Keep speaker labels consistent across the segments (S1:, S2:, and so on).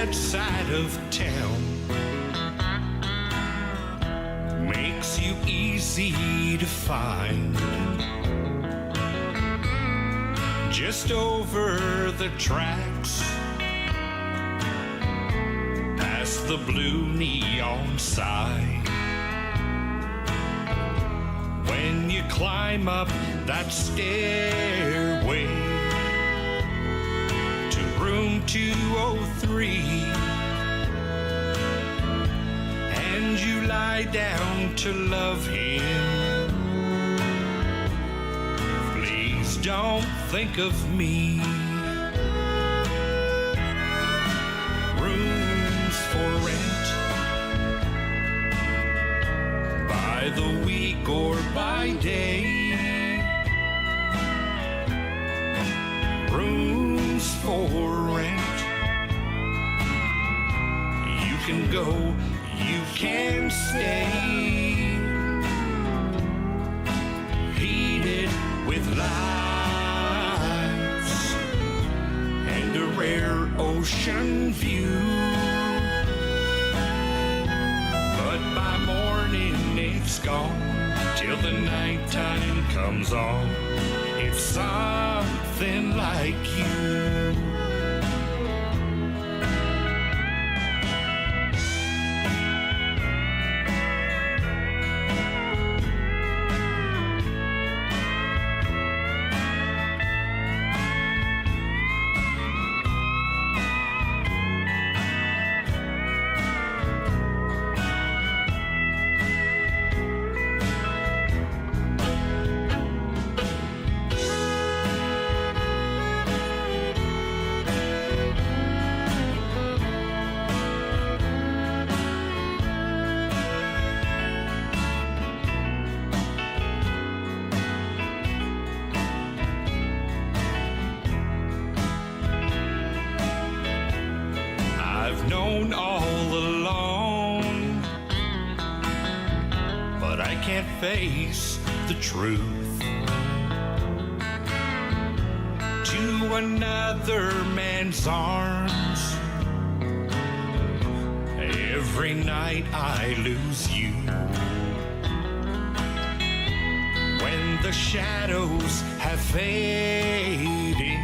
S1: that side of town makes you easy to find. Just over the tracks, past the blue neon sign. When you climb up that stairway to room 203, and you lie down to love him, please don't think of me. Rooms for rent by the week or by day. Rooms for rent. You can go, you can stay. Heated with lights and a rare ocean view. But by morning it's gone, till the nighttime comes on. It's something like you. Known all along, but I can't face the truth. To another man's arms, every night I lose you. When the shadows have faded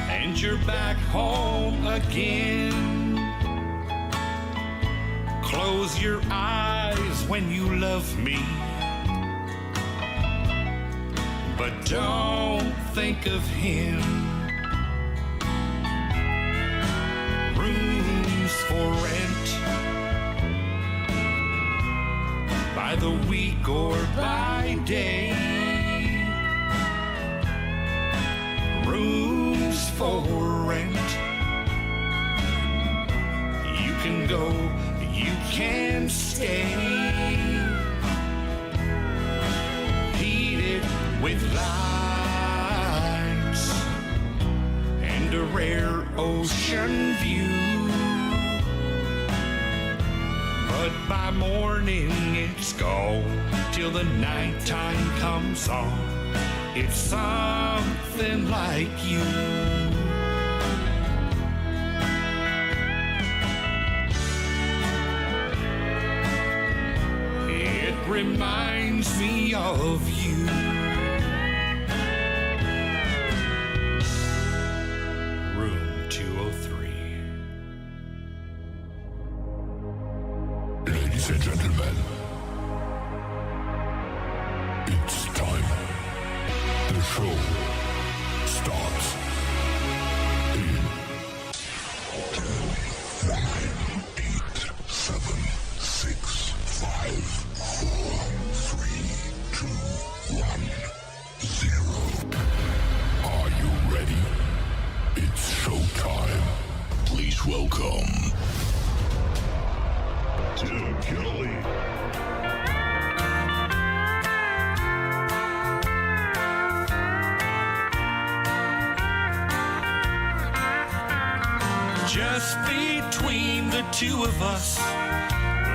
S1: and you're back home again, close your eyes when you love me, but don't think of him. Rooms for rent by the week or by day. Rooms for rent. You can go, you can stay. Heated with lights and a rare ocean view. But by morning it's gone, till the nighttime comes on. It's something like you. It reminds me of you. Room 203.
S2: Ladies and gentlemen, it's time. The show starts in 10, 9, 8, 7, 6, 5, 4, 3, 2, 1, 0. Are you ready? It's showtime. Please welcome Tim Kelly.
S1: Just between the two of us,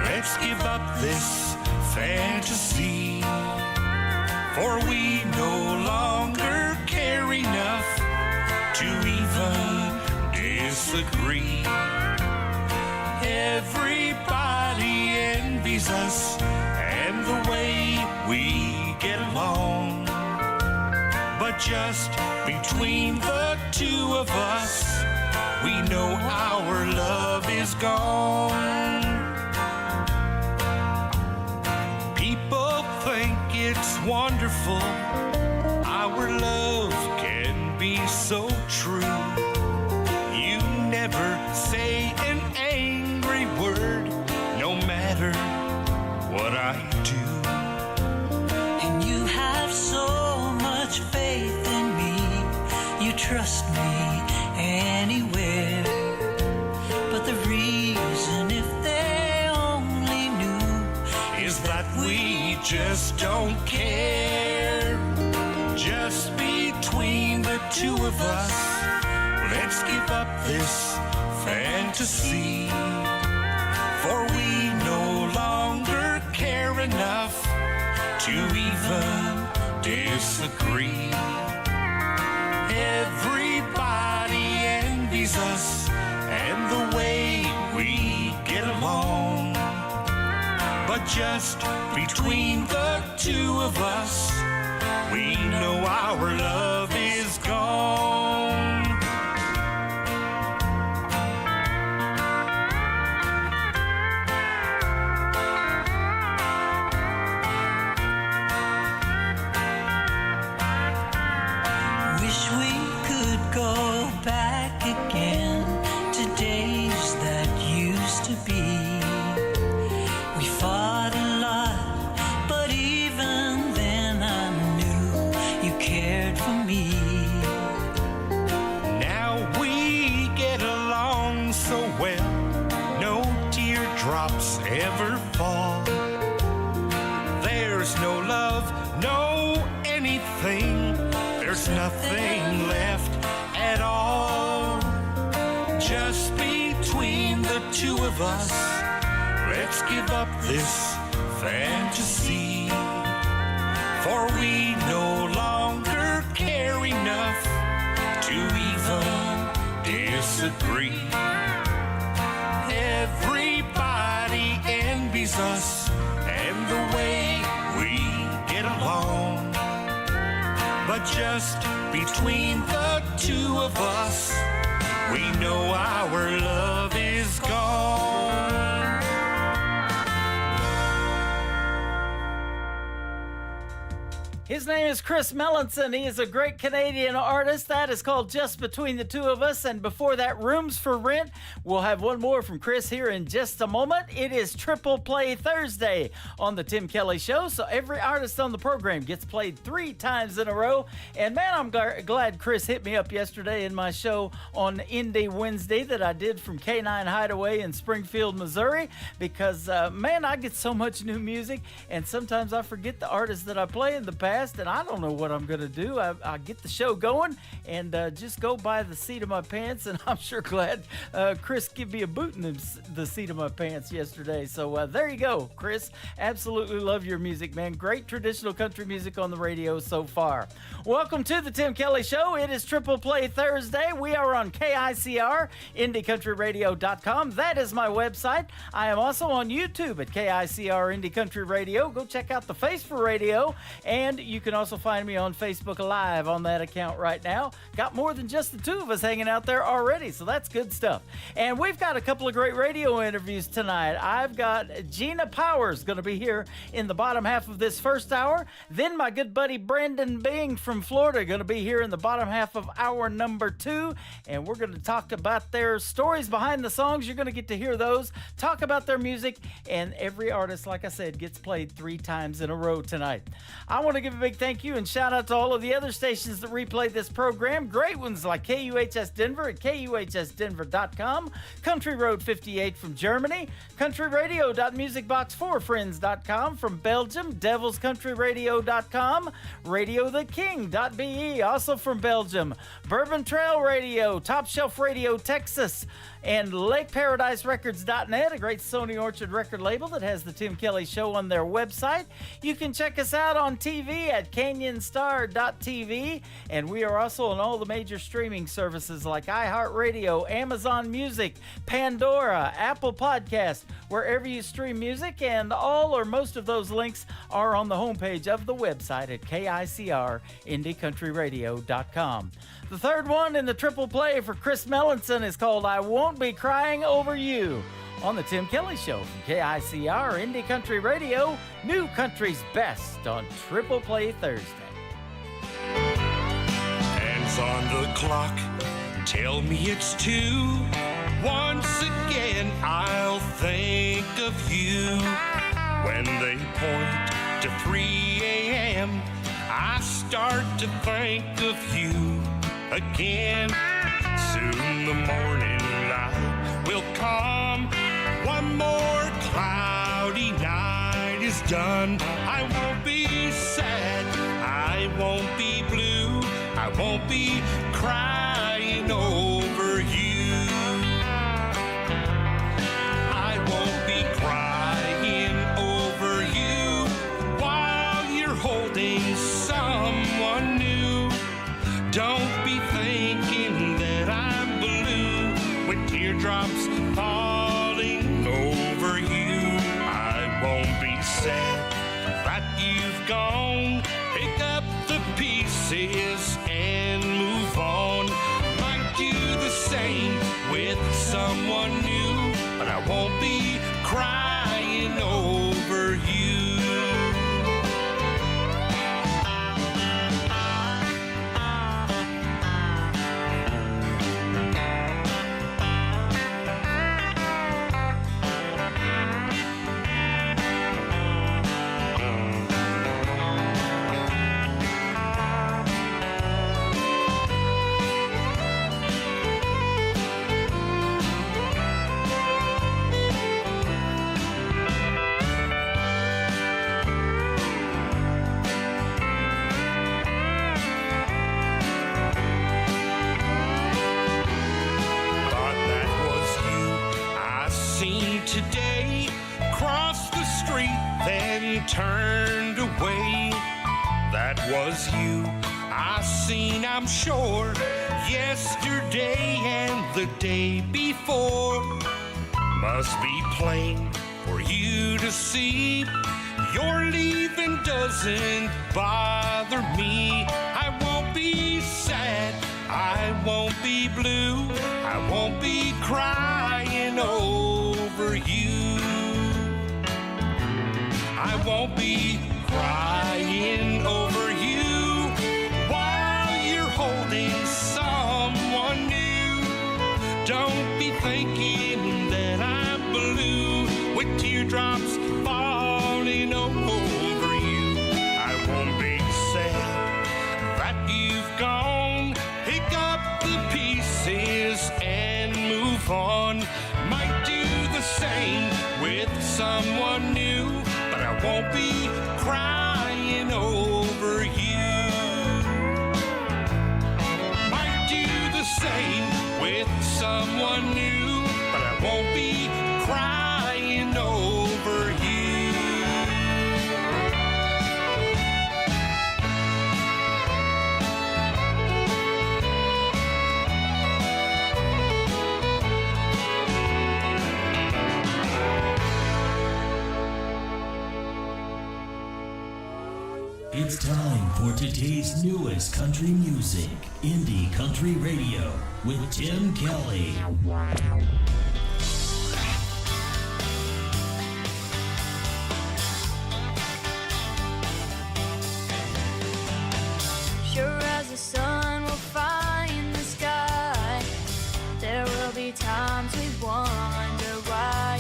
S1: let's give up this fantasy, for we no longer care enough to even disagree. disagree. Everybody envies us and the way we get along. But just between the two of us, we know our love is gone. People think it's wonderful, our love can be so true. You never say an angry word, no matter what I do.
S3: And you have so much faith in me, you trust me anywhere. But the reason, if they only knew,
S1: is that we just don't care. Just between the two of us, let's give up this fantasy. For we no longer care enough to even disagree. Everybody envies us and the way we get along. But just between the two of us, we know our love is gone.
S3: wish we could go back again to days that used to be. We fought a lot, but even then I knew you cared for me.
S1: Now we get along so well, no teardrops ever fall. There's no love, no anything, there's nothing left at all. Just between the two of us, let's give up this fantasy. For we no longer care enough to even disagree. Everybody envies us and the way we get along. But just between the two of us, we know our love is gone.
S4: His name is Chris Melanson. He is a great Canadian artist. That is called Just Between the Two of Us. And before that, Rooms for Rent. We'll have one more from Chris here in just a moment. It is Triple Play Thursday on the Tim Kelly Show. So every artist on the program gets played 3 times in a row. And man, I'm glad Chris hit me up yesterday in my show on Indie Wednesday that I did from K9 Hideaway in Springfield, Missouri. Because, man, I get so much new music. And sometimes I forget the artists that I play in the past. And I don't know what I'm going to do. I get the show going and just go by the seat of my pants, and I'm sure glad Chris gave me a boot in the seat of my pants yesterday. So there you go, Chris. Absolutely love your music, man. Great traditional country music on the radio so far. Welcome to the Tim Kelly Show. It is Triple Play Thursday. We are on KICR, IndieCountryRadio.com. That is my website. I am also on YouTube at KICR Indie Country Radio. Go check out the Face for Radio, and you can also find me on Facebook Live on that account right now. Got more than just the two of us hanging out there already, so that's good stuff. And we've got a couple of great radio interviews tonight. I've got Gina Powers going to be here in the bottom half of this first hour. Then my good buddy Brandon Bing from Florida going to be here in the bottom half of hour number 2. And we're going to talk about their stories behind the songs. You're going to get to hear those, talk about their music, and every artist, like I said, gets played 3 times in a row tonight. I want to give a big thank you and shout out to all of the other stations that replay this program. Great ones like KUHS Denver at KUHSdenver.com, Country Road 58 from Germany, countryradio.musicbox4friends.com from Belgium, devilscountryradio.com, radiotheking.be, also from Belgium, Bourbon Trail Radio, Top Shelf Radio Texas, and LakeParadiseRecords.net, a great Sony Orchard record label that has the Tim Kelly Show on their website. You can check us out on TV at canyonstar.tv, and we are also on all the major streaming services like iHeartRadio, Amazon Music, Pandora, Apple Podcasts, wherever you stream music, and all or most of those links are on the homepage of the website at KICRIndieCountryRadio.com. The third one in the triple play for Chris Melanson is called I Won't Be Crying Over You on the Tim Kelly Show from KICR Indie Country Radio, New Country's Best on Triple Play Thursday.
S1: Hands on the clock, tell me it's 2. Once again, I'll think of you. When they point to 3 a.m., I start to think of you again. Soon the morning light will come. One more cloudy night is done. I won't be sad, I won't be blue, I won't be crying over you. I won't be crying over you while you're holding someone new. Don't be thinking that I'm blue with teardrops falling over you. I won't be sad that you've gone. Pick up the pieces and move on. Might do the same with someone new, but I won't be crying over you. Today, crossed the street, then turned away. That was you I seen, I'm sure, yesterday and the day before. Must be plain for you to see. Your leaving doesn't bother me. I won't be sad, I won't be blue, I won't be crying over you. I won't be crying over you while you're holding someone new. Don't be thinking that I'm blue with teardrops falling over you. I won't be sad that you've gone. Pick up the pieces and move on. Might do the same with someone new, but I won't be crying over you. Might do the same with someone new, but I won't be crying over you.
S5: It's time for today's newest country music, Indie Country Radio, with Tim Kelly.
S6: Sure as the sun will find the sky, there will be times we wonder why.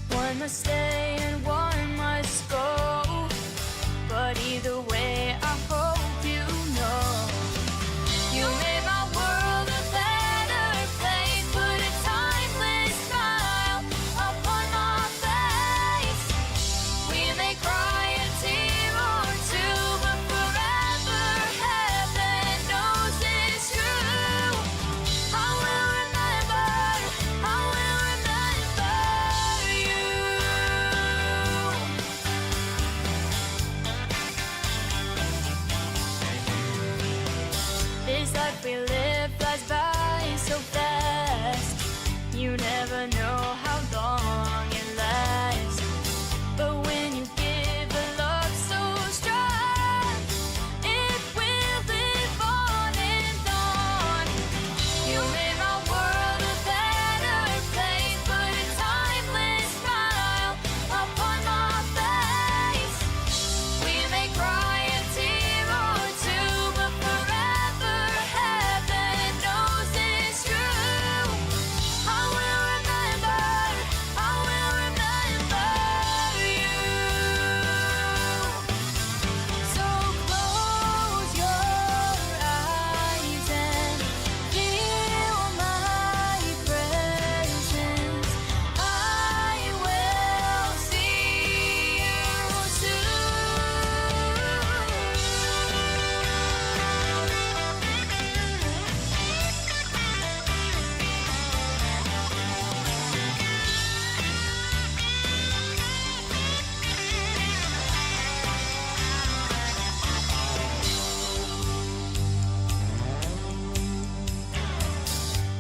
S6: One must stay and one must go. But either way, I hope you know you made my world a better place. Put a timeless smile upon my face. We may cry a tear or two, but forever heaven knows it's true. I will remember you.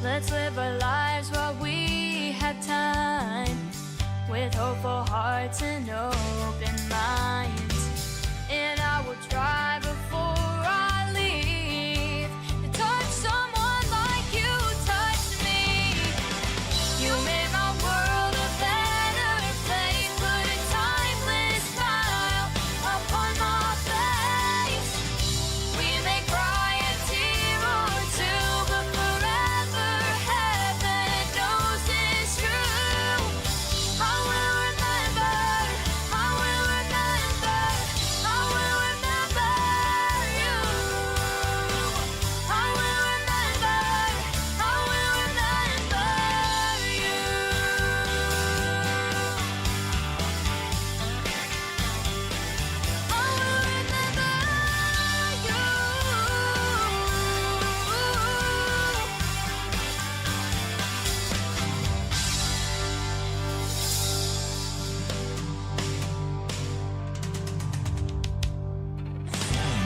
S6: Let's live our lives while we have time, with hopeful hearts and open minds. And I will try before I leave to touch someone like you touched me. You made my world a better place, put a timeless smile upon my face. We may cry a tear or two, but forever heaven knows it's true. I will remember, I will remember, I will remember you. I will remember, I will remember you. I will remember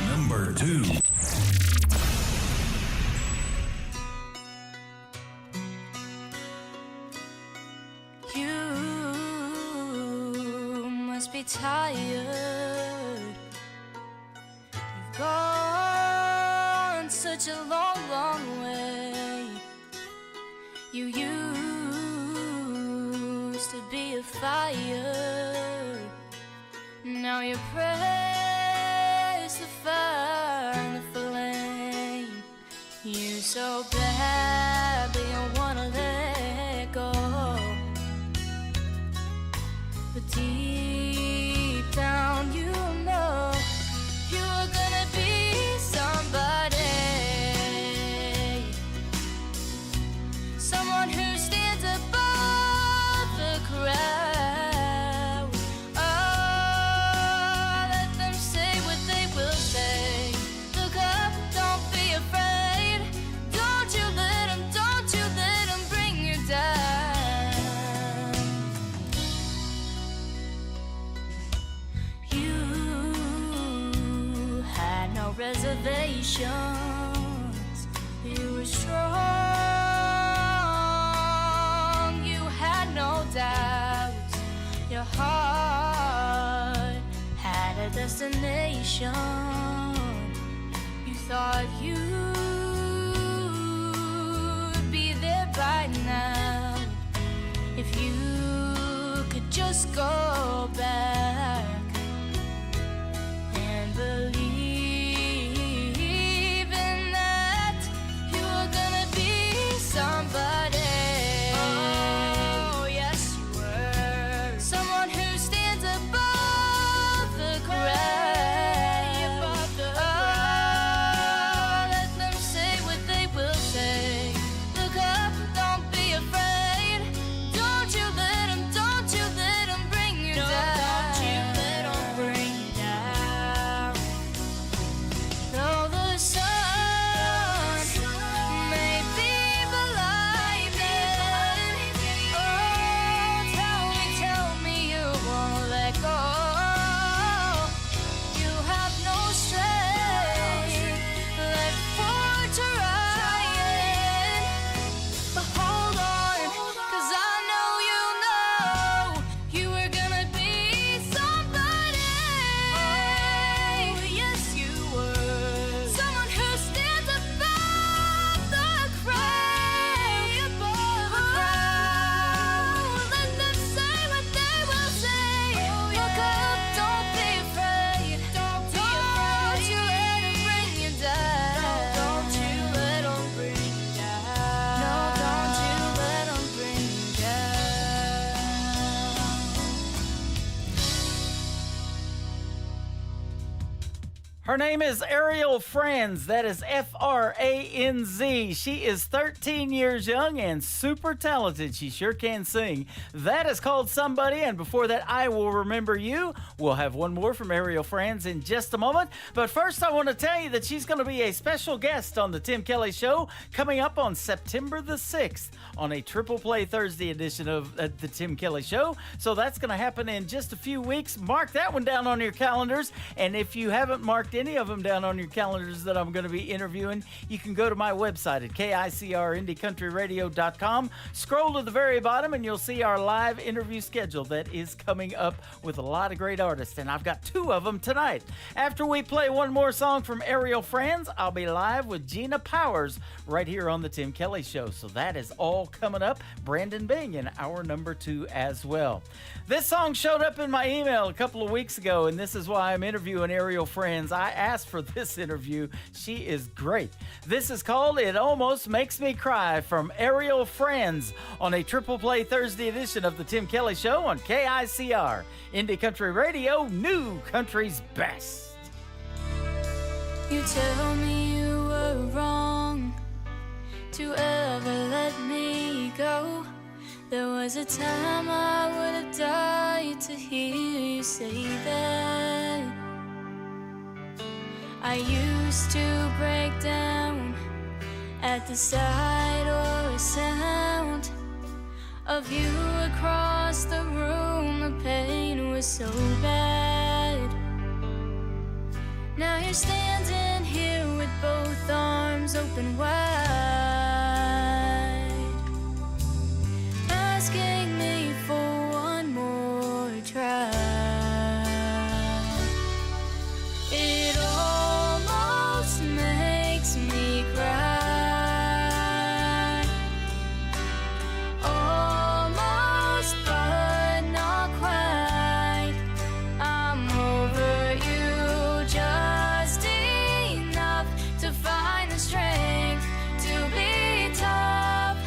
S5: Number 2.
S6: You must be tired. You've gone such a long, long way. You used to be a fire. Now you press the fire and the flame. You so badly wanna let go, but deep down you know you're gonna be somebody, someone who stands above the crowd. Oh, let them say what they will say. Look up, don't be afraid. Don't you let them bring you down. You had no reservations. You were strong. You had no doubts. Your heart had a destination. You thought you'd be there by now if you could just go back and believe in that you were gonna be somebody. Oh, yes, you were. Someone who stands above the crowd. Oh, let them say what they will say. Look up, don't be afraid. Don't you let them bring you down. Don't you let them bring you down. Though the sun may be blinding, oh, tell me you won't let go. You have no strength left for trying, but hold on, 'cause I know you were gonna be somebody. Oh, yes, you were. Someone who stands above the crowd. Let them say what they will say. Look up, don't be afraid. Don't you let them bring you down. Don't you let them bring you down. No, don't you let them bring you down.
S4: Her name is Ariel Franz. That is Franz. She is 13 years young and super talented. She sure can sing. That is called Somebody. And before that, I Will Remember You. We'll have one more from Ariel Franz in just a moment. But first, I want to tell you that she's going to be a special guest on the Tim Kelly Show coming up on September the 6th on a Triple Play Thursday edition of the Tim Kelly Show. So that's going to happen in just a few weeks. Mark that one down on your calendars. And if you haven't marked it, any of them down on your calendars that I'm going to be interviewing, you can go to my website at KICRIndieCountryRadio.com. Scroll to the very bottom and you'll see our live interview schedule that is coming up with a lot of great artists, and I've got 2 of them tonight. After we play one more song from Aerial Friends, I'll be live with Gina Powers right here on the Tim Kelly Show. So that is all coming up. Brandon Bing in hour number 2 as well. This song showed up in my email a couple of weeks ago, and this is why I'm interviewing Aerial Friends. I asked for this interview. She is great. This is called It Almost Makes Me Cry from Aerial Friends on a triple play Thursday edition of the Tim Kelly Show on KICR, Indie Country Radio, New Country's Best.
S6: You tell me you were wrong to ever let me go. There was a time I would have died to hear you say that. I used to break down at the sight or sound of you across the room. The pain was so bad. Now you're standing here with both arms open wide, asking me for one more try. It almost makes me cry, almost but not quite. I'm over you just enough to find the strength to be tough.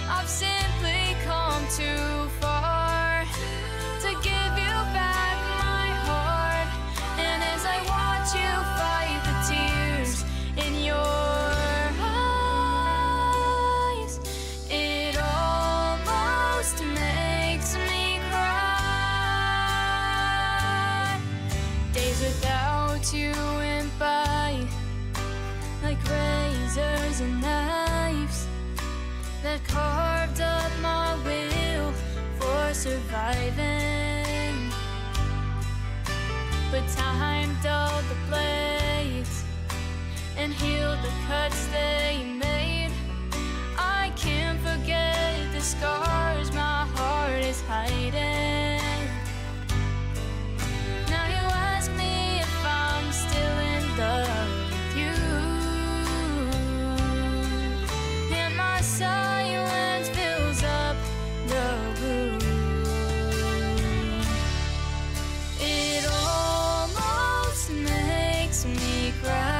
S6: I've simply come too far to give you back my heart. And as I watch you fight the tears in your eyes, it almost makes me cry. Days without you went by like razors and knives that carved up my will for surviving. But time dulled the blades and healed the cuts they made. I can't forget the scars my heart is hiding. Now you ask me if I'm still in love with you, and my silence fills up the room. It almost makes me cry.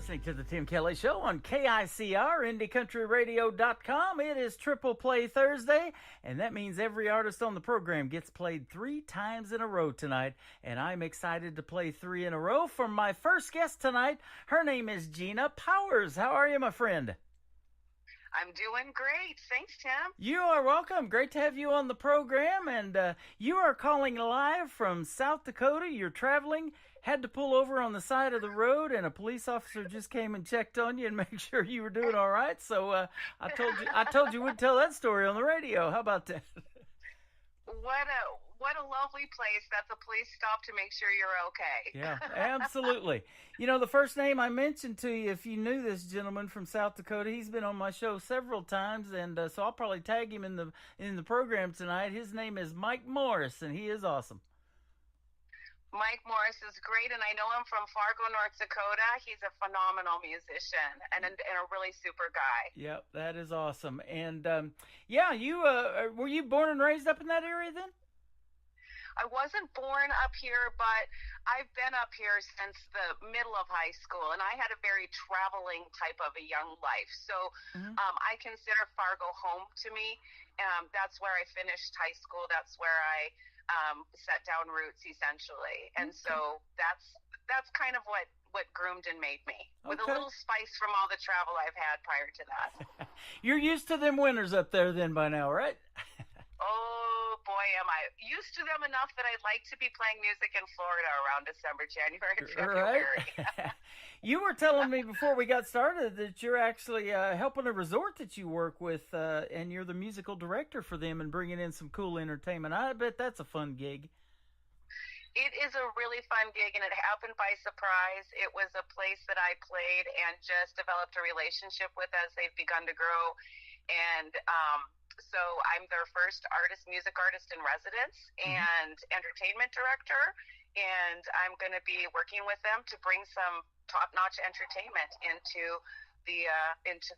S4: listening to the Tim Kelly Show on KICR, IndieCountryRadio.com. It is Triple Play Thursday, and that means every artist on the program gets played 3 times in a row tonight, and I'm excited to play 3 in a row for my first guest tonight. Her name is Gina Powers. How are you, my friend?
S7: I'm doing great. Thanks, Tim.
S4: You are welcome. Great to have you on the program. And you are calling live from South Dakota. You're traveling, had to pull over on the side of the road, and a police officer just came and checked on you and made sure you were doing all right. So I told you we'd tell that story on the radio. How about that?
S7: What a lovely place that the police stop to make sure you're okay.
S4: Yeah, absolutely. You know, the first name I mentioned to you, if you knew this gentleman from South Dakota, he's been on my show several times, and so I'll probably tag him in the program tonight. His name is Mike Morris, and he is awesome.
S7: Mike Morris is great, and I know him from Fargo, North Dakota. He's a phenomenal musician and a really super guy.
S4: Yep, that is awesome. And yeah, you were you born and raised up in that area then?
S7: I wasn't born up here, but I've been up here since the middle of high school, and I had a very traveling type of a young life. So I consider Fargo home to me. That's where I finished high school. That's where I set down roots, essentially. And so that's kind of what groomed and made me, with a little spice from all the travel I've had prior to that.
S4: You're used to them winters up there then by now, right?
S7: Oh, boy, am I used to them enough that I'd like to be playing music in Florida around December, January, February.
S4: Right. You were telling me before we got started that you're actually helping a resort that you work with, and you're the musical director for them and bringing in some cool entertainment. I bet that's a fun gig.
S7: It is a really fun gig, and it happened by surprise. It was a place that I played and just developed a relationship with as they've begun to grow. And so I'm their first music artist in residence and entertainment director, and I'm going to be working with them to bring some top-notch entertainment into the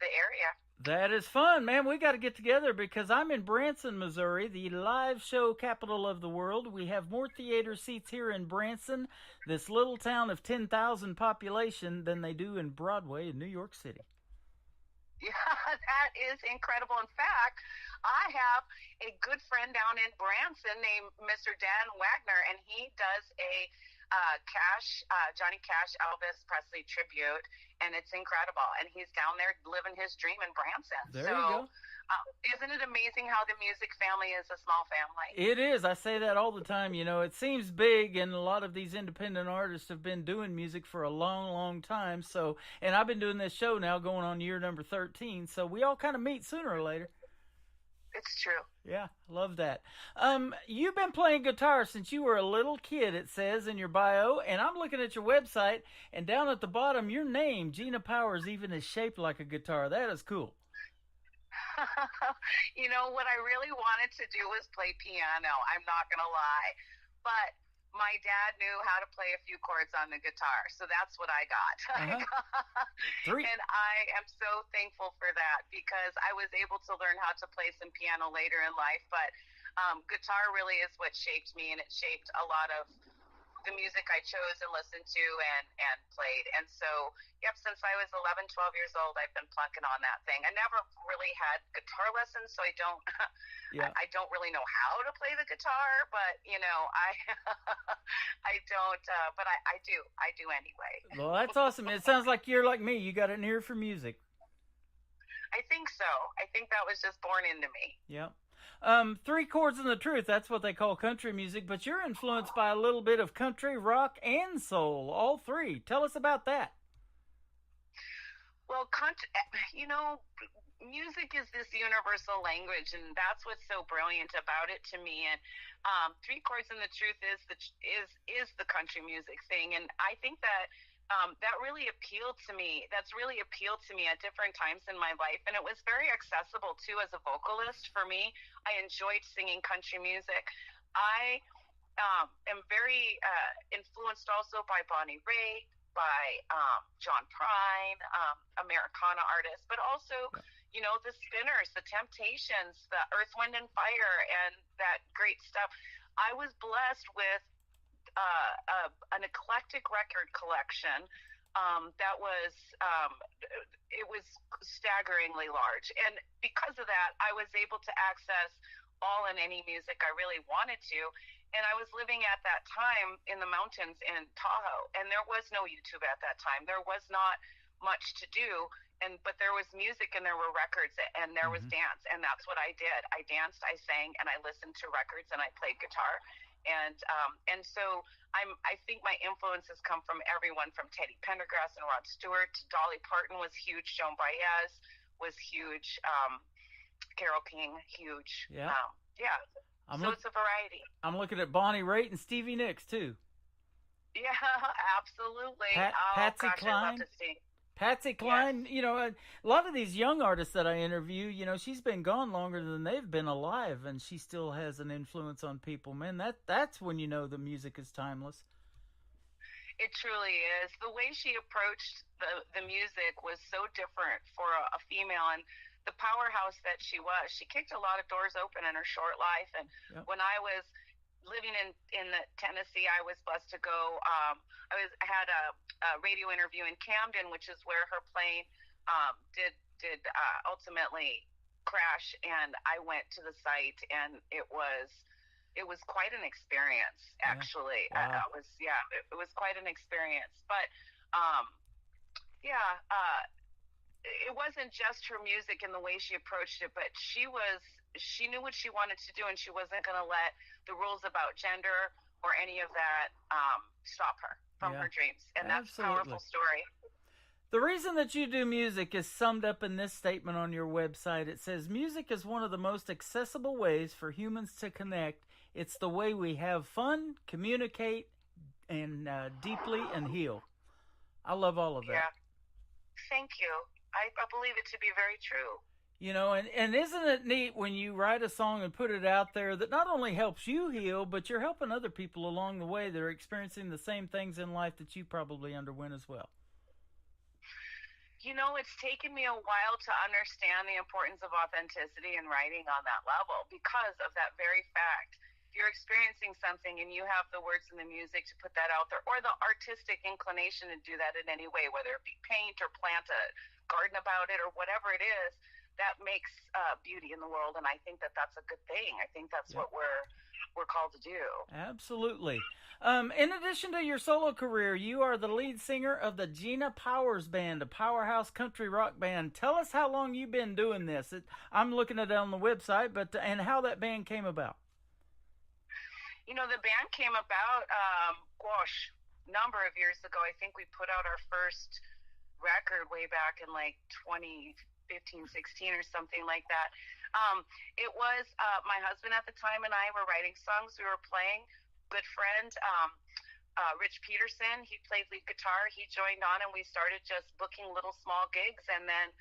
S7: area.
S4: That is fun, man. We got to get together because I'm in Branson, Missouri, the live show capital of the world. We have more theater seats here in Branson, this little town of 10,000 population, than they do in Broadway in New York City.
S7: Yeah, that is incredible. In fact, I have a good friend down in Branson named Mr. Dan Wagner, and he does a Johnny Cash, Elvis Presley tribute, and it's incredible. And he's down there living his dream in Branson.
S4: There you go.
S7: Isn't it amazing how the music family is a small family?
S4: It is. I say that all the time. You know, it seems big, and a lot of these independent artists have been doing music for a long, long time. So, and I've been doing this show now going on year number 13, so we all kind of meet sooner or later.
S7: It's true.
S4: Yeah, love that. You've been playing guitar since you were a little kid, it says in your bio, and I'm looking at your website, and down at the bottom, your name, Gina Powers, even is shaped like a guitar. That is cool.
S7: You know, what I really wanted to do was play piano. I'm not going to lie. But my dad knew how to play a few chords on the guitar, so that's what I got. And I am so thankful for that because I was able to learn how to play some piano later in life. But guitar really is what shaped me, and it shaped a lot of the music I chose and listened to and played. And so, since I was 11, 12 years old, I've been plunking on that thing. I never really had guitar lessons, so I don't I don't really know how to play the guitar, but you know, I don't but I do anyway.
S4: Well, that's awesome. It sounds like you're like me. You got an ear for music.
S7: I think so. I think that was just born into me.
S4: Yeah. 3 chords and the truth, that's what they call country music, but you're influenced by a little bit of country, rock, and soul, all 3. Tell us about that.
S7: Well, you know, music is this universal language, and that's what's so brilliant about it to me. And 3 chords and the truth is the country music thing, and I think that that really appealed to me. That's really appealed to me at different times in my life. And it was very accessible, too, as a vocalist for me. I enjoyed singing country music. I am very influenced also by Bonnie Raitt, by John Prine, Americana artists, but also, you know, the Spinners, the Temptations, the Earth, Wind, and Fire, and that great stuff. I was blessed with an eclectic record collection that was it was staggeringly large, and because of that, I was able to access all and any music I really wanted to. And I was living at that time in the mountains in Tahoe, and there was no YouTube at that time. There was not much to do, but there was music and there were records and there was dance, and that's what I did. I danced, I sang, and I listened to records, and I played guitar. And so I think my influences come from everyone from Teddy Pendergrass and Rod Stewart to Dolly Parton was huge, Joan Baez was huge, Carole King, huge.
S4: Yeah.
S7: It's a variety.
S4: I'm looking at Bonnie Raitt and Stevie Nicks too.
S7: Yeah, absolutely.
S4: Patsy
S7: gosh,
S4: Cline.
S7: I love to sing.
S4: Patsy Cline,
S7: Yes.
S4: you know, a lot of these young artists that I interview, you know, she's been gone longer than they've been alive, and she still has an influence on people. Man, that's when you know the music is timeless.
S7: It truly is. The way she approached the music was so different for a female, and the powerhouse that she was. She kicked a lot of doors open in her short life. And when I was living in Tennessee, I was blessed to go. I had a radio interview in Camden, which is where her plane did ultimately crash, and I went to the site, and it was quite an experience, actually.
S4: Wow.
S7: It was quite an experience. But it wasn't just her music and the way she approached it, but she knew what she wanted to do, and she wasn't going to let the rules about gender or any of that stop her from her dreams. And that's a powerful story.
S4: The reason that you do music is summed up in this statement on your website. It says, music is one of the most accessible ways for humans to connect. It's the way we have fun, communicate, and deeply and heal. I love all of that.
S7: Yeah. Thank you. I believe it to be very true.
S4: You know, and isn't it neat when you write a song and put it out there that not only helps you heal, but you're helping other people along the way that are experiencing the same things in life that you probably underwent as well?
S7: You know, it's taken me a while to understand the importance of authenticity in writing on that level because of that very fact. If you're experiencing something and you have the words and the music to put that out there, or the artistic inclination to do that in any way, whether it be paint or plant a garden about it or whatever it is, that makes beauty in the world, and I think that that's a good thing. I think that's what we're called to do.
S4: Absolutely. In addition to your solo career, you are the lead singer of the Gina Powers Band, a powerhouse country rock band. Tell us how long you've been doing this. I'm looking at it on the website, and how that band came about.
S7: You know, the band came about, number of years ago. I think we put out our first record way back in like 2015, 16 or something like that. It was my husband at the time and I were writing songs. We were playing. Good friend, Rich Peterson, he played lead guitar. He joined on and we started just booking little small gigs, and then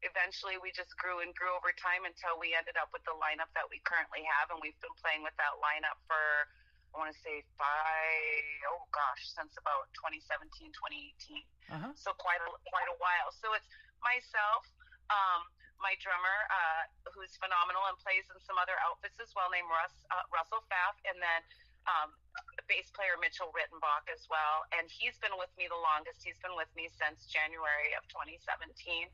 S7: eventually we just grew and grew over time until we ended up with the lineup that we currently have, and we've been playing with that lineup for, I want to say since about 2017, 2018. So quite a while. So it's myself, my drummer, who's phenomenal and plays in some other outfits as well, named Russell Pfaff, and then bass player Mitchell Rittenbach as well. And he's been with me the longest. He's been with me since January of 2017.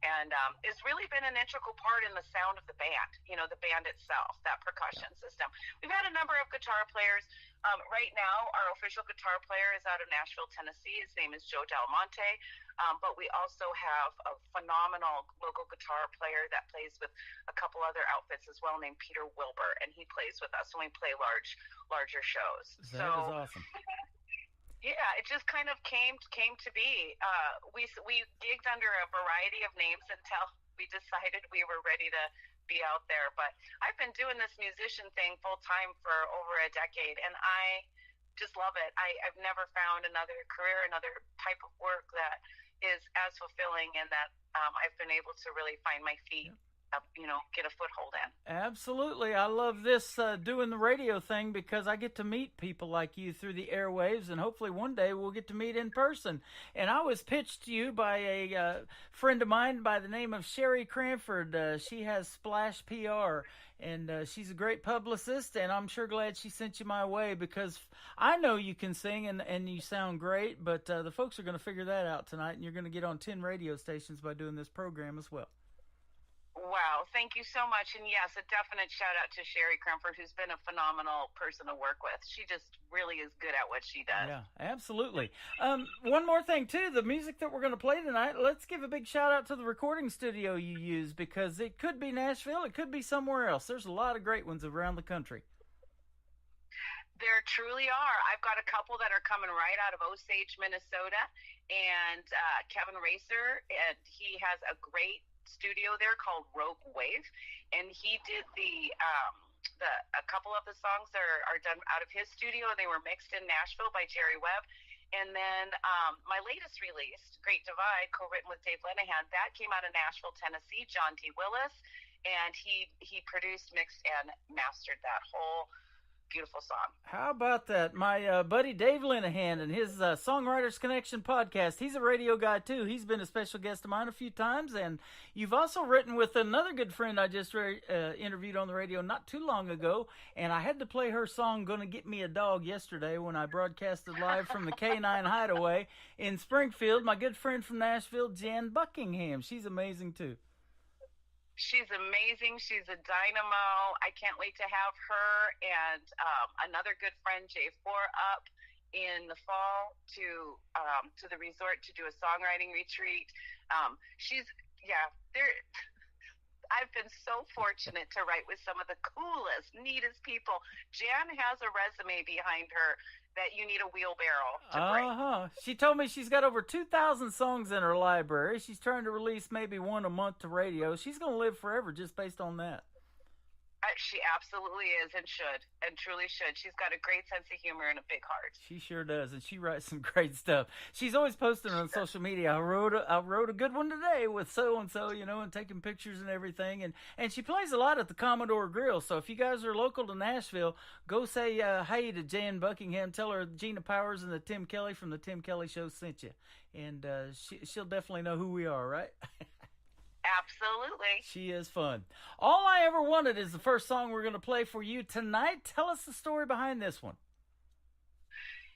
S7: And it's really been an integral part in the sound of the band, you know, the band itself, that percussion system. We've had a number of guitar players. Right now, our official guitar player is out of Nashville, Tennessee. His name is Joe Del Monte. But we also have a phenomenal local guitar player that plays with a couple other outfits as well, named Peter Wilbur, and he plays with us when we play larger shows.
S4: That is awesome.
S7: Yeah, it just kind of came to be. We gigged under a variety of names until we decided we were ready to be out there. But I've been doing this musician thing full time for over a decade, and I just love it. I've never found another career, another type of work that is as fulfilling, and that I've been able to really find my feet get a foothold in.
S4: Absolutely. I love this doing the radio thing because I get to meet people like you through the airwaves, and hopefully one day we'll get to meet in person. And I was pitched to you by a friend of mine by the name of Sherry Cranford. She has Splash PR, and she's a great publicist, and I'm sure glad she sent you my way because I know you can sing and you sound great, but the folks are going to figure that out tonight, and you're going to get on 10 radio stations by doing this program as well.
S7: Wow, thank you so much. And yes, a definite shout out to Sherry Crumford, who's been a phenomenal person to work with. She just really is good at what she does.
S4: Yeah, absolutely. One more thing, too, the music that we're going to play tonight, let's give a big shout out to the recording studio you use because it could be Nashville, it could be somewhere else. There's a lot of great ones around the country.
S7: There truly are. I've got a couple that are coming right out of Osage, Minnesota, and Kevin Racer, and he has a great studio there called Rogue Wave, and he did a couple of the songs are done out of his studio, and they were mixed in Nashville by Jerry Webb. And then my latest release, Great Divide, co-written with Dave Lenahan, that came out of Nashville, Tennessee, John D. Willis, and he produced, mixed, and mastered that whole beautiful song.
S4: How about that? My buddy Dave Lenahan and his Songwriters Connection podcast, he's a radio guy too. He's been a special guest of mine a few times, and you've also written with another good friend I just interviewed on the radio not too long ago, and I had to play her song Gonna Get Me a Dog yesterday when I broadcasted live from the K9 Hideaway in Springfield. My good friend from Nashville, Jan Buckingham. She's amazing too.
S7: She's amazing. She's a dynamo. I can't wait to have her and another good friend, J4, up in the fall to the resort to do a songwriting retreat. I've been so fortunate to write with some of the coolest, neatest people. Jan has a resume behind her that you need a wheelbarrow to bring.
S4: She told me she's got over 2,000 songs in her library. She's trying to release maybe one a month to radio. She's going to live forever just based on that.
S7: She absolutely is and truly should. She's got a great sense of humor and a big heart.
S4: She sure does, and she writes some great stuff. She's always posting on social media. I wrote a good one today with so-and-so, and taking pictures and everything. And she plays a lot at the Commodore Grill. So if you guys are local to Nashville, go say hey to Jan Buckingham. Tell her Gina Powers and the Tim Kelly from the Tim Kelly Show sent you. And she'll definitely know who we are, right?
S7: Absolutely.
S4: She is fun. All I Ever Wanted is the first song we're going to play for you tonight. Tell us the story behind this one.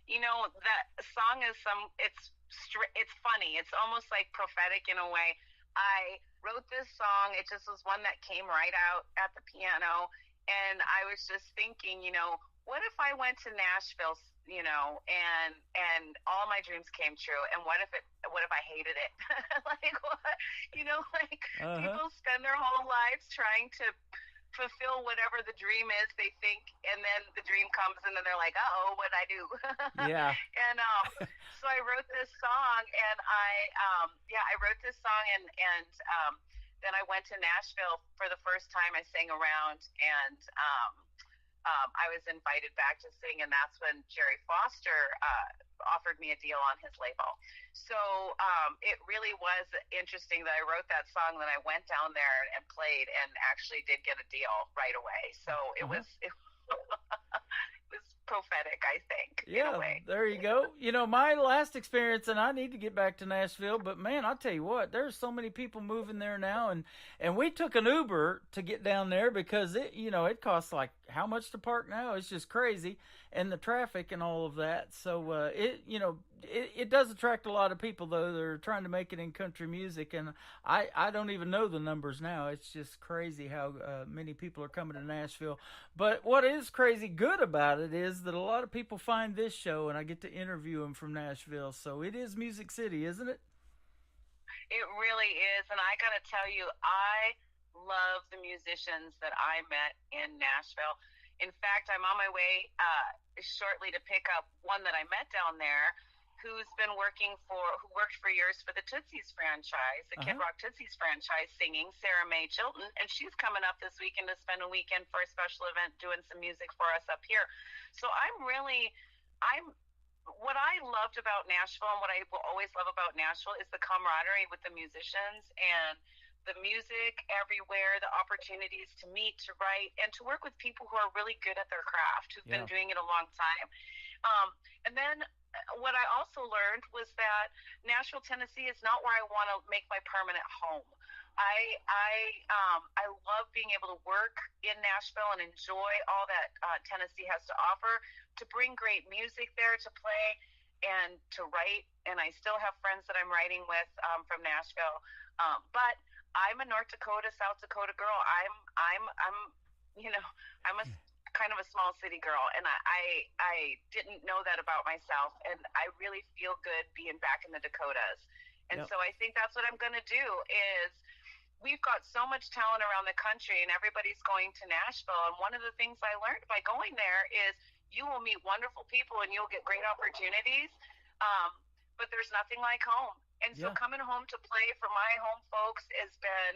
S7: That song is it's funny. It's almost like prophetic in a way. I wrote this song. It just was one that came right out at the piano. And I was just thinking, what if I went to Nashville, and all my dreams came true, and what if I hated it? People spend their whole lives trying to fulfill whatever the dream is they think, and then the dream comes and then they're like, what'd I do?
S4: Yeah.
S7: And so I wrote this song, and I wrote this song, and then I went to Nashville for the first time. I sang around, and I was invited back to sing, and that's when Jerry Foster offered me a deal on his label. So it really was interesting that I wrote that song, then I went down there and played, and actually did get a deal right away. So it was prophetic, I think.
S4: Yeah,
S7: in a way.
S4: There you go. My last experience, and I need to get back to Nashville, but man, I'll tell you what, there's so many people moving there now, and we took an Uber to get down there because it costs like how much to park now? It's just crazy, and the traffic and all of that. So it does attract a lot of people though. They're trying to make it in country music, and I don't even know the numbers now. It's just crazy how many people are coming to Nashville. But what is crazy good about it is that a lot of people find this show, and I get to interview them from Nashville. So it is Music City, isn't it?
S7: It really is, and I got to tell you, I love the musicians that I met in Nashville. In fact, I'm on my way shortly to pick up one that I met down there who worked for years for the Tootsies franchise, the Kid Rock Tootsies franchise, singing, Sarah Mae Chilton, and she's coming up this weekend to spend a weekend for a special event doing some music for us up here. So what I loved about Nashville, and what I will always love about Nashville, is the camaraderie with the musicians and the music everywhere, the opportunities to meet, to write, and to work with people who are really good at their craft, who've been doing it a long time. And then what I also learned was that Nashville, Tennessee is not where I want to make my permanent home. I love being able to work in Nashville and enjoy all that Tennessee has to offer, to bring great music there to play and to write. And I still have friends that I'm writing with from Nashville. But I'm a North Dakota, South Dakota girl. I'm a kind of a small city girl, and I didn't know that about myself, and I really feel good being back in the Dakotas. And so I think that's what I'm going to do is we've got so much talent around the country, and everybody's going to Nashville. And one of the things I learned by going there is you will meet wonderful people and you'll get great opportunities, but there's nothing like home. And so coming home to play for my home folks has been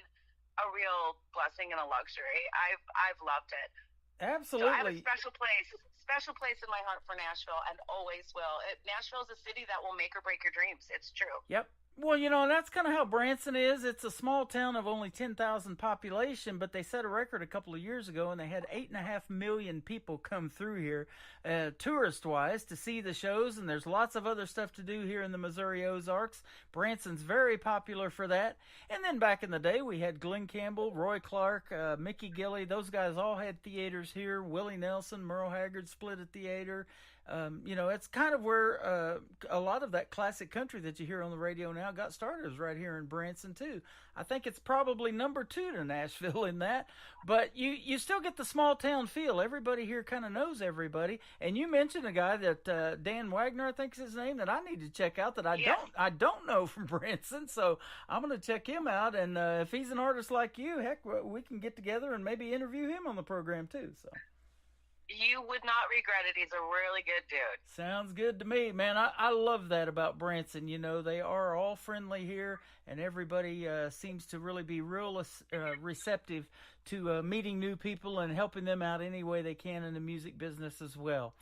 S7: a real blessing and a luxury. I've loved it.
S4: Absolutely.
S7: So I have a special place in my heart for Nashville, and always will. Nashville is a city that will make or break your dreams. It's true.
S4: Yep. Well, that's kind of how Branson is. It's a small town of only 10,000 population, but they set a record a couple of years ago, and they had 8.5 million people come through here, tourist-wise, to see the shows, and there's lots of other stuff to do here in the Missouri Ozarks. Branson's very popular for that. And then back in the day, we had Glenn Campbell, Roy Clark, Mickey Gilley. Those guys all had theaters here. Willie Nelson, Merle Haggard split a theater. It's kind of where a lot of that classic country that you hear on the radio now got started, is right here in Branson too. I think it's probably number 2 to Nashville in that, but you still get the small town feel. Everybody here kind of knows everybody. And you mentioned a guy that Dan Wagner, I think is his name, that I need to check out that I don't know from Branson. So I'm going to check him out. And if he's an artist like you, heck, we can get together and maybe interview him on the program too. So.
S7: You would not regret it. He's a really good dude.
S4: Sounds good to me, man. I love that about Branson. They are all friendly here, and everybody seems to really be real receptive to meeting new people and helping them out any way they can in the music business as well.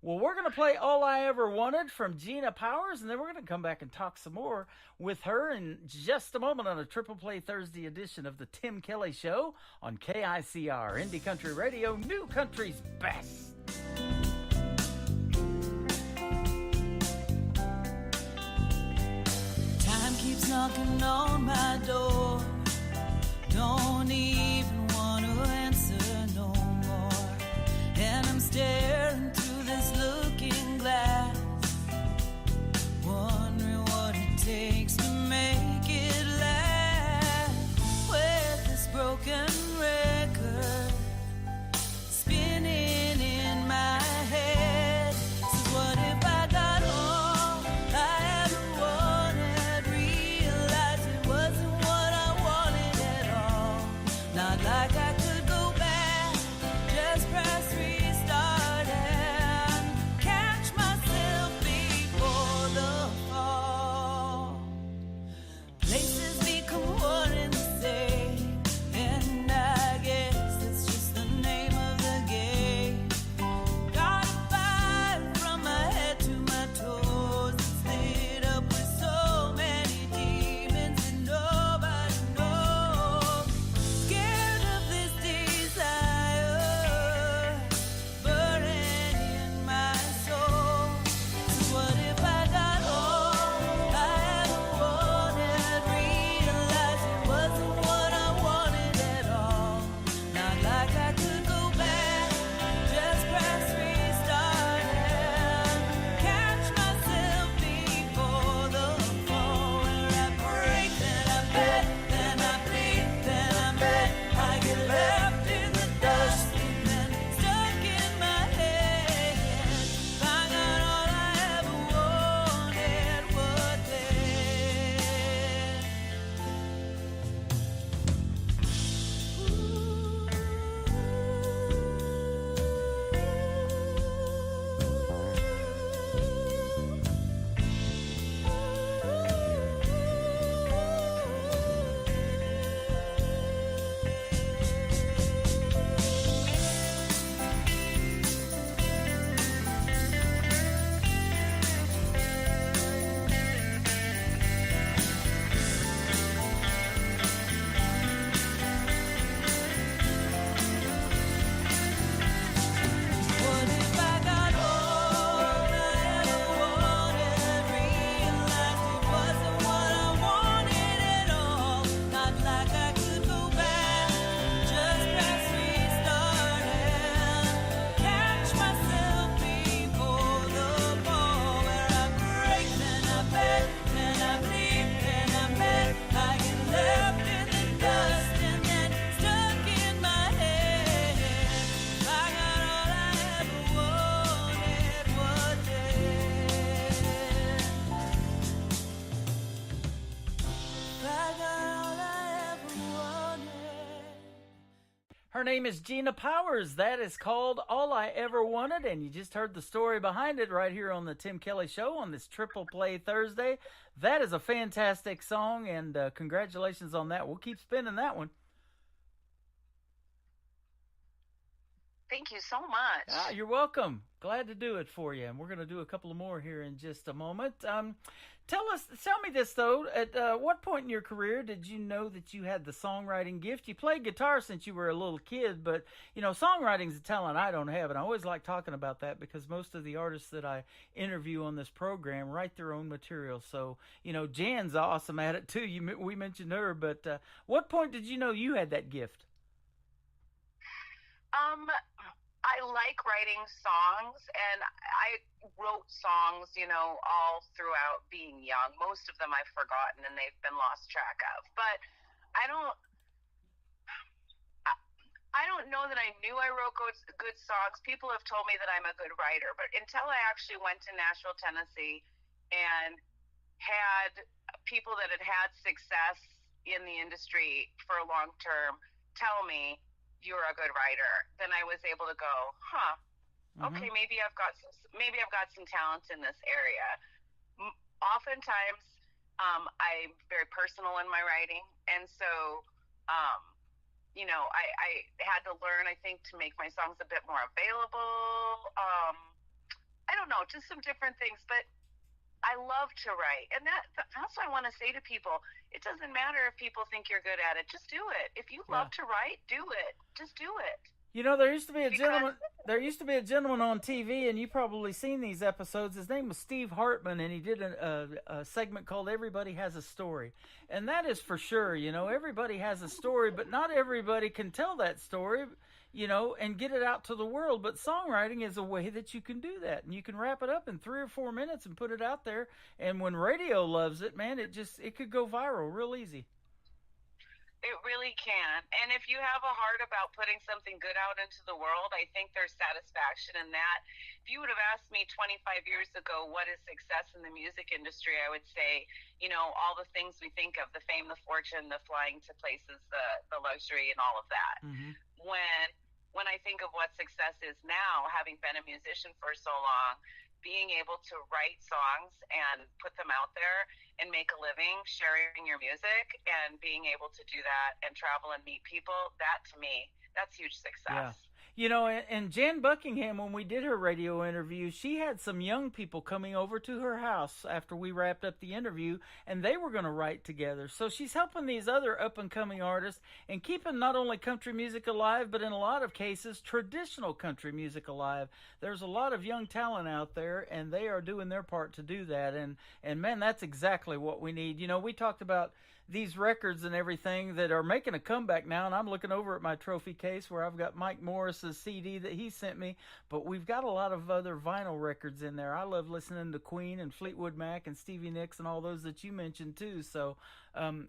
S4: Well, we're going to play All I Ever Wanted from Gina Powers, and then we're going to come back and talk some more with her in just a moment on a Triple Play Thursday edition of the Tim Kelly Show on KICR, Indie Country Radio, New Country's Best.
S3: Time keeps knocking on my door. Don't even want to answer no more. And I'm staring through this looking glass, wondering what it takes to make it last. With this broken record spinning in my head, so what if I got all I ever wanted, realized it wasn't what I wanted at all. Not
S4: Her name is Gina Powers. That is called All I Ever Wanted, and you just heard the story behind it right here on the Tim Kelly Show on this Triple Play Thursday. That is a fantastic song, and congratulations on that. We'll keep spinning that one.
S7: Thank you so much.
S4: You're welcome. Glad to do it for you, and we're going to do a couple of more here in just a moment. Tell me this, though. At what point in your career did you know that you had the songwriting gift? You played guitar since you were a little kid, but, you know, songwriting's a talent I don't have, and I always like talking about that because most of the artists that I interview on this program write their own material. So, you know, Jan's awesome at it, too. We mentioned her, but what point did you know you had that gift?
S7: I like writing songs, and I wrote songs, you know, all throughout being young. Most of them I've forgotten and they've been lost track of. But I don't know that I knew I wrote good songs. People have told me that I'm a good writer, but until I actually went to Nashville, Tennessee, and had people that had had success in the industry for a long term tell me, you're a good writer, then I was able to go, okay, maybe I've got some talent in this area. Oftentimes, I'm very personal in my writing, and so, you know, I had to learn, I think, to make my songs a bit more available. I don't know, just some different things, but I love to write, and that's what I want to say to people. It doesn't matter if people think you're good at it. Just do it. If you love to write, do it. Just do it.
S4: You know, there used to be a gentleman on TV, and you've probably seen these episodes. His name was Steve Hartman, and he did a segment called Everybody Has a Story. And that is for sure, you know, everybody has a story, but not everybody can tell that story, you know, and get it out to the world. But songwriting is a way that you can do that, and you can wrap it up in 3 or 4 minutes and put it out there. And when radio loves it, man, it could go viral real easy.
S7: It really can. And if you have a heart about putting something good out into the world, I think there's satisfaction in that. If you would have asked me 25 years ago, what is success in the music industry, I would say, you know, all the things we think of, the fame, the fortune, the flying to places, the luxury, and all of that. Mm-hmm. When I think of what success is now, having been a musician for so long, being able to write songs and put them out there and make a living sharing your music and being able to do that and travel and meet people, that to me, that's huge success.
S4: Yeah. You know, and Jan Buckingham, when we did her radio interview, she had some young people coming over to her house after we wrapped up the interview, and they were going to write together. So she's helping these other up-and-coming artists and keeping not only country music alive, but in a lot of cases, traditional country music alive. There's a lot of young talent out there, and they are doing their part to do that. And man, that's exactly what we need. You know, we talked about these records and everything that are making a comeback now, and I'm looking over at my trophy case where I've got Mike Morris's CD that he sent me, but we've got a lot of other vinyl records in there. I love listening to Queen and Fleetwood Mac and Stevie Nicks and all those that you mentioned too, so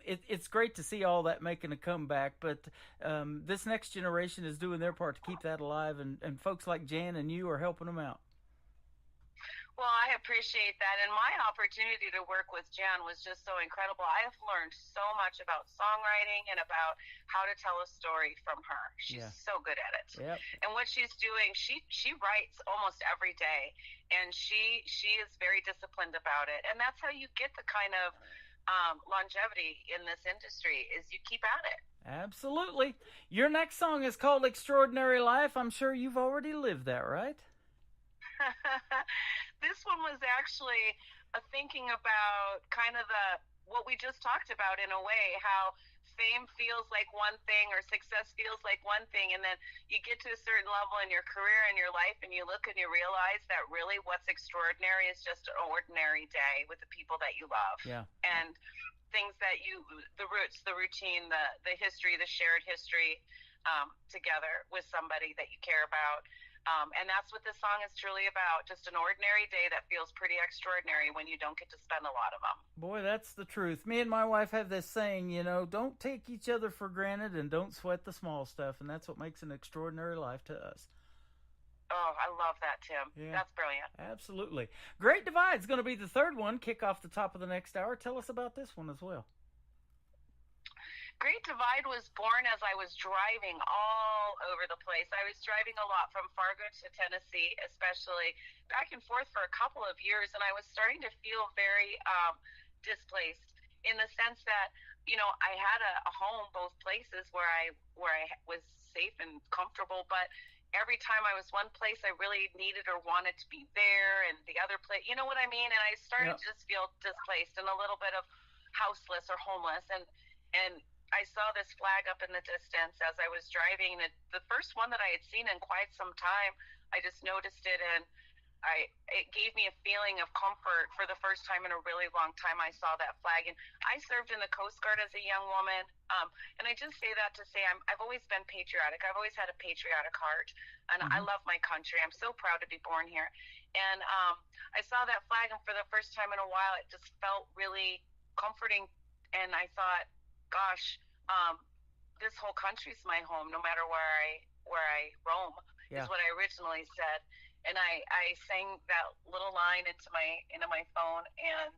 S4: it's great to see all that making a comeback, but this next generation is doing their part to keep that alive, and folks like Jan and you are helping them out.
S7: Well, I appreciate that. And my opportunity to work with Jan was just so incredible. I have learned so much about songwriting and about how to tell a story from her. She's so good at it.
S4: Yep.
S7: And what she's doing, she writes almost every day. And she is very disciplined about it. And that's how you get the kind of longevity in this industry, is you keep at it.
S4: Absolutely. Your next song is called Extraordinary Life. I'm sure you've already lived that, right?
S7: This one was actually thinking about kind of what we just talked about in a way, how fame feels like one thing or success feels like one thing, and then you get to a certain level in your career and your life and you look and you realize that really what's extraordinary is just an ordinary day with the people that you love.
S4: Yeah.
S7: And things that the roots, the routine, the history, the shared history together with somebody that you care about. And that's what this song is truly about, just an ordinary day that feels pretty extraordinary when you don't get to spend a lot of them.
S4: Boy, that's the truth. Me and my wife have this saying, you know, don't take each other for granted and don't sweat the small stuff, and that's what makes an extraordinary life to us.
S7: Oh, I love that, Tim. Yeah. That's brilliant.
S4: Absolutely. Great Divide's going to be the third one, kick off the top of the next hour. Tell us about this one as well.
S7: Great Divide was born as I was driving all all over the place. I was driving a lot from Fargo to Tennessee, especially back and forth for a couple of years, and I was starting to feel very displaced in the sense that, you know, I had a home both places where I was safe and comfortable, but every time I was one place, I really needed or wanted to be there, and the other place, you know what I mean? And I started to just feel displaced and a little bit of houseless or homeless, and I saw this flag up in the distance as I was driving. And the first one that I had seen in quite some time, I just noticed it, and it gave me a feeling of comfort for the first time in a really long time. I saw that flag, and I served in the Coast Guard as a young woman. And I just say that to say I've always been patriotic. I've always had a patriotic heart, and I love my country. I'm so proud to be born here. And I saw that flag, and for the first time in a while, it just felt really comforting. And I thought, gosh, this whole country's my home, no matter where I roam, is what I originally said. And I sang that little line into my phone, and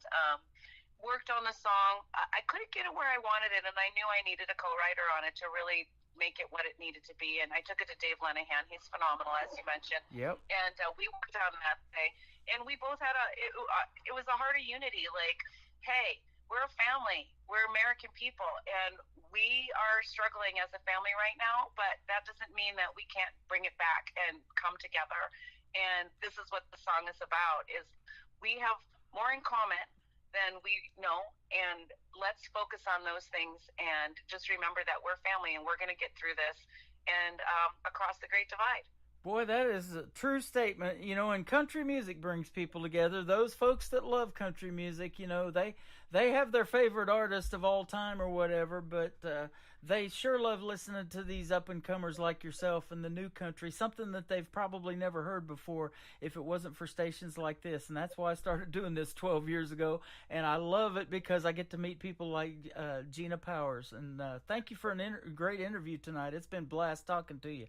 S7: worked on the song. I couldn't get it where I wanted it, and I knew I needed a co-writer on it to really make it what it needed to be. And I took it to Dave Lenahan. He's phenomenal, as you mentioned.
S4: Yep.
S7: And we worked on that day, and we both had it was a heart of unity. Like, hey, we're a family. We're American people, and we are struggling as a family right now, but that doesn't mean that we can't bring it back and come together. And this is what the song is about, is we have more in common than we know, and let's focus on those things and just remember that we're family and we're going to get through this and across the Great Divide.
S4: Boy, that is a true statement. You know, and country music brings people together. Those folks that love country music, you know, they have their favorite artist of all time or whatever, but they sure love listening to these up-and-comers like yourself and the new country, something that they've probably never heard before if it wasn't for stations like this. And that's why I started doing this 12 years ago, and I love it because I get to meet people like Gina Powers. And thank you for a great interview tonight. It's been a blast talking to you.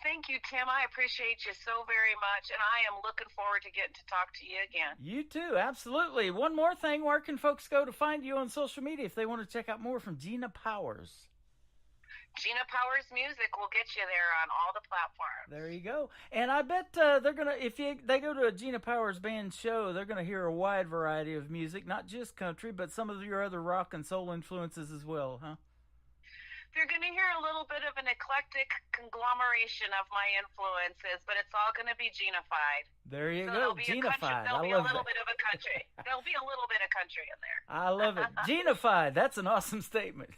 S7: Thank you, Tim. I appreciate you so very much, and I am looking forward to getting to talk to you again.
S4: You too, absolutely. One more thing, where can folks go to find you on social media if they want to check out more from Gina Powers?
S7: Gina Powers Music will get you there on all the platforms.
S4: There you go. And I bet they're gonna, if they go to a Gina Powers band show, they're gonna hear a wide variety of music, not just country, but some of your other rock and soul influences as well, huh?
S7: They're going to hear a little bit of an eclectic conglomeration of my influences, but it's all going to be Gina-fied.
S4: There you go, Gina-fied.
S7: There'll be a little bit of a country. There'll be a little bit of country in there.
S4: I love it. Gina-fied. That's an awesome statement.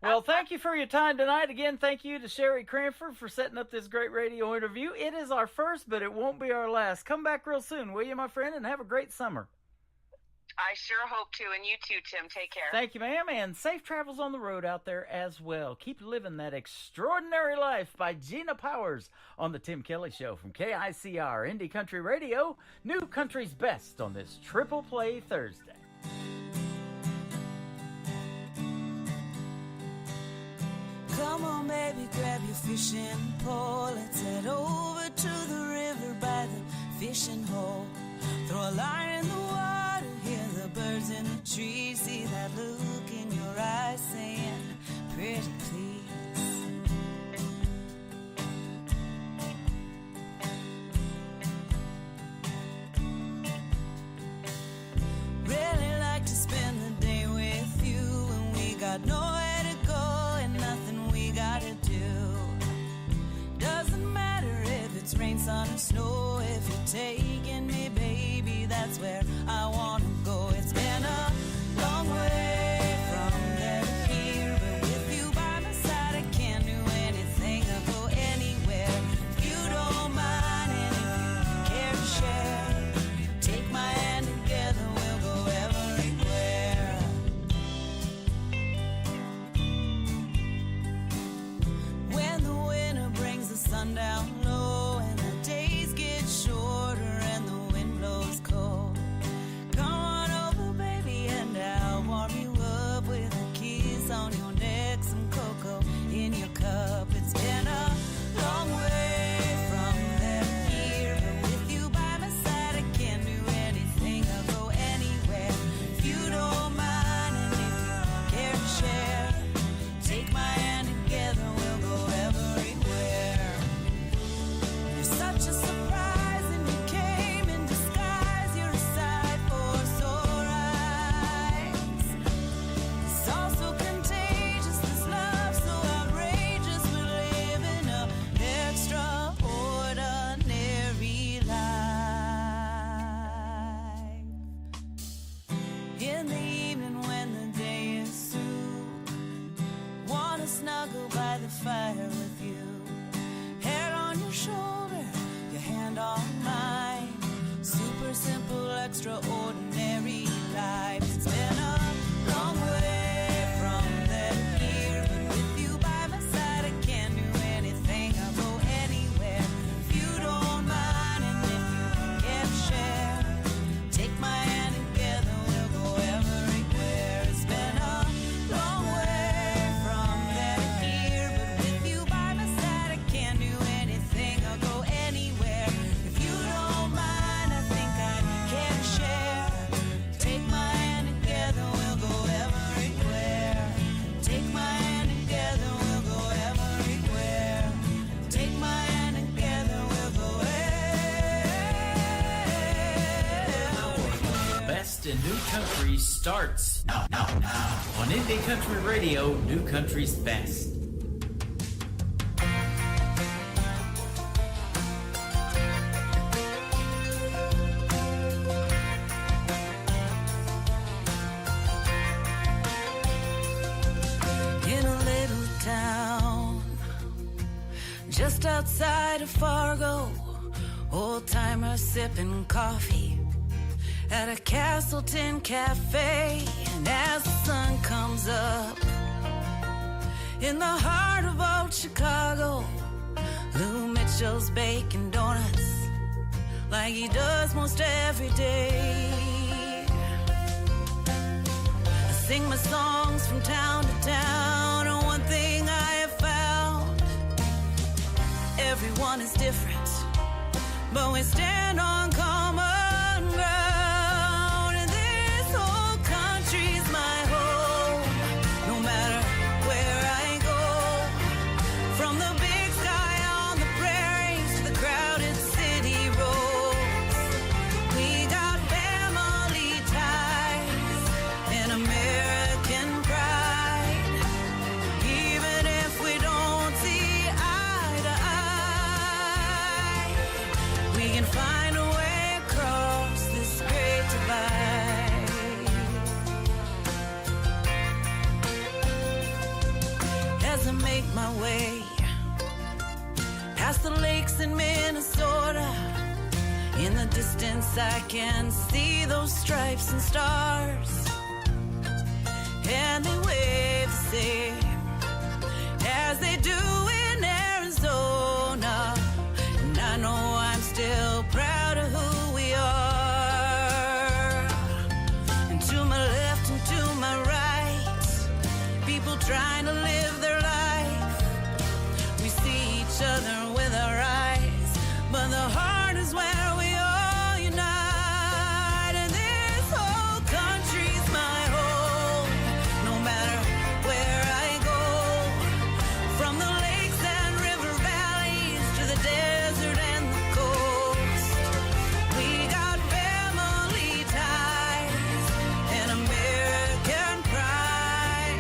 S4: Well, thank you for your time tonight. Again, thank you to Sherry Cranford for setting up this great radio interview. It is our first, but it won't be our last. Come back real soon, will you, my friend, and have a great summer.
S7: I sure hope to, and you too, Tim. Take care.
S4: Thank you, ma'am, and safe travels on the road out there as well. Keep living that extraordinary life by Gina Powers on the Tim Kelly Show from KICR Indie Country Radio, New Country's Best on this Triple Play Thursday.
S3: Come on, baby, grab your fishing pole. Let's head over to the river by the fishing hole. Throw a line in the water, hear the birds in the trees. See that look in your eyes saying, pretty please. Really like to spend the day with you, and we got nowhere to go and nothing we gotta do. Doesn't matter if it's rain, sun, or snow. If you're taking me, baby, that's where I wanna go. It's been a long way from there to here, but with you by my side, I can't do anything or go anywhere. If you don't mind, and if you care to share, take my hand together, we'll go everywhere. When the winter brings the sun down low and the days get shorter and the wind blows cold, come on over, baby, and I'll warm you up with a kiss on your neck, some cocoa in your cup. It's been a long way from there to here, but with you by my side, I can't do anything or go anywhere. If you don't mind, and if you care to share, take my hand together. extraordinary life. It's been a long way from that here, but with you by my side, I can do anything. I'll go anywhere if you don't mind, and if you can share, take my hand together, we'll go everywhere. It's been a long way from that here, but with you by my side, I can do anything. I'll go anywhere if you don't mind. I think I can share. Take my hand together, we'll go everywhere. Take my hand together, we'll go everywhere. Take my hand together, we'll go everywhere.
S4: Best in New Country starts now. On Indie Country Radio, New Country's Best.
S3: In a little town just outside of Fargo, old timers sipping coffee at a Castleton cafe. And as the sun comes up in the heart of old Chicago, Lou Mitchell's baking donuts like he does most every day. I sing my songs from town to town, and one thing I have found, everyone is different, but we stand on common ground. And this whole country's my home, no matter where I go. From the big sky on the prairies to the crowded city roads, we got family ties and American pride. Even if we don't see eye to eye, we can find a way across this great divide. As I make my way past the lakes in Minnesota, in the distance I can see those stripes and stars, and they wave the same as they do in Arizona. And I know I'm still proud of who we are. And to my left and to my right, people trying to live their life. We see each other with our eyes, but the heart is where we all unite. And this whole country's my home, no matter where I go. From the lakes and river valleys to the desert and the coast, we got family ties and American pride.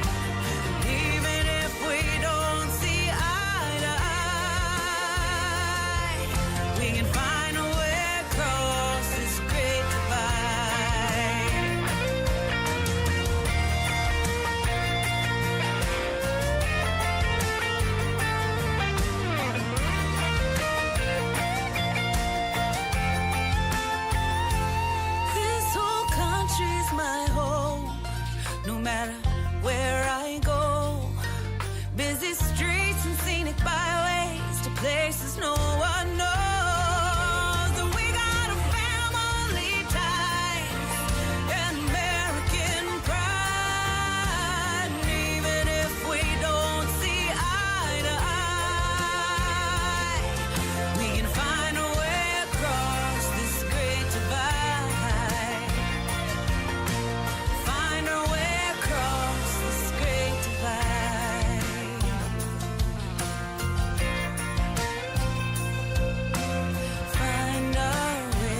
S3: Even if we don't see eye to eye, we can find a way across this great divide. This whole country's my home, no matter where I go. Busy streets and scenic byways to places no one knows. And we got a family ties and American pride. And even if we don't see eye to eye, we can find a way across this great divide. Find our way across this great divide. Find our way.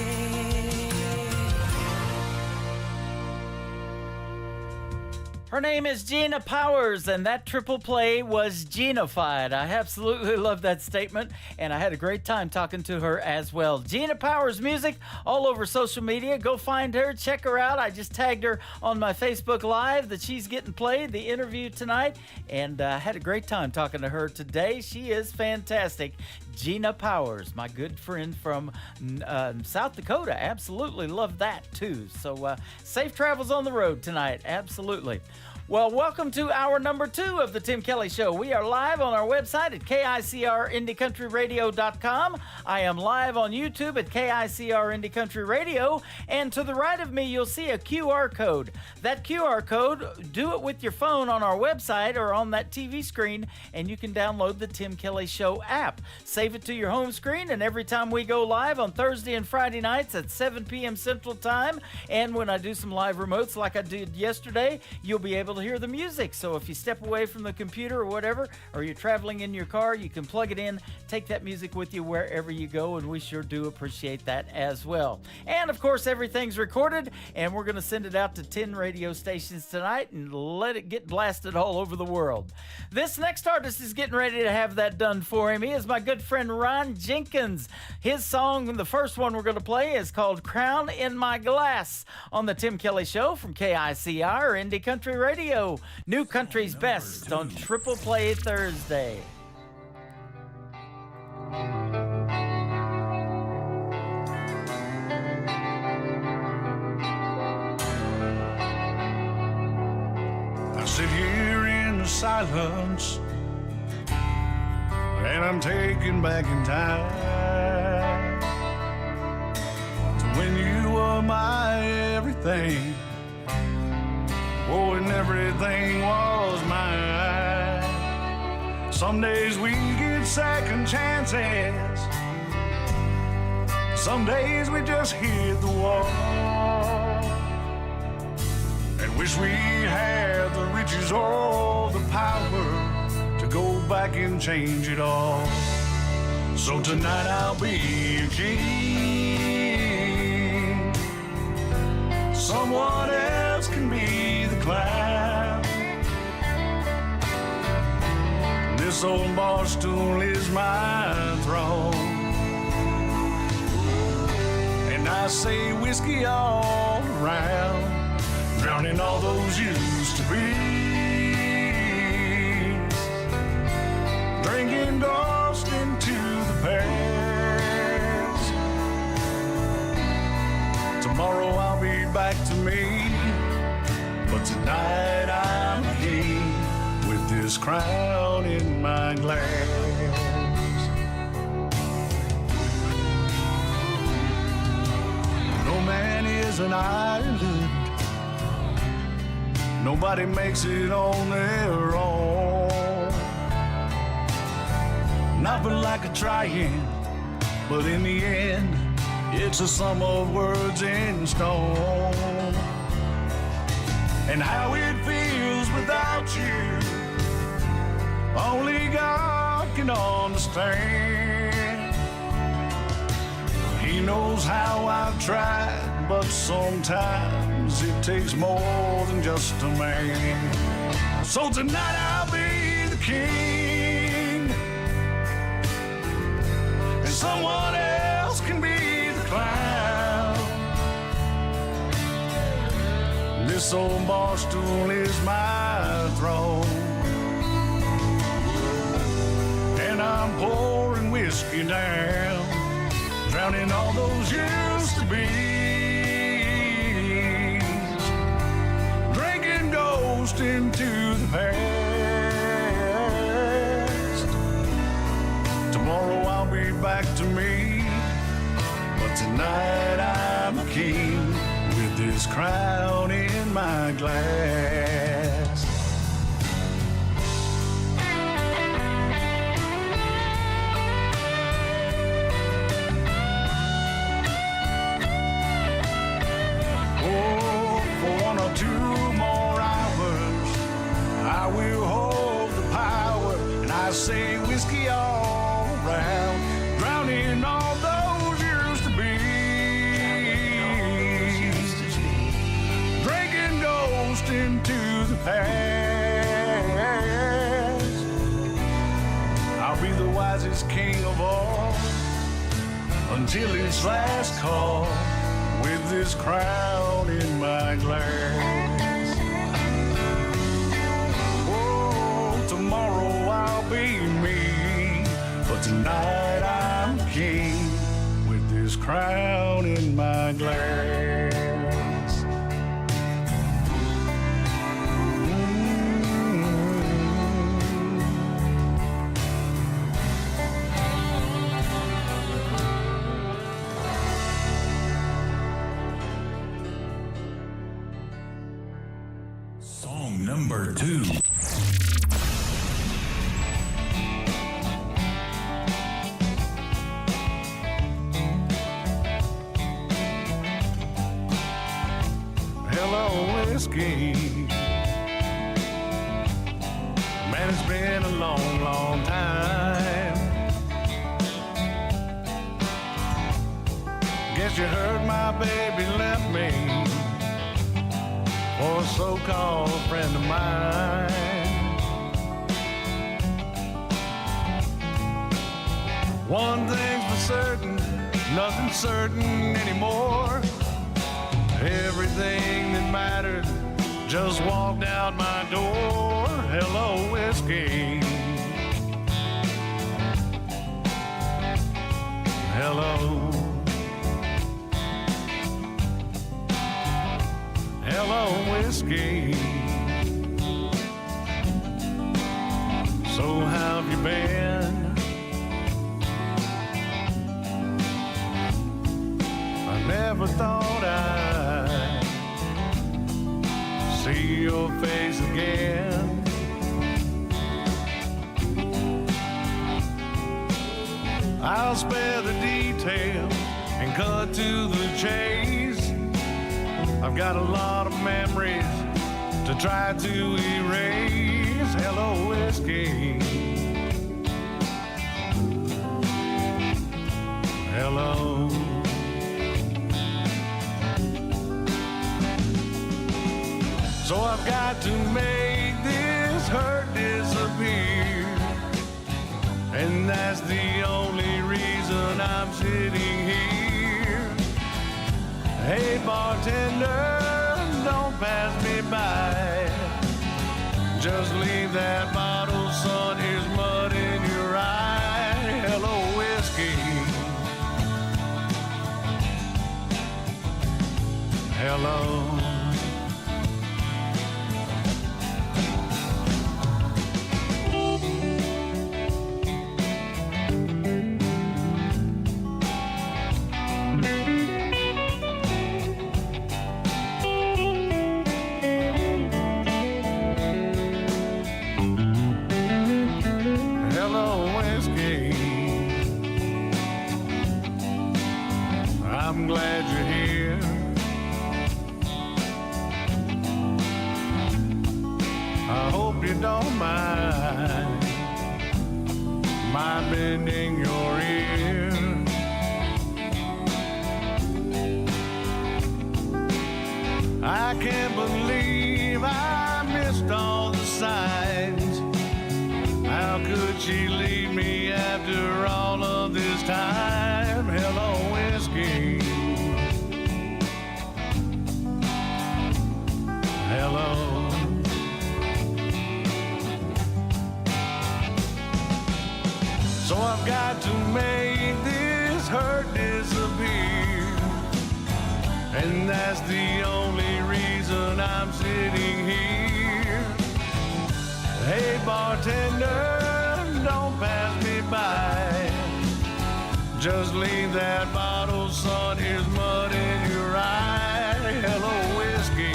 S4: Her name is Gina Powers, and that triple play was Gina-fied. I absolutely love that statement, and I had a great time talking to her as well. Gina Powers music all over social media. Go find her, check her out. I just tagged her on my Facebook Live that she's getting played, the interview tonight, and had a great time talking to her today. She is fantastic. Gina Powers, my good friend from South Dakota. Absolutely love that too. So safe travels on the road tonight. Absolutely. Well, welcome to hour number 2 of the Tim Kelly Show. We are live on our website at KICRIndieCountryRadio.com. I am live on YouTube at KICR Indie Country Radio. And to the right of me, you'll see a QR code. That QR code, do it with your phone on our website or on that TV screen, and you can download the Tim Kelly Show app. Save it to your home screen, and every time we go live on Thursday and Friday nights at 7 p.m. Central Time, and when I do some live remotes like I did yesterday, you'll be able to hear the music. So if you step away from the computer or whatever, or you're traveling in your car, you can plug it in, take that music with you wherever you go, and we sure do appreciate that as well. And of course, everything's recorded, and we're going to send it out to 10 radio stations tonight and let it get blasted all over the world. This next artist is getting ready to have that done for him. He is my good friend Ron Jenkins. His song, the first one we're going to play, is called Crown in My Glass on the Tim Kelly Show from KICR Indie Country Radio. New Country's Best on Triple Play Thursday.
S2: I sit here in the silence, and I'm taken back in time to when you were my everything. Oh, and everything was mine. Some days we get second chances. Some days we just hit the wall and wish we had the riches or the power to go back and change it all. So tonight I'll be a king. Someone else can be the clown. This old bar stool is my throne, and I say whiskey all around, drowning all those used to be, drinking dust into the past. Tomorrow I'll be back to me, but tonight I'm a king with this crown in my glass. No man is an island. Nobody makes it on their own. Nothing like a trying, but in the end, it's a sum of words in stone. And how it feels without you, only God can understand. He knows how I've tried, but sometimes it takes more than just a man. So tonight I'll be the king, and someone else can be the clown. This old bar stool is my throne, and I'm pouring whiskey down, drowning all those used to be, drinking ghost into the past. Tomorrow I'll be back to me, but tonight I'm a king with this crown in my glass. Oh, for 1 or 2 more hours, I will hold the power, and I say whiskey all around, drowning all those used to be, drinking ghost into the past. I'll be the wisest king of all until it's last call, with this crown in my glass. Oh, tomorrow I'll be me, but tonight crown in my glass.
S5: Song number 2.
S2: Whiskey. Man, it's been a long, long time. Guess you heard my baby left me for a so-called friend of mine. One thing's for certain, nothing's certain anymore. Everything that mattered just walked out my door. Hello, whiskey. Hello. Hello, whiskey. So how have you been? I never thought I'd see your face again. I'll spare the details and cut to the chase. I've got a lot of memories to try to erase. Hello, whiskey. Hello. So I've got to make this hurt disappear, and that's the only reason I'm sitting here. Hey bartender, don't pass me by. Just leave that bottle, son, here's mud in your eye. Hello, whiskey. Hello. I'm glad you're here. I hope you don't mind my bending your ear. I can't believe I missed all the signs. How could she leave me after all of this time? Hello, whiskey. Hello. So I've got to make this hurt disappear, and that's the only reason I'm sitting here. Hey bartender, don't pass me by. Just leave that bottle, son, here's mud in your eye. Hello, whiskey.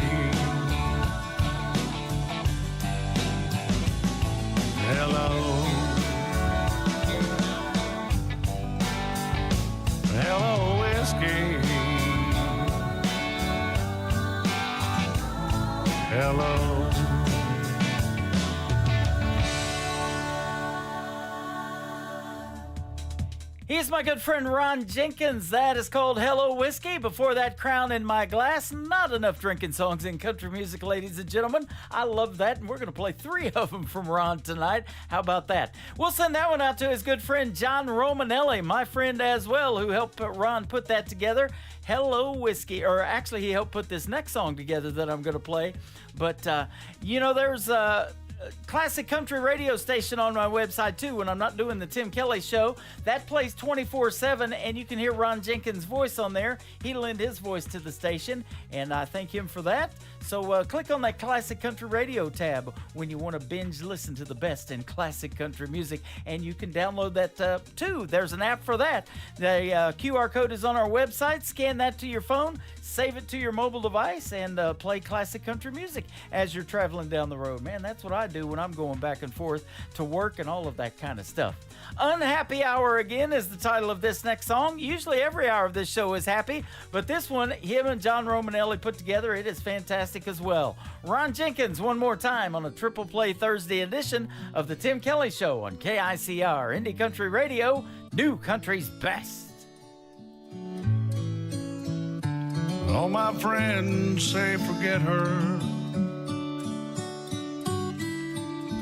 S2: Hello. Hello, whiskey. Hello.
S4: He's my good friend Ron Jenkins. That is called Hello Whiskey. Before that, Crown in My Glass. Not enough drinking songs in country music, ladies and gentlemen. I love that, and we're going to play 3 of them from Ron tonight. How about that? We'll send that one out to his good friend John Romanelli, my friend as well, who helped Ron put that together. Hello Whiskey, or actually he helped put this next song together that I'm going to play. But, you know, there's classic country radio station on my website too when I'm not doing the Tim Kelly Show. That plays 24/7, and you can hear Ron Jenkins' voice on there. He lent his voice to the station, and I thank him for that. So click on that classic country radio tab when you want to binge listen to the best in classic country music, and you can download that too. There's an app for that. The QR code is on our website. Scan that to your phone, save it to your mobile device, and play classic country music as you're traveling down the road. Man, that's what I do when I'm going back and forth to work and all of that kind of stuff. Unhappy Hour again is the title of this next song. Usually every hour of this show is happy, but this one, him and John Romanelli put together, it is fantastic as well. Ron Jenkins one more time on a Triple Play Thursday edition of the Tim Kelly Show on KICR Indie Country Radio, New Country's Best.
S2: All my friends say forget her.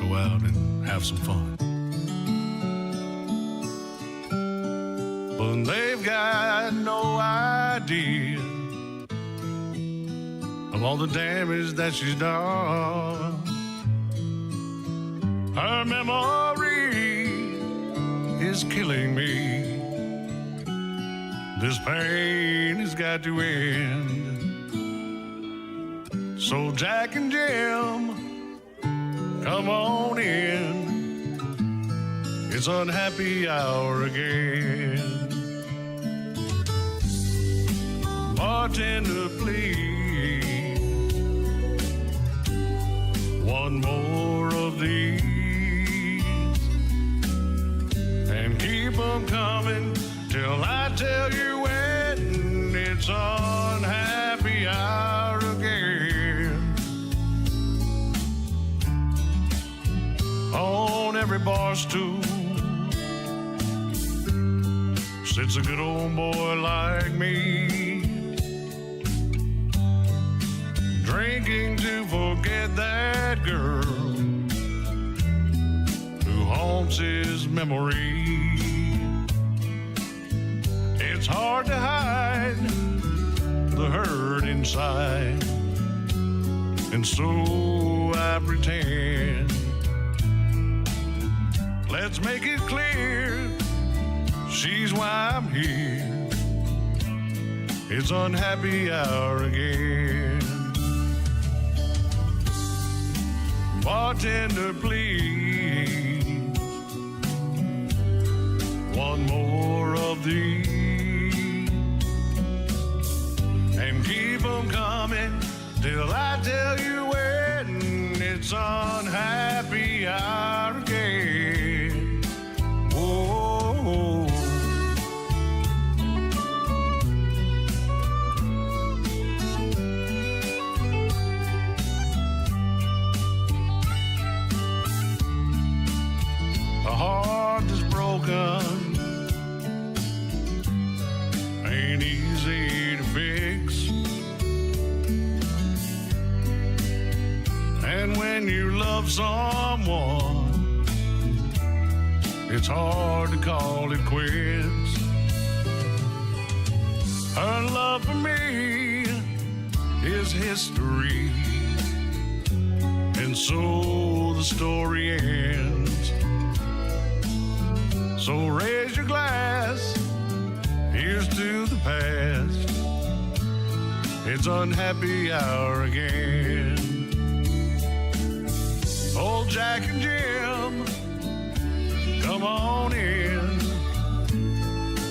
S2: Go out and have some fun. But they've got no idea of all the damage that she's done. Her memory is killing me. This pain has got to end. So Jack and Jim, come on in. It's unhappy hour again. Bartender, please, one more of these, and keep them coming till I tell you when. It's unhappy hour again. On every bar stool sits a good old boy like me, drinking to forget that girl who haunts his memory. It's hard to hide the hurt inside, and so I pretend. Let's make it clear, she's why I'm here. It's unhappy hour again. Bartender, please, one more of these, and keep them coming till I tell you when. It's unhappy hour again. Whoa. A heart that's broken ain't easy to fix. And when you love someone, it's hard to call it quits. Her love for me is history, and so the story ends. So raise your glass, here's to the past. It's unhappy hour again. Old Jack and Jim, come on in.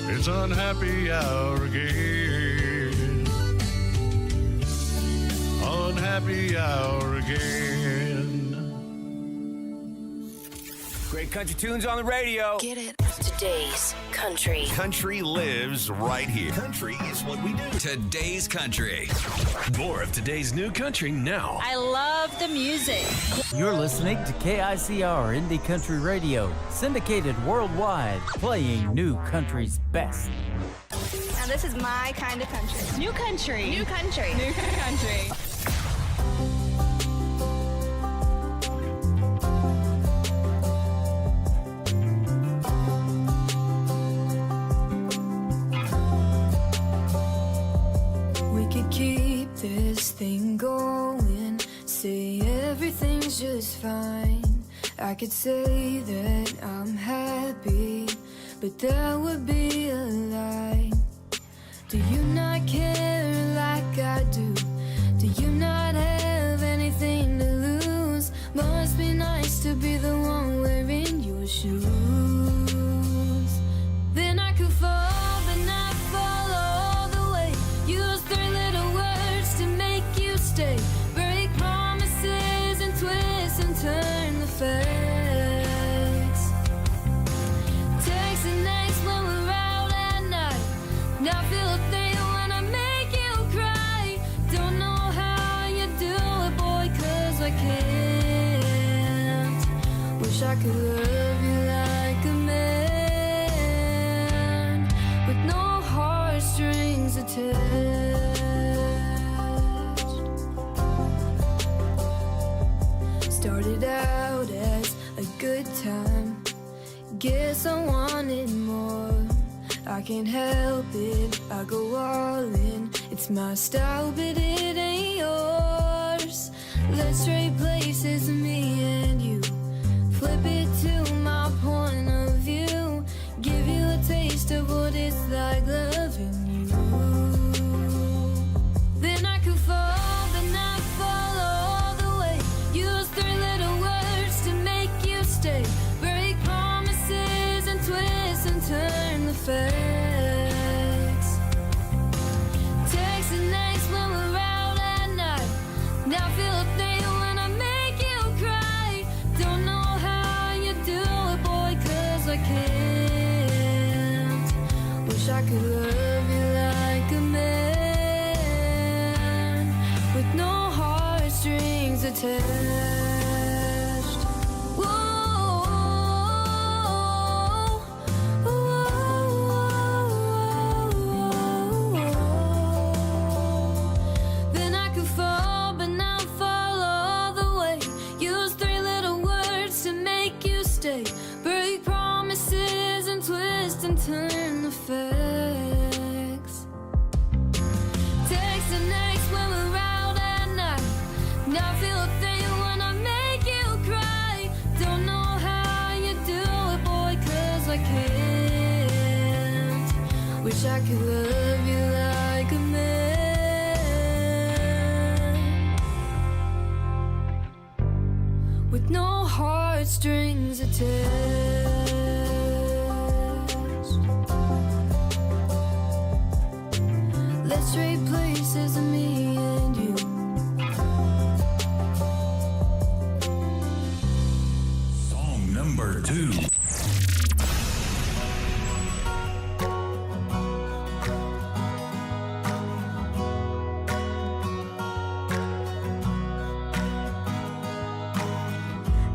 S2: It's unhappy hour again. Unhappy hour again.
S8: Great country tunes on the radio.
S9: Get it. Today's country.
S10: Country lives right here. Country is what we do.
S11: Today's country. More of today's new country now.
S12: I love the music.
S4: You're listening to KICR Indie Country Radio, syndicated worldwide, playing new country's best.
S12: Now this is my kind of country. New country. New country. New country.
S6: Keep this thing going, say everything's just fine. I could say that I'm happy, but that would be a lie. Do you not care like I do? Do you not have anything to lose? Must be nice to be the one wearing your shoes. Then I could fall, but not fall all the way. Use 3 little words to make you stay. Break promises and twist and turn the facts. Text and nights when we're out at night. Now feel a thing when I make you cry. Don't know how you do it, boy, 'cause I can't. Wish I could love you like a man, with no heartstrings attached. Started out as a good time, guess I wanted more. I can't help it, I go all in. It's my style, but it ain't yours. Let's trade places, me and you. Flip it to my point of view. Give you a taste of what it's like loving you. Then I could fall, but not fall all the way. Use 3 little words to make you stay. Break promises and twist and turn the facts. Text and nights when we're out at night. Now feel a thing when I make you cry. Don't know how you do it, boy, 'cause I can't. Wish I could love you like a man, with no heartstrings attached. Then I could fall, but not fall all the way. Use 3 little words to make you stay. Break promises and twist and turn the facts. Text and nights when we're out at night. Now feel a thing when I make you cry. Don't know how you do it, boy, 'cause I can't. Wish I could love you like a man, with no heartstrings attached. Let's trade places, me and you.
S10: Song number 2.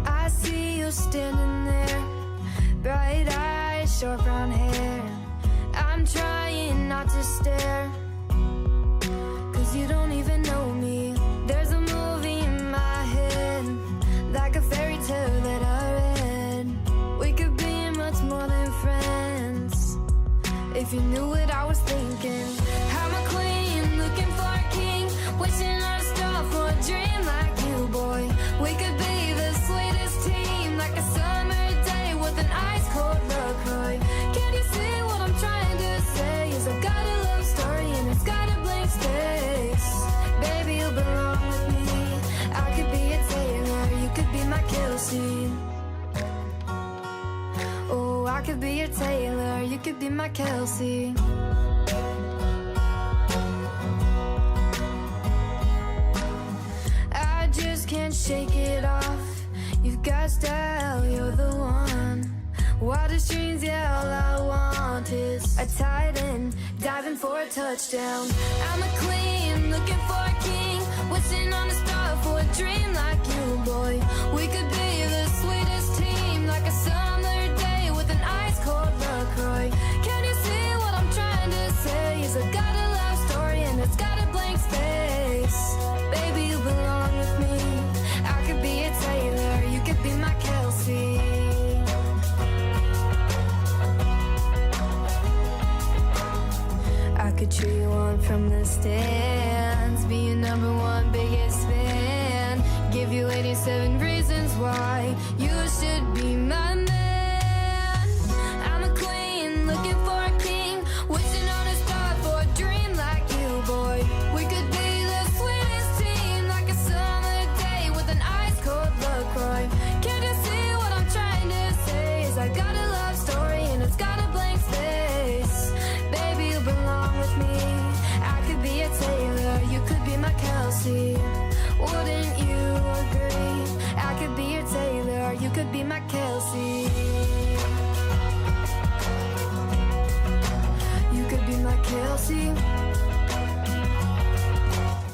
S6: I see you standing there, bright eyes, short brown hair. I'm trying not to stare, 'cause you don't even know me. There's a movie in my head, like a fairy tale that I read. We could be much more than friends, if you knew what I was thinking. I'm a queen, looking for a king, wishing on a star for a dream like you, boy. We could be the sweetest team, like a summer day with an ice cold LaCroix. Can you see what I'm trying to say? Is I've got a love story and it's got a blank space. Baby, you belong with me. I could be a Taylor, you could be my Kelsey. Oh, I could be your Taylor, you could be my Kelsey. I just can't shake it off. You've got style, you're the one. Water streams, yeah, all I want is a tight end, diving for a touchdown. I'm a queen, looking for a king, wishing on a star for a dream like you, boy. We could be the sweetest team, like a summer day with an ice cold LaCroix. Can you see what I'm trying to say? Is I've got a love story and it's got a blank space. Baby, you belong with me. I could be a Taylor, you could be my Kelsey. I could cheer you on from the stands, be your number one biggest fan. Give give you 87 reasons why you should be my man. I'm a queen looking for a king, wishing on a star for a dream like you, boy. We could be the sweetest team, like a summer day with an ice cold love cry. Can't you see what I'm trying to say? Is I got a love story and it's got a blank space. Baby, you belong with me. I could be a Taylor, you could be my Kelsey. Wouldn't you agree? I could be your Taylor, you could be my Kelsey. You could be my Kelsey.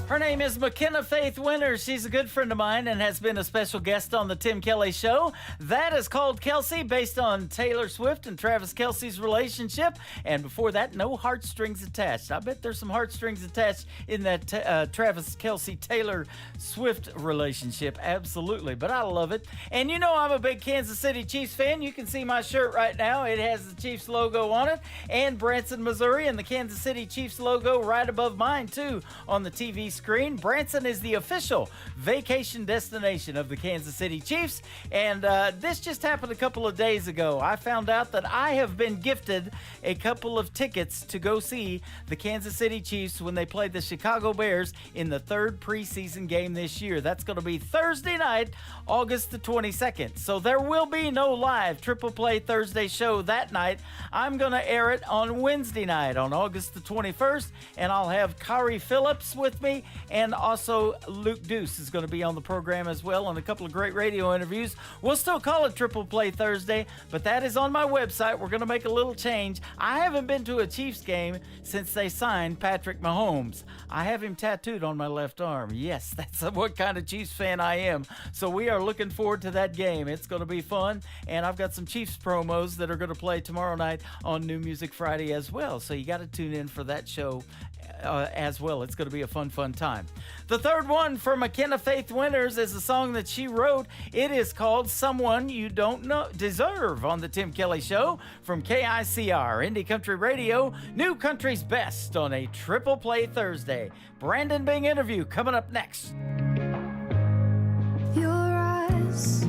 S4: Her name is McKenna Faith Winters. She's a good friend of mine and has been a special guest on the Tim Kelly Show. That is called Kelsey, based on Taylor Swift and Travis Kelce's relationship. And before that, No Heartstrings Attached. I bet there's some heartstrings attached in that Travis Kelce Taylor Swift relationship. Absolutely. But I love it. And you know I'm a big Kansas City Chiefs fan. You can see my shirt right now. It has the Chiefs logo on it. And Branson, Missouri, and the Kansas City Chiefs logo right above mine, too, on the TV screen. Branson is the official vacation destination of the Kansas City Chiefs, and this just happened a couple of days ago. I found out that I have been gifted a couple of tickets to go see the Kansas City Chiefs when they play the Chicago Bears in the third preseason game this year. That's going to be Thursday night, August the 22nd. So there will be no live Triple Play Thursday show that night. I'm going to air it on Wednesday night on August the 21st, and I'll have Kari Phillips with me, and also Luke Deuce is going to be on the program as well, and a couple of great radio interviews. We'll still call it Triple Play Thursday, but that is on my website. We're going to make a little change. I haven't been to a Chiefs game since they signed Patrick Mahomes. I have him tattooed on my left arm. Yes, that's what kind of Chiefs fan I am. So we are looking forward to that game. It's going to be fun, and I've got some Chiefs promos that are going to play tomorrow night on New Music Friday as well. So you got to tune in for that show as well. It's going to be a fun time. The third one for McKenna Faith Winters is a song that she wrote. It is called Someone You Don't Know Deserve on the Tim Kelly Show from KICR, Indie Country Radio, New Country's Best on a Triple Play Thursday. Brandon Bing interview coming up next.
S6: Your eyes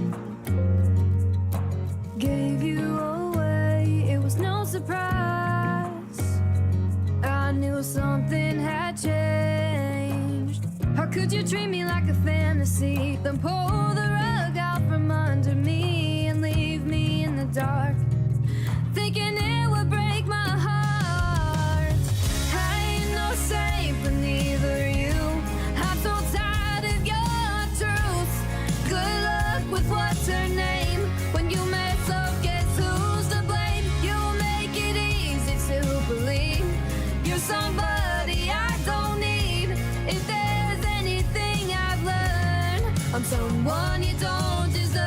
S6: gave you away. It was no surprise. I knew something had changed. How could you treat me like a fantasy, then pull the rug out from under me and leave me in the dark, thinking it would break my heart? I ain't no saint, but neither are you. I'm so tired of your truth. Good luck with what's her name. When you mess up, guess who's to blame? You make it easy to believe you're somebody I don't need. If there's anything I've learned, I'm someone you don't deserve.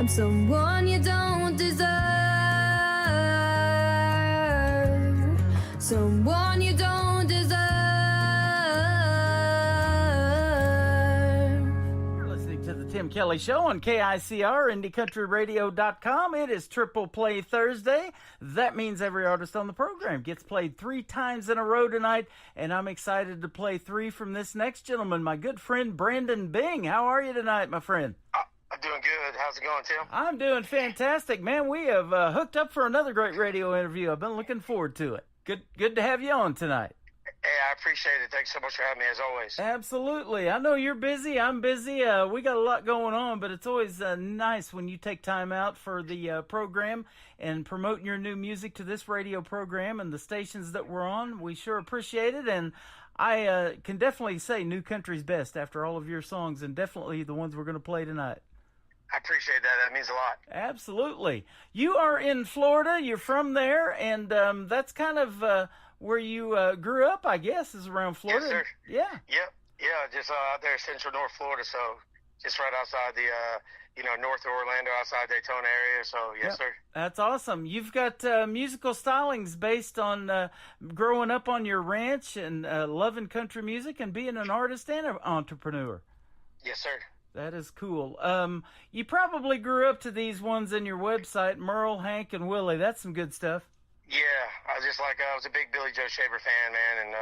S6: I'm someone you don't deserve. Someone you don't deserve.
S4: You're listening to the Tim Kelly Show on KICR, IndieCountryRadio.com. It is Triple Play Thursday. That means every artist on the program gets played 3 times in a row tonight, and I'm excited to play 3 from this next gentleman, my good friend Brandon Bing. How are you tonight, my friend?
S13: I'm doing good. How's it going, Tim?
S4: I'm doing fantastic, man. We have hooked up for another great radio interview. I've been looking forward to it. Good to have you on tonight.
S13: Hey, I appreciate it. Thanks so much for having me, as always.
S4: Absolutely. I know you're busy. I'm busy. We got a lot going on, but it's always nice when you take time out for the program and promoting your new music to this radio program and the stations that we're on. We sure appreciate it, and I can definitely say New Country's best after all of your songs, and definitely the ones we're going to play tonight.
S13: I appreciate that. That means a lot.
S4: Absolutely. You are in Florida. You're from there, and that's kind of where you grew up, I guess, is around Florida.
S13: Yes, sir.
S4: Yeah.
S13: Yep. Yeah, just out there, central North Florida, so just right outside the, north of Orlando, outside Daytona area, so yes, sir.
S4: That's awesome. You've got musical stylings based on growing up on your ranch and loving country music and being an artist and an entrepreneur.
S13: Yes, sir.
S4: That is cool. You probably grew up to these ones in your website, Merle, Hank, and Willie. That's some good stuff.
S13: Yeah, I was a big Billy Joe Shaver fan, man, and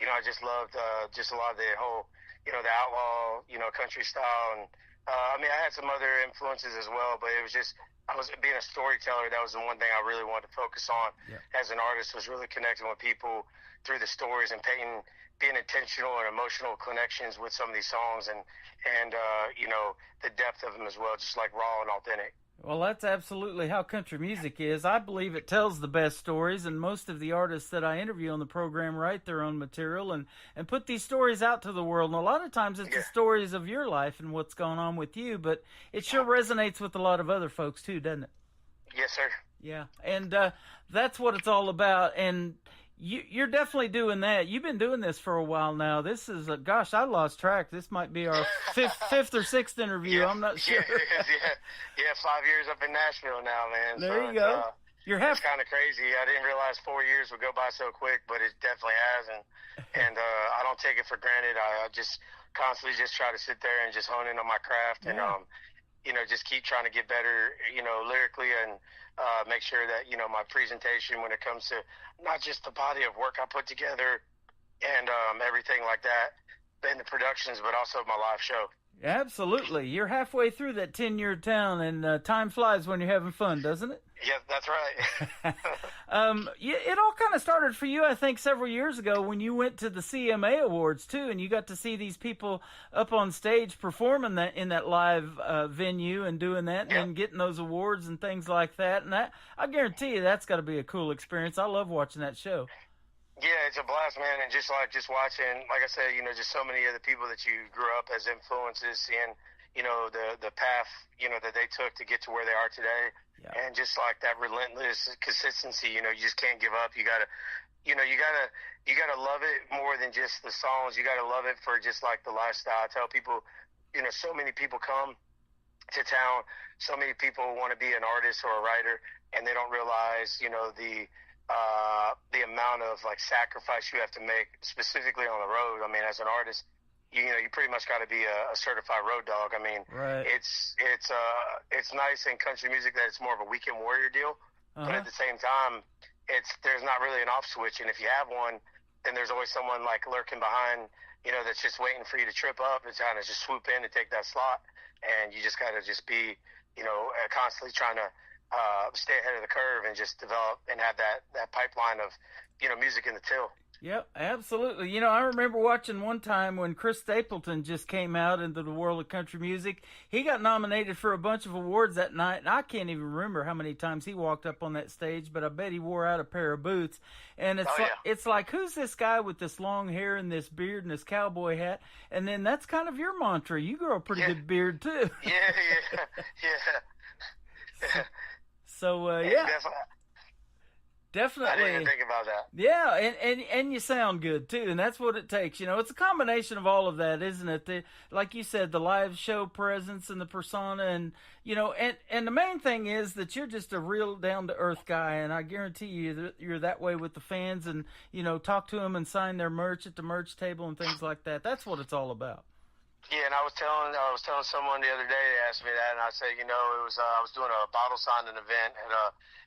S13: I just loved just a lot of the whole, the outlaw, country style, and I had some other influences as well, but it was just being a storyteller. That was the one thing I really wanted to focus on as an artist, was really connecting with people through the stories and being intentional and emotional connections with some of these songs, and the depth of them as well, just like raw and authentic.
S4: Well, that's absolutely how country music is. I believe it tells the best stories, and most of the artists that I interview on the program write their own material and put these stories out to the world. And a lot of times it's the stories of your life and what's going on with you, but it sure resonates with a lot of other folks too, doesn't it?
S13: Yes, sir.
S4: Yeah, and that's what it's all about. And you're definitely doing that. You've been doing this for a while now. This is, gosh, I lost track. This might be our fifth or sixth interview. I'm not sure.
S13: Yeah, 5 years up in Nashville now, man.
S4: There you go.
S13: It's kind of crazy. I didn't realize 4 years would go by so quick, but it definitely has. And I don't take it for granted. I just constantly just try to sit there and just hone in on my craft and, just keep trying to get better, lyrically, and make sure that, my presentation when it comes to not just the body of work I put together and everything like that in the productions, but also my live show.
S4: Absolutely. You're halfway through that 10-year town, and time flies when you're having fun, doesn't it?
S13: Yeah, that's right.
S4: It all kind of started for you, I think, several years ago when you went to the CMA Awards, too, and you got to see these people up on stage performing that in that live venue and doing that and getting those awards and things like that. And I guarantee you that's got to be a cool experience. I love watching that show.
S13: Yeah, it's a blast, man, and just watching, like I said, just so many of the people that you grew up as influences, seeing, the path, that they took to get to where they are today, and just like that relentless consistency, you just can't give up. You gotta love it more than just the songs. You gotta love it for just like the lifestyle. I tell people, so many people come to town, so many people want to be an artist or a writer, and they don't realize, the amount of like sacrifice you have to make specifically on the road. I mean, as an artist, you pretty much got to be a certified road dog. I mean, it's nice in country music that it's more of a weekend warrior deal, but at the same time, there's not really an off switch. And if you have one, then there's always someone like lurking behind, that's just waiting for you to trip up and kind of just swoop in and take that slot. And you just got to just be, constantly trying to stay ahead of the curve and just develop and have that pipeline of, music in the till.
S4: Yep, absolutely. I remember watching one time when Chris Stapleton just came out into the world of country music. He got nominated for a bunch of awards that night, and I can't even remember how many times he walked up on that stage, but I bet he wore out a pair of boots. And it's like, who's this guy with this long hair and this beard and this cowboy hat? And then that's kind of your mantra. You grow a pretty good beard, too.
S13: Yeah.
S4: So, Definitely.
S13: I didn't even think about that.
S4: Yeah, and you sound good, too, and that's what it takes. You know, it's a combination of all of that, isn't it? Like you said, the live show presence and the persona, and, you know, and the main thing is that you're just a real down-to-earth guy, and I guarantee you that you're that way with the fans, and, you know, talk to them and sign their merch at the merch table and things like that. That's what it's all about.
S13: Yeah, and I was telling someone the other day, they asked me that, and I said, you know, it was I was doing a bottle signing event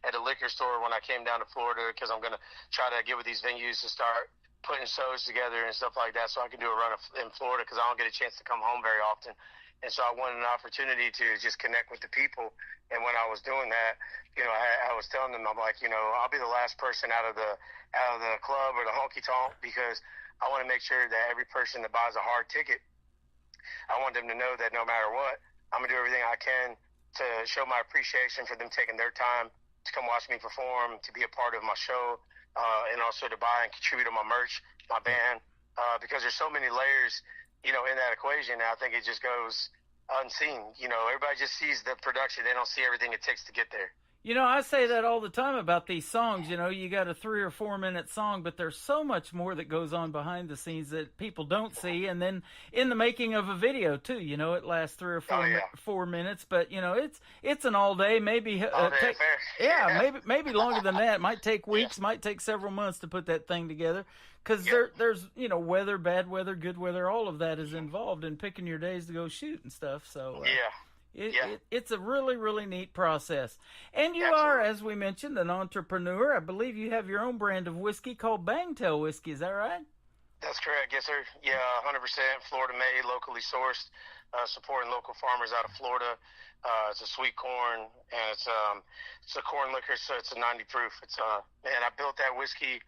S13: at a liquor store when I came down to Florida, because I'm going to try to get with these venues to start putting shows together and stuff like that, so I can do a run in Florida, because I don't get a chance to come home very often. And so I wanted an opportunity to just connect with the people. And when I was doing that, you know, I was telling them, I'm like, you know, I'll be the last person out of the club or the honky tonk, because I want to make sure that every person that buys a hard ticket, I want them to know that no matter what, I'm going to do everything I can to show my appreciation for them taking their time to come watch me perform, to be a part of my show, and also to buy and contribute to my merch, my band, because there's so many layers, you know, in that equation. And I think it just goes unseen. You know, everybody just sees the production. They don't see everything it takes to get there.
S4: You know, I say that all the time about these songs. You know, you got a 3 or 4 minute song, but there's so much more that goes on behind the scenes that people don't see. And then in the making of a video too, you know, it lasts 3 or 4 minutes, but you know, it's an all day, maybe maybe longer than that. It might take weeks, might take several months to put that thing together. Because there's, you know, weather, bad weather, good weather, all of that is involved in picking your days to go shoot and stuff. So it's a really, really neat process. And you are, as we mentioned, an entrepreneur. I believe you have your own brand of whiskey called Bangtail Whiskey. Is that right?
S13: That's correct. Yes, sir. Yeah, 100% Florida-made, locally sourced, supporting local farmers out of Florida. It's a sweet corn, and it's a corn liquor, so it's a 90 proof. It's man, I built that whiskey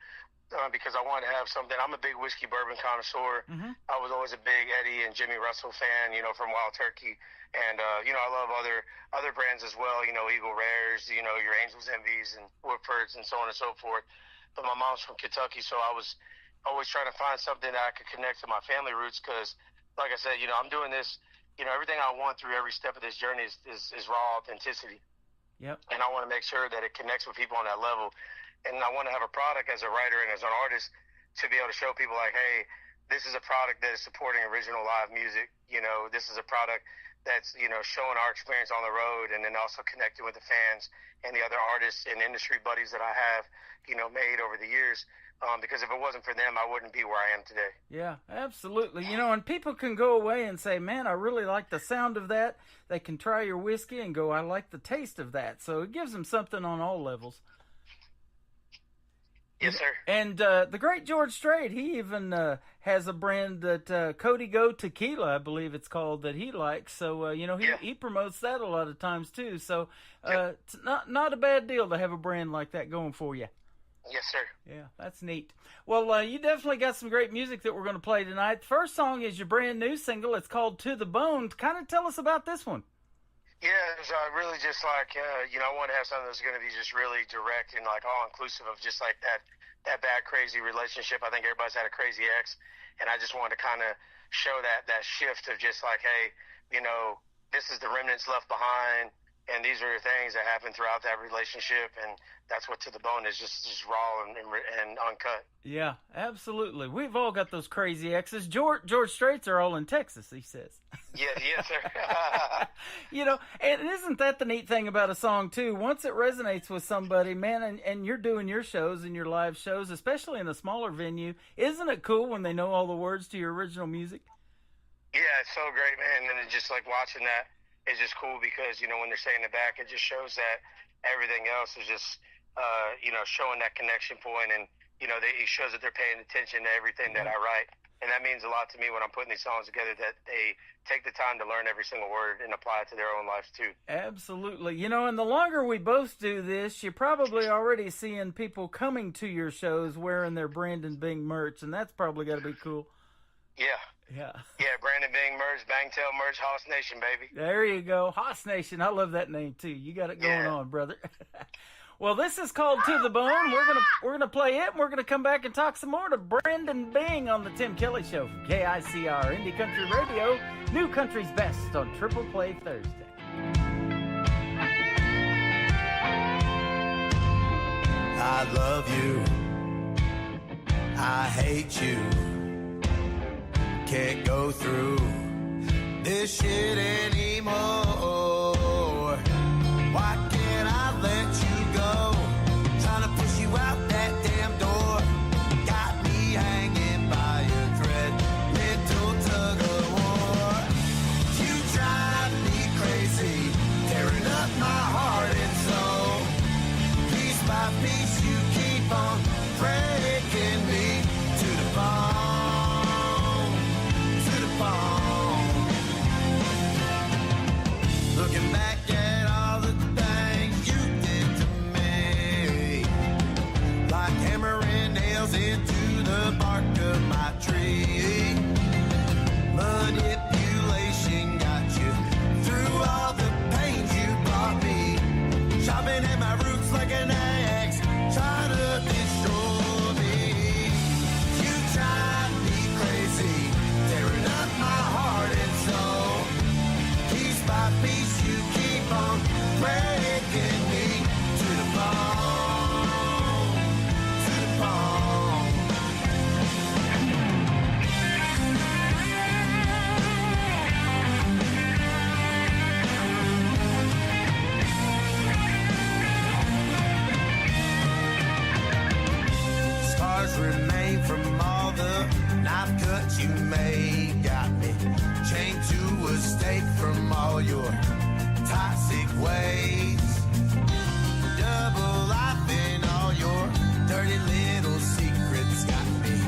S13: because I wanted to have something. I'm a big whiskey bourbon connoisseur. Mm-hmm. I was always a big Eddie and Jimmy Russell fan, you know, from Wild Turkey. And, you know, I love other brands as well, you know, Eagle Rares, you know, your Angel's Envies and Woodfords and so on and so forth. But my mom's from Kentucky, so I was always trying to find something that I could connect to my family roots, because, like I said, you know, I'm doing this, you know, everything I want through every step of this journey is raw authenticity.
S4: Yep.
S13: And I want to make sure that it connects with people on that level. And I want to have a product as a writer and as an artist to be able to show people like, hey, this is a product that is supporting original live music. You know, this is a product that's, you know, showing our experience on the road, and then also connecting with the fans and the other artists and industry buddies that I have, you know, made over the years. Because if it wasn't for them, I wouldn't be where I am today.
S4: Yeah, absolutely. You know, and people can go away and say, man, I really like the sound of that. They can try your whiskey and go, I like the taste of that. So it gives them something on all levels.
S13: Yes, sir.
S4: And the great George Strait, he even has a brand that Cody Go Tequila, I believe it's called, that he likes. So, you know, he promotes that a lot of times, too. So it's not a bad deal to have a brand like that going for you.
S13: Yes, sir.
S4: Yeah, that's neat. Well, you definitely got some great music that we're going to play tonight. The first song is your brand new single. It's called To the Bone. Kind of tell us about this one.
S13: Yeah, it was really just like, you know, I want to have something that's going to be just really direct and like all inclusive of just like that bad, crazy relationship. I think everybody's had a crazy ex, and I just wanted to kind of show that shift of just like, hey, you know, this is the remnants left behind, and these are the things that happen throughout that relationship, and that's what To the Bone is, just raw and uncut.
S4: Yeah, absolutely. We've all got those crazy exes. George Straits are all in Texas, he says.
S13: Yeah, yes, sir.
S4: You know, and isn't that the neat thing about a song, too? Once it resonates with somebody, man, and you're doing your shows and your live shows, especially in a smaller venue, isn't it cool when they know all the words to your original music?
S13: Yeah, it's so great, man. And it's just like watching that is just cool because, you know, when they're saying it back, it just shows that everything else is just, you know, showing that connection point, and, you know, it shows that they're paying attention to everything that I write. And that means a lot to me when I'm putting these songs together, that they take the time to learn every single word and apply it to their own lives, too.
S4: Absolutely. You know, and the longer we both do this, you're probably already seeing people coming to your shows wearing their Brandon Bing merch, and that's probably got to be cool.
S13: Yeah.
S4: Yeah.
S13: Yeah, Brandon Bing merch, Bangtail merch, Hoss Nation, baby.
S4: There you go. Hoss Nation. I love that name, too. You got it going on, brother. Well, this is called To the Bone. We're gonna play it, and we're gonna come back and talk some more to Brandon Bing on the Tim Kelly Show from KICR Indie Country Radio, New Country's Best on Triple Play Thursday.
S14: I I love you, I hate you, can't go through this shit anymore. Why can't I let you go? Trying to push you out that damn door. Got me hanging by a thread, mental tug of war. You drive me crazy, tearing up my heart and soul. Piece by piece you keep on breaking me to the bone, to the bone. Looking back at all the things you did to me, like hammering nails into the bark of my tree. Manipulation got you through all the pains you brought me. Chopping at my roots like an axe, trying to destroy me. You drive me crazy, tearing up my heart and soul. Piece by piece you keep on breaking me to the bone, to the bone. Scars remain from all the knife cuts you made. Got me chained to a stake from all your toxic ways. Double life in all your dirty little secrets. Got me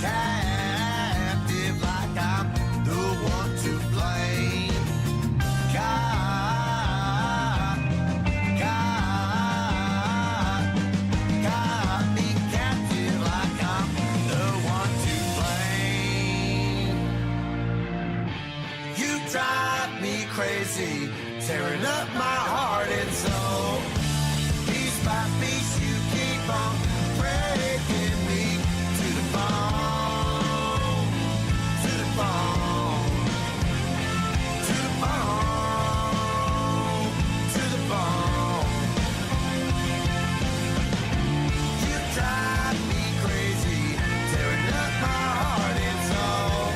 S14: captive like I'm the one to blame. Got me captive like I'm the one to blame. You drive me crazy, tearing up my heart and soul. Piece by piece you keep on breaking me to the bone, to the bone, to the bone, to the bone. You drive me crazy, tearing up my heart and soul.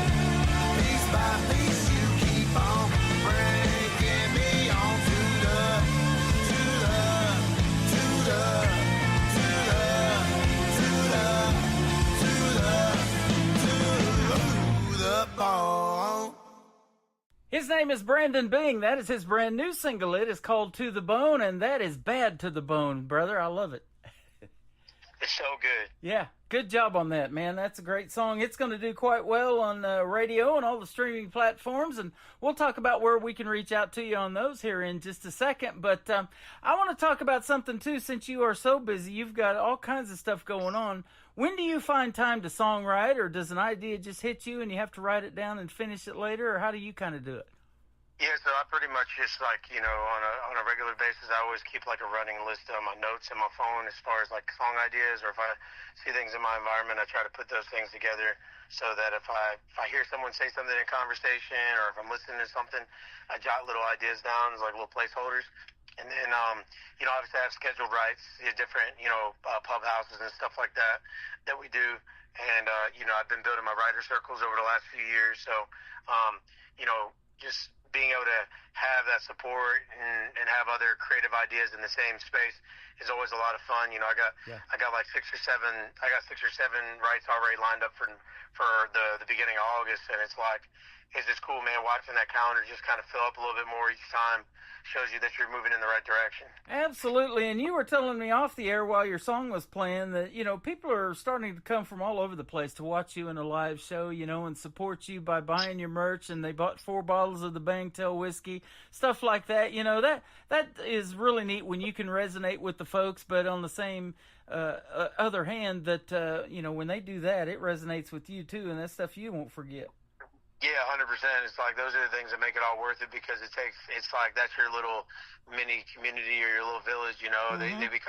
S14: Piece by piece you keep on breaking me on to the, to the, to the, to the, to the, to the bone.
S4: His name is Brandon Bing. That is his brand new single. It is called To the Bone, and that is bad to the bone, brother. I love it.
S13: It's so good.
S4: Yeah, good job on that, man. That's a great song. It's going to do quite well on radio and all the streaming platforms, and we'll talk about where we can reach out to you on those here in just a second. But I want to talk about something, too, since you are so busy. You've got all kinds of stuff going on. When do you find time to songwrite, or does an idea just hit you and you have to write it down and finish it later, or how do you kind of do it?
S13: Yeah, so I pretty much just like, you know, on a regular basis, I always keep like a running list of my notes in my phone as far as like song ideas, or if I see things in my environment, I try to put those things together so that if I hear someone say something in conversation, or if I'm listening to something, I jot little ideas down as like little placeholders. And then, you know, obviously I have scheduled rights, different, you know, pub houses and stuff like that we do. And, you know, I've been building my writer circles over the last few years. So, you know, just being able to have that support and have other creative ideas in the same space is always a lot of fun. You know, I got like 6 or 7 rights already lined up for the beginning of August. And it's like, it's just cool, man, watching that calendar just kind of fill up a little bit more each time. Shows you that you're moving in the right direction.
S4: Absolutely. And you were telling me off the air while your song was playing that, you know, people are starting to come from all over the place to watch you in a live show, you know, and support you by buying your merch. And they bought 4 bottles of the Bangtail whiskey, stuff like that. You know, that is really neat when you can resonate with the folks, but on the same other hand that, you know, when they do that, it resonates with you too. And that's stuff you won't forget.
S13: Yeah, 100%. It's like those are the things that make it all worth it, because it's like that's your little mini community or your little village, you know. Mm-hmm. They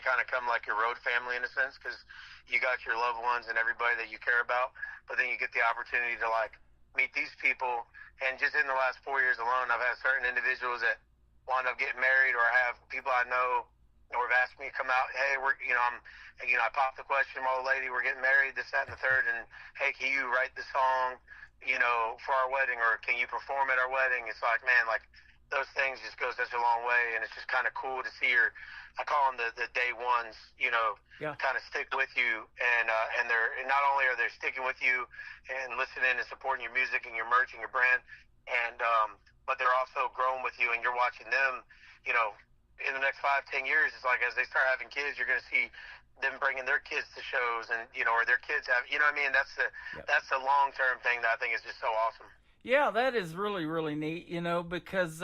S13: kind of come like your road family in a sense, because you got your loved ones and everybody that you care about, but then you get the opportunity to like meet these people. And just in the last 4 years alone, I've had certain individuals that wind up getting married, or I have people I know or have asked me to come out. Hey, I popped the question from old lady. We're getting married, this, that, and the third. And hey, can you write the song, for our wedding, or can you perform at our wedding? It's like, man, like those things just go such a long way, and it's just kind of cool to see I call them the day ones, kind of stick with you, and they're not only are they sticking with you and listening and supporting your music and your merch and your brand, and but they're also growing with you, and you're watching them, in the next 5-10 years. It's like as they start having kids, you're going to see them bringing their kids to shows, and or their kids have, what I mean? That's the long-term thing that I think is just so awesome. Yeah,
S4: that is really, really neat, because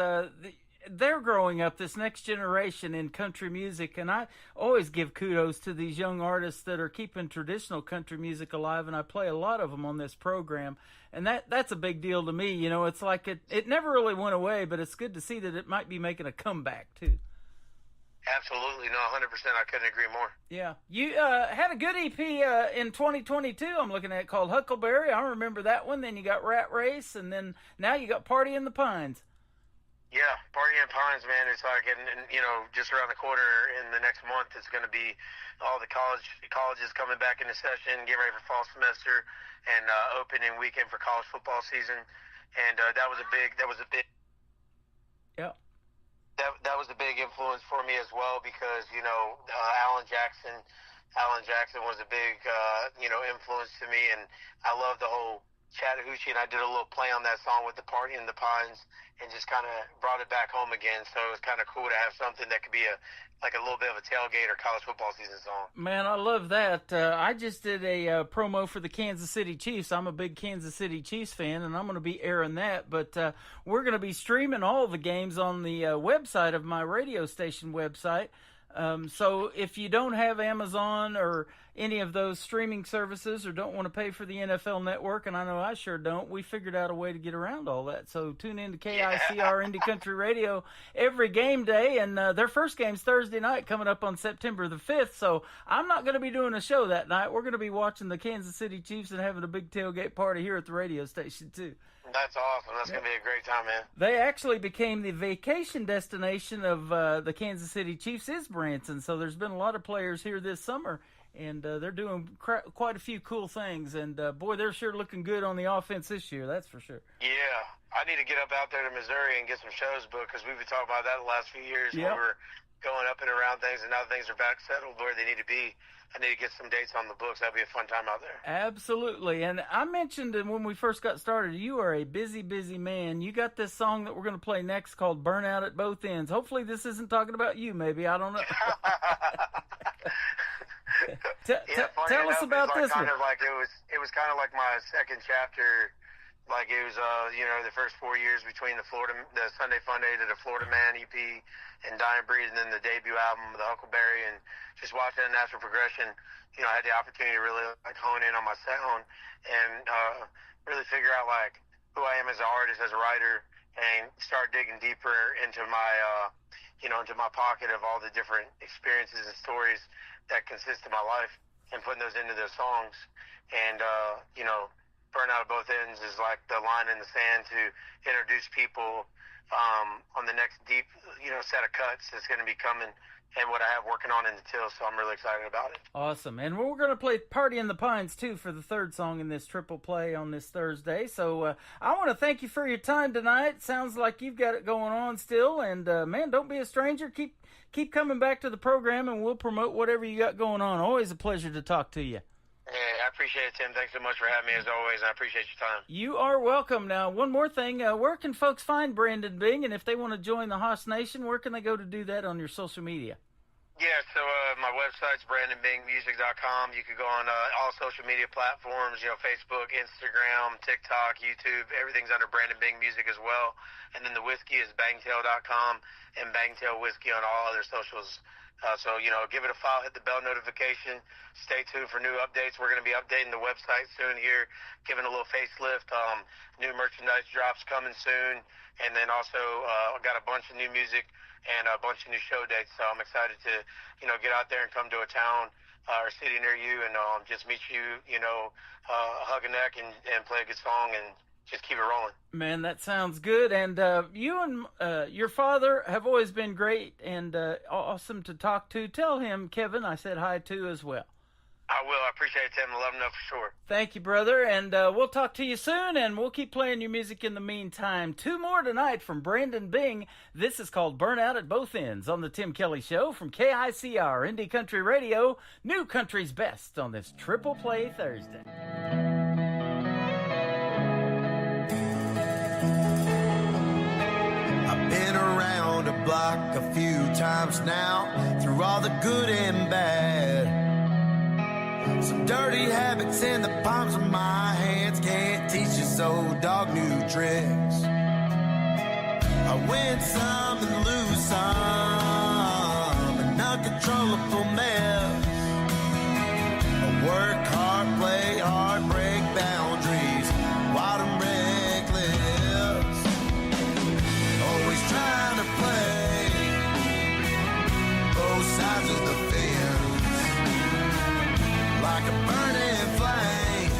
S4: they're growing up, this next generation in country music, and I always give kudos to these young artists that are keeping traditional country music alive, and I play a lot of them on this program, and that's a big deal to me. It's like it never really went away, but it's good to see that it might be making a comeback, too.
S13: Absolutely. No, 100%. I couldn't agree more.
S4: Yeah. You had a good EP in 2022, I'm looking at, called Huckleberry. I remember that one. Then you got Rat Race, and then now you got Party in the Pines.
S13: Yeah, Party in Pines, man. It's like, and just around the corner in the next month, it's going to be all the colleges coming back into session, getting ready for fall semester, and opening weekend for college football season. And that was a big.
S4: Yeah.
S13: That was a big influence for me as well, because Alan Jackson was a big influence to me, and I love the whole Chattahoochee, and I did a little play on that song with the Party in the Pines, and just kind of brought it back home again. So it was kind of cool to have something that could be a little bit of a tailgate or college football season song.
S4: Man, I love that. I just did a promo for the Kansas City Chiefs. I'm a big Kansas City Chiefs fan, and I'm going to be airing that. But we're going to be streaming all the games on the website of my radio station website. So if you don't have Amazon or any of those streaming services, or don't want to pay for the NFL Network, and I know I sure don't, we figured out a way to get around all that. So tune in to KICR Indie Country Radio every game day, and their first game's Thursday night coming up on September the 5th. So I'm not going to be doing a show that night. We're going to be watching the Kansas City Chiefs and having a big tailgate party here at the radio station too.
S13: That's awesome. That's going to be a great time, man.
S4: They actually became the vacation destination of the Kansas City Chiefs is Branson. So there's been a lot of players here this summer, and they're doing quite a few cool things. And, boy, they're sure looking good on the offense this year, that's for sure.
S13: Yeah. I need to get up out there to Missouri and get some shows booked, because we've been talking about that the last few years.
S4: Yep.
S13: When we're going up and around things, and now things are back settled where they need to be. I need to get some dates on the books. That'd be a fun time out there.
S4: Absolutely. And I mentioned when we first got started, you are a busy, busy man. You got this song that we're going to play next called Burnout at Both Ends. Hopefully this isn't talking about you, maybe. I don't know. Tell us about this one.
S13: It was kind of like my second chapter. Like it was, the first 4 years between the Sunday Funday to the Florida Man EP and Dying Breed, and then the debut album, The Huckleberry, and just watching the natural progression. I had the opportunity to really hone in on my sound and really figure out who I am as an artist, as a writer, and start digging deeper into my, into my pocket of all the different experiences and stories that consist of my life, and putting those into those songs. And, Burnout at Both Ends is like the line in the sand to introduce people on the next deep, set of cuts that's going to be coming, and what I have working on in the till. So I'm really excited about it.
S4: Awesome. And we're going to play Party in the Pines, too, for the third song in this triple play on this Thursday. So I want to thank you for your time tonight. Sounds like you've got it going on still. And, man, don't be a stranger. Keep coming back to the program, and we'll promote whatever you got going on. Always a pleasure to talk to you.
S13: Yeah, I appreciate it, Tim. Thanks so much for having me, as always. I appreciate your time.
S4: You are welcome. Now, one more thing. Where can folks find Brandon Bing? And if they want to join the Haas Nation, where can they go to do that on your social media?
S13: Yeah, so my website's BrandonBingMusic.com. You can go on all social media platforms, Facebook, Instagram, TikTok, YouTube. Everything's under Brandon Bing Music as well. And then the whiskey is Bangtail.com and Bangtail Whiskey on all other socials. So, give it a follow, hit the bell notification. Stay tuned for new updates. We're going to be updating the website soon here, giving a little facelift. New merchandise drops coming soon. And then also got a bunch of new music and a bunch of new show dates. So I'm excited to, get out there and come to a town or city near you and just meet you, hug a neck and play a good song and just keep it rolling.
S4: Man, that sounds good. And you and your father have always been great and awesome to talk to. Tell him, Kevin, I said hi to as well.
S13: I will. I appreciate it, Tim. I love him for sure.
S4: Thank you, brother. And we'll talk to you soon, and we'll keep playing your music in the meantime. 2 more tonight from Brandon Bing. This is called Burnout at Both Ends on the Tim Kelly Show from KICR, Indie Country Radio, New Country's Best on this Triple Play Thursday.
S14: I've been around the block a few times now, through all the good and bad. Some dirty habits in the palms of my hands can't teach you so dog new tricks. I win some and lose some, an uncontrollable mess. I work hard, play hard, break boundaries, wild and reckless. Always trying to play both sides of the fence. Like a burning flame,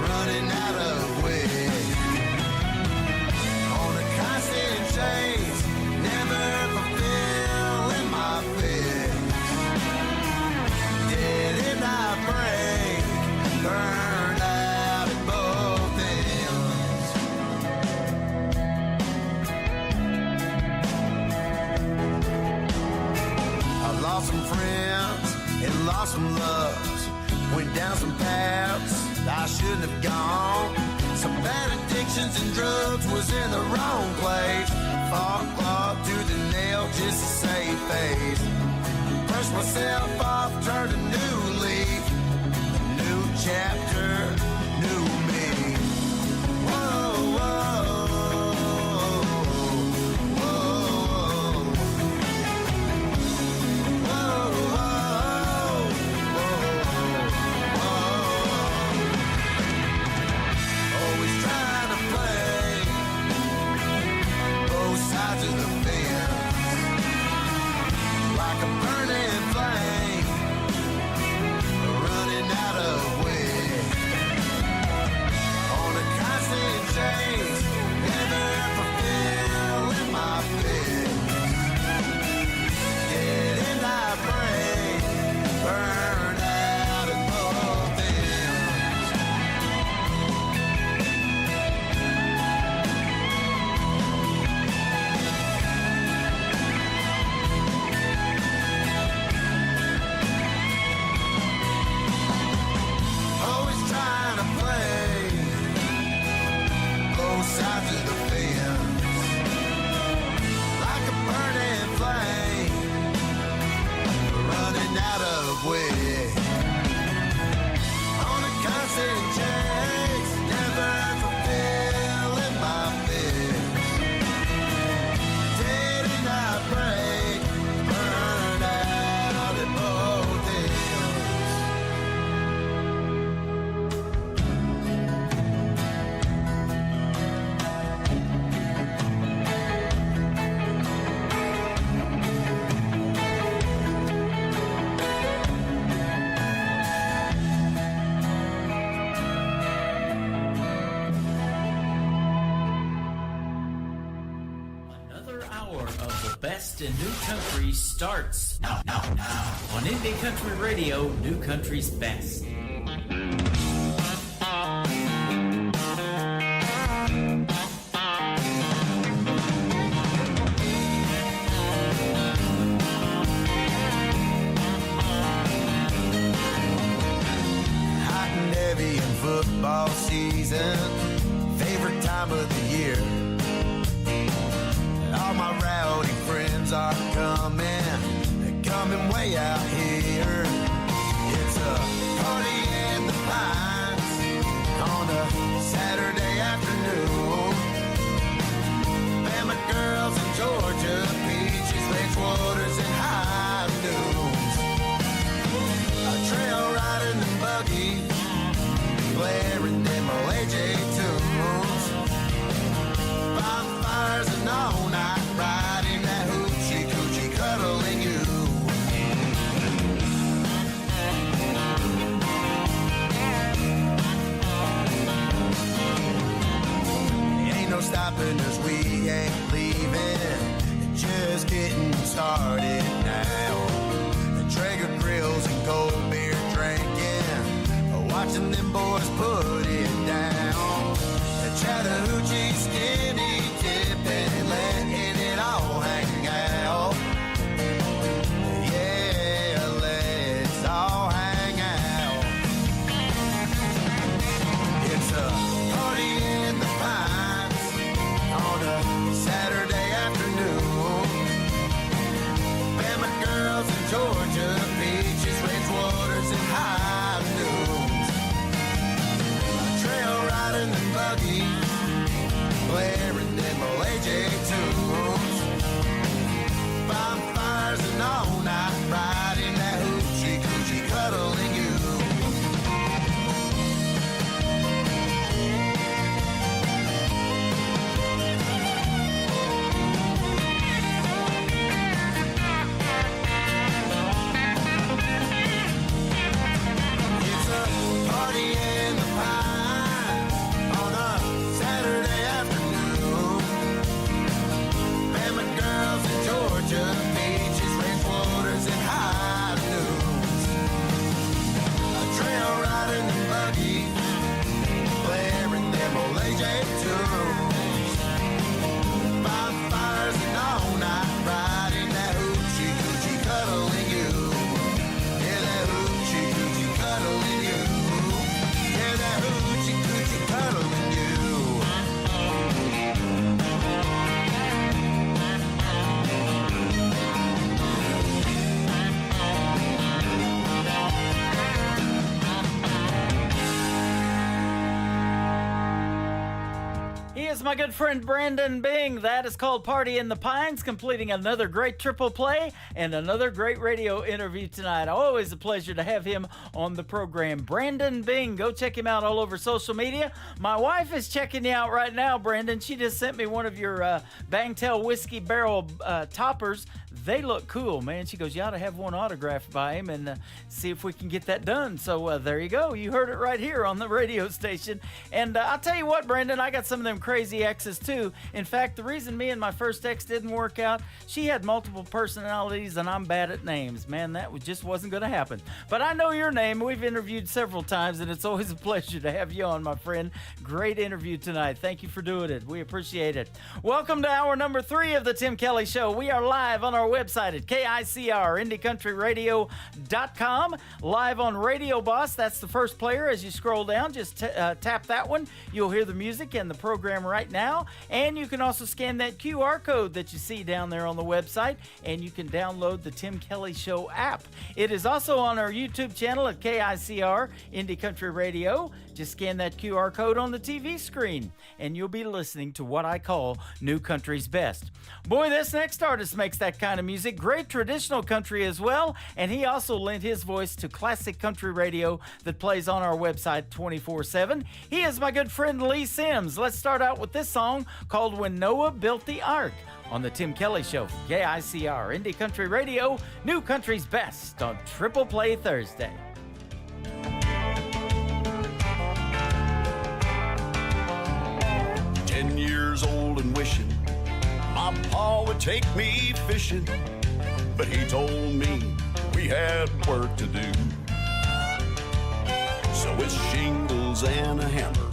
S14: running out of wind. On a constant chase, never fulfilling my fix. Did I break, burn out at both ends. I lost some friends and lost some loves, went down some paths I shouldn't have gone. Some bad addictions and drugs, was in the wrong place. Fought, clawed through the nail just to save face. Brushed myself off, turned a new leaf, a new chapter, new me. Whoa, whoa, whoa, whoa, whoa. To the fence, like a burning flame, running out of wind. On a constant chase, never fulfilling my fix. Didn't I break, burn out at both ends? Always trying to play both sides of the fence, like a burning flame, running out of way. On a constant chase, never fulfilling my fix. Didn't I break, burn out at both ends?
S5: Another hour of the best in new country starts now on Indie Country Radio, New Country's Best.
S14: Hot and heavy in football season, favorite time of the year. All my rowdy friends are coming, they're coming way out here. It's a party in the pines on a Saturday afternoon. Bama girls in Georgia, peaches, Edgewaters, and high noons. A trail riding and buggy, blaring them AJ tunes. Bonfires and all night riding, that hoochie coochie cuddling you. stopping us, we ain't leaving. Just getting started now. The Traeger grills and cold beer drinking, watching them boys put it down. The Chattahoochee skinny dipping, letting it all hang out. Yeah, let's all hang out. It's a party in the Pines on a Saturday afternoon. Bama girls in Georgia, beaches, Ridgewaters, and high noons. Trail riding and buggies, blaring them old AJ tunes. Bonfires and all night riding, that hoochie coochie cuddling you. It's a party in the Pines on a Saturday afternoon. Bama girls in Georgia, beaches, Ridgewaters, and high noons. Trail riding and buggies, blaring them old AJ tunes. Bonfires and all night riding, that hoochie coochie cuddling you. Yeah, that hoochie coochie cuddling you. Yeah, that hoochie coochie cuddling you.
S4: He is my good friend Brandon Bing. That is called Party in the Pines, completing another great triple play and another great radio interview tonight. Always a pleasure to have him on the program. Brandon Bing, go check him out all over social media. My wife is checking you out right now, Brandon. She just sent me one of your Bangtail Whiskey Barrel toppers. They look cool, man. She goes, you ought to have one autographed by him and see if we can get that done. So there you go. You heard it right here on the radio station. And I'll tell you what, Brandon, I got some of them crazy exes too. In fact, the reason me and my first ex didn't work out, she had multiple personalities and I'm bad at names. Man, that just wasn't going to happen. But I know your name. We've interviewed several times and it's always a pleasure to have you on, my friend. Great interview tonight. Thank you for doing it. We appreciate it. Welcome to hour number 3 of the Tim Kelly Show. We are live on our website at KICR, IndieCountryRadio.com. Live on Radio Boss. That's the first player. As you scroll down, just tap that one. You'll hear the music and the program right now. And you can also scan that QR code that you see down there on the website, and you can download the Tim Kelly Show app. It is also on our YouTube channel at KICR, Indie Country Radio. Just scan that QR code on the TV screen, and you'll be listening to what I call New Country's Best. Boy, this next artist makes that kind of music. Great traditional country as well, and he also lent his voice to classic country radio that plays on our website 24/7. He is my good friend Lee Sims. Let's start out with this song called When Noah Built the Ark on the Tim Kelly Show, KICR, Indie Country Radio, New Country's Best on Triple Play Thursday.
S2: 10 years old and wishing my pa would take me fishing, but he told me we had work to do. So with shingles and a hammer,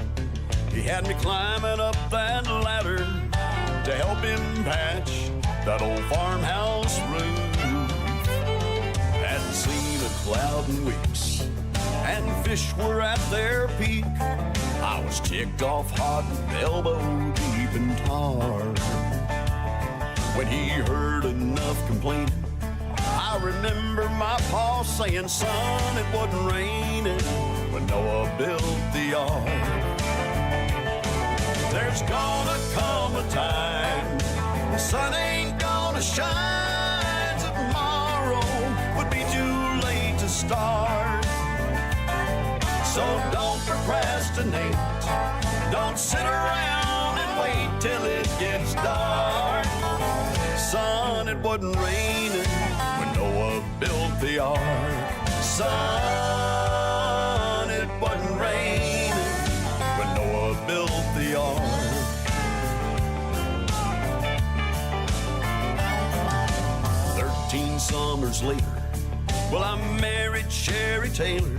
S2: he had me climbing up that ladder to help him patch that old farmhouse roof. Hadn't seen a cloud in weeks, and fish were at their peak. I was ticked off hot and elbow deep in tar. When he heard enough complaining, I remember my pa saying, son, it wasn't raining when Noah built the ark. There's gonna come a time the sun ain't gonna shine. Tomorrow would be too late to start. So don't procrastinate. Don't sit around and wait till it gets dark. Son, it wasn't raining when Noah built the ark. Son, it wasn't raining when Noah built the ark.
S15: 16 summers later, well, I married Sherry Taylor.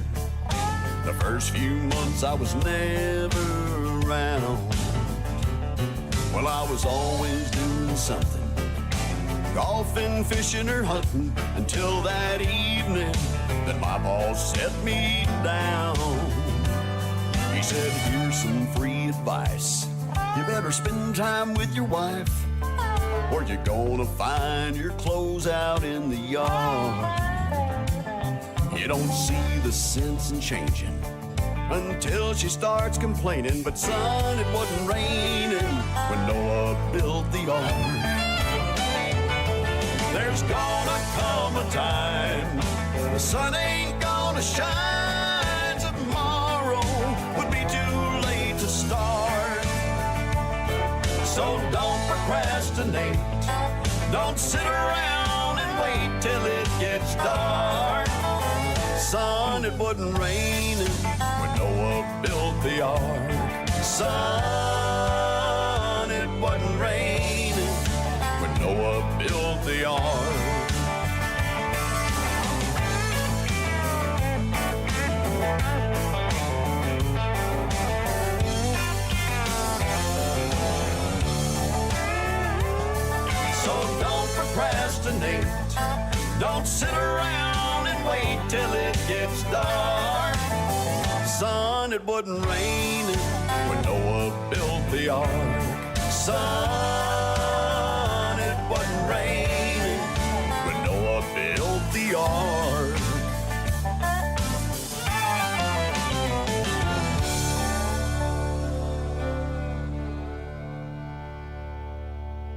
S15: The first few months I was never around. Well, I was always doing something, golfing, fishing, or hunting, until that evening that my boss set me down. He said, here's some free advice. You better spend time with your wife, or you're gonna find your clothes out in the yard. You don't see the sense in changing until she starts complaining. But son, it wasn't raining when Noah built the ark. There's gonna come a time the sun ain't gonna shine. Tomorrow would be too late to start. So don't procrastinate. Don't sit around and wait till it gets dark. Son, it wasn't raining when Noah built the ark. Son, it wasn't raining when Noah built the ark. So don't procrastinate. Don't sit around and wait till it gets dark. Son, it wasn't raining when Noah built the ark. Son, it wasn't raining when Noah built the ark.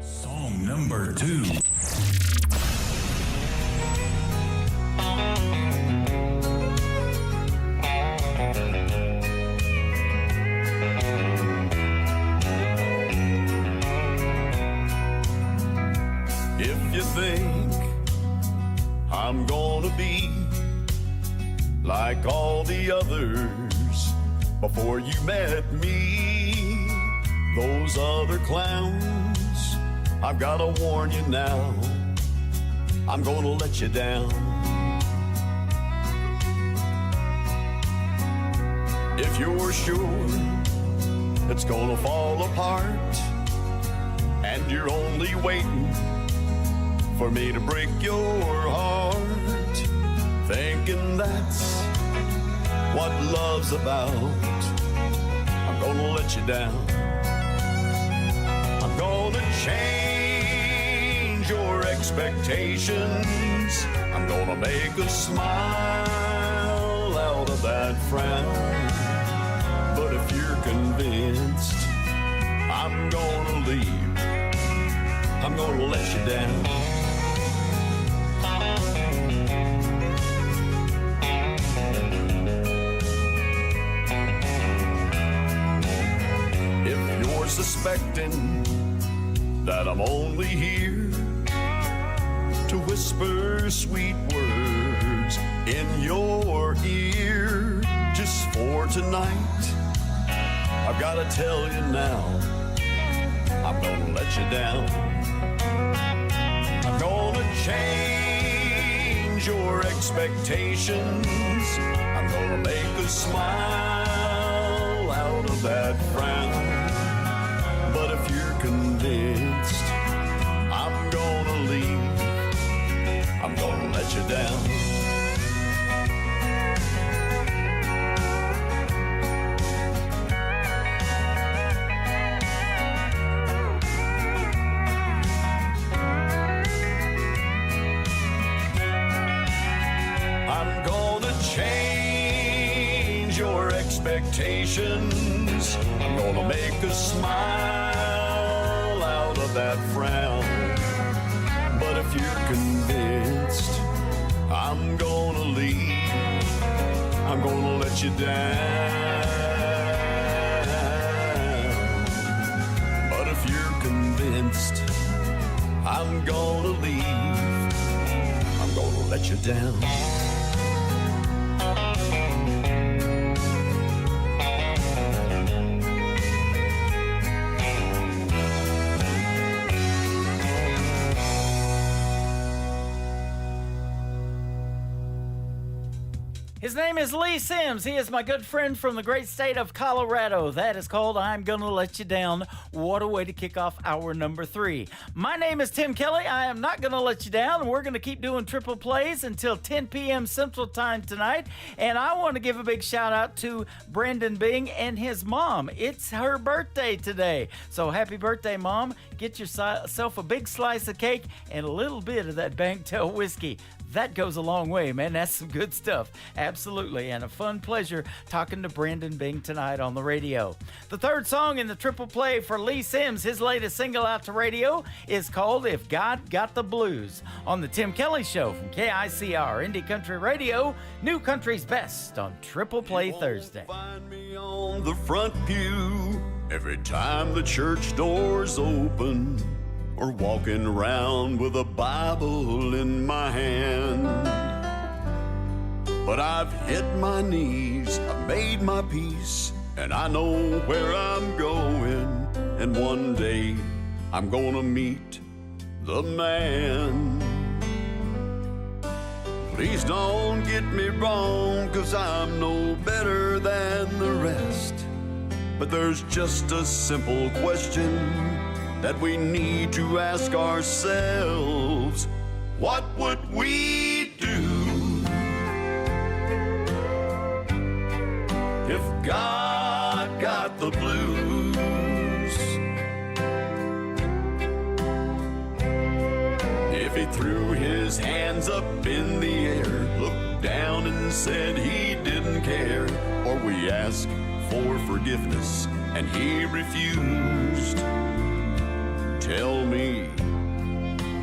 S5: Song number 2.
S15: I'm gonna be like all the others before you met me. Those other clowns, I've gotta warn you now, I'm gonna let you down. If you're sure it's gonna fall apart and you're only waiting for me to break your heart, thinking that's what love's about, I'm gonna let you down. I'm gonna change your expectations. I'm gonna make a smile out of that frown. But if you're convinced I'm gonna leave, I'm gonna let you down. Suspecting that I'm only here to whisper sweet words in your ear just for tonight, I've got to tell you now, I'm gonna let you down. I'm gonna change your expectations. I'm gonna make a smile out of that frown. But if you're convinced I'm gonna leave, I'm gonna let you down. I'm gonna change your expectations. I'm gonna make a smile out of that frown. But if you're convinced I'm gonna leave, I'm gonna let you down. But if you're convinced I'm gonna leave, I'm gonna let you down.
S4: His name is Lee Sims. He is my good friend from the great state of Colorado. That is called I'm Gonna Let You Down. What a way to kick off hour number 3. My name is Tim Kelly. I am not gonna let you down. We're gonna keep doing triple plays until 10 p.m. Central Time tonight. And I want to give a big shout out to Brandon Bing and his mom. It's her birthday today. So happy birthday, Mom. Get yourself a big slice of cake and a little bit of that Banktail whiskey. That goes a long way, man. That's some good stuff. Absolutely. And a fun pleasure talking to Brandon Bing tonight on the radio. The third song in the triple play for Lee Sims, his latest single out to radio, is called If God Got the Blues on the Tim Kelly Show from KICR Indie Country Radio, New Country's Best on Triple Play Thursday.
S15: Find me on the front pew every time the church doors open, or walking around with a Bible in my hand. But I've hit my knees, I've made my peace, and I know where I'm going. And one day I'm gonna meet the man. Please don't get me wrong, 'cause I'm no better than the rest. But there's just a simple question that we need to ask ourselves. What would we do if God got the blues? If he threw his hands up in the air, looked down and said he didn't care, or we asked for forgiveness and he refused. Tell me,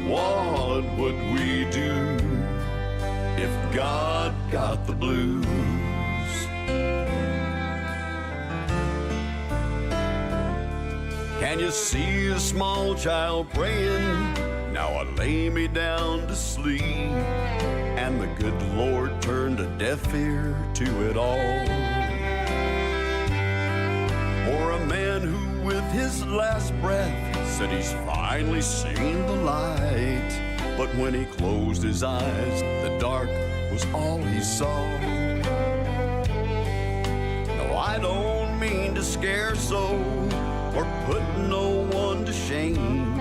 S15: what would we do if God got the blues? Can you see a small child praying? Now I lay me down to sleep, and the good Lord turned a deaf ear to it all. Or a man who with his last breath said he's finally seen the light, but when he closed his eyes, the dark was all he saw. No, I don't mean to scare so, or put no one to shame,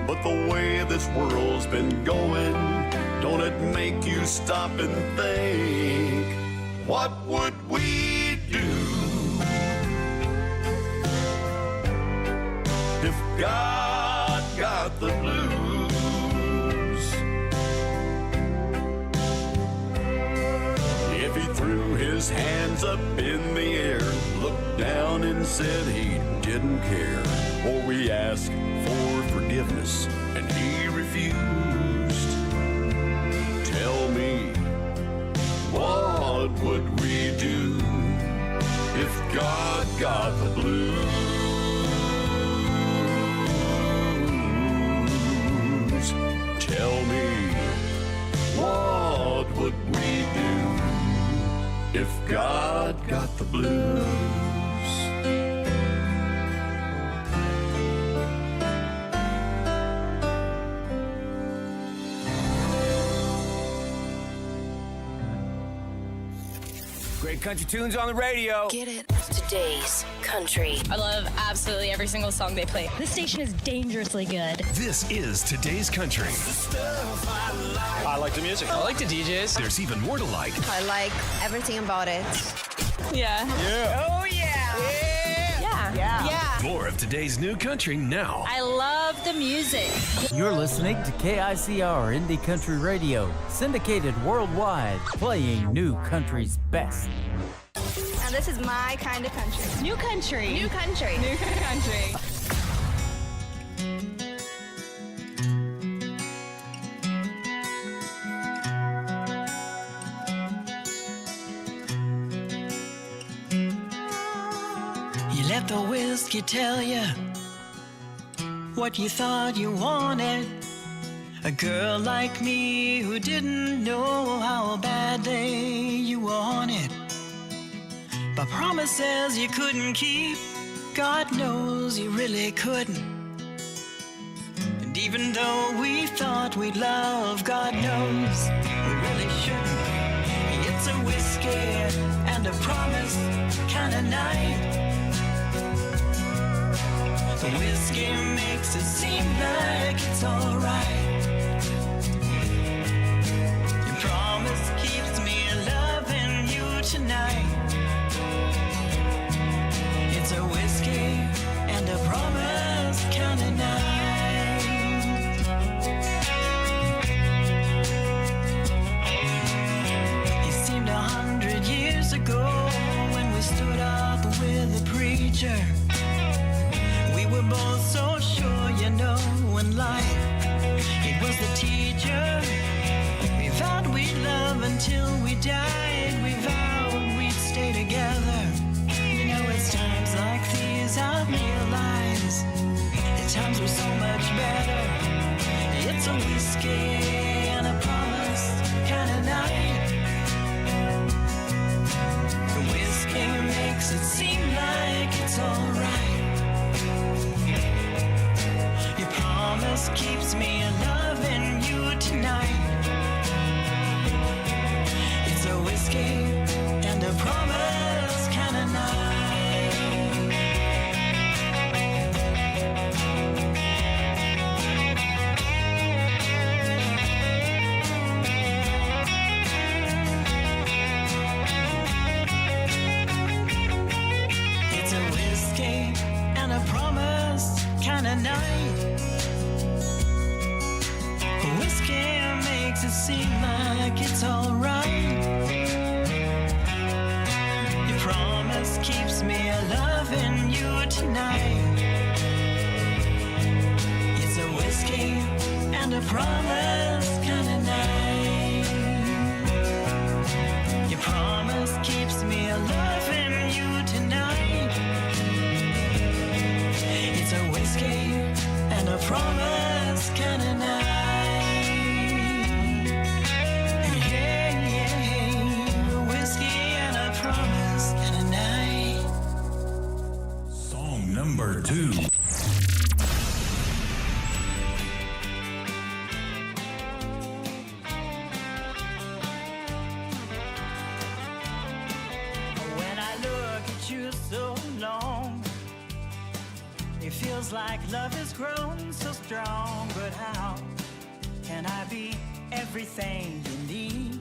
S15: but the way this world's been going, don't it make you stop and think, what would we do if God got the blues? If he threw his hands up in the air, looked down and said he didn't care, or we asked for forgiveness and he refused. Tell me, what would we do if God got the blues? Tell me, what would we do if God got the blues?
S8: Great country tunes on the radio.
S9: Get it. Today's country.
S12: I love absolutely every single song they play.
S16: This station is dangerously good.
S11: This is Today's Country.
S17: I like the music. I like the DJs.
S11: There's even more to like.
S18: I like everything about it.
S12: Yeah.
S17: Yeah.
S12: Oh, yeah.
S16: Yeah.
S12: Yeah.
S11: More of today's new country now.
S12: I love the music.
S4: You're listening to KICR Indie Country Radio, syndicated worldwide, playing New Country's best.
S12: Now this is my kind of country.
S16: New country.
S12: New country. New country.
S3: You let the whiskey tell you what you thought you wanted. A girl like me who didn't know how badly you wanted. But promises you couldn't keep, God knows you really couldn't. And even though we thought we'd love, God knows we really shouldn't. It's a whiskey whiskey and a promise kind of night. The whiskey makes it seem like it's alright. Your promise keeps me loving you tonight. It's a whiskey and a promise kind of night. It seemed 100 years ago when we stood up with the preacher. We were both so sure, you know, in life it was the teacher. We vowed we'd love until we died. We vowed we'd stay together. You know, it's times like these I realize the times were so much better. It's a whiskey and a promise kind of night. The whiskey makes it seem like it's alright. Your promise keeps me loving you tonight. It's a whiskey and a promise kind of night. It's a whiskey and a promise kind of night. Whiskey makes it seem like it's alright. Your promise keeps me loving you tonight. It's a whiskey and a promise kind of night. Your promise keeps me loving you tonight. It's a whiskey and a promise kind of night.
S5: Song number 2.
S3: When I look at you so long, it feels like love has grown so strong. But how can I be everything you need?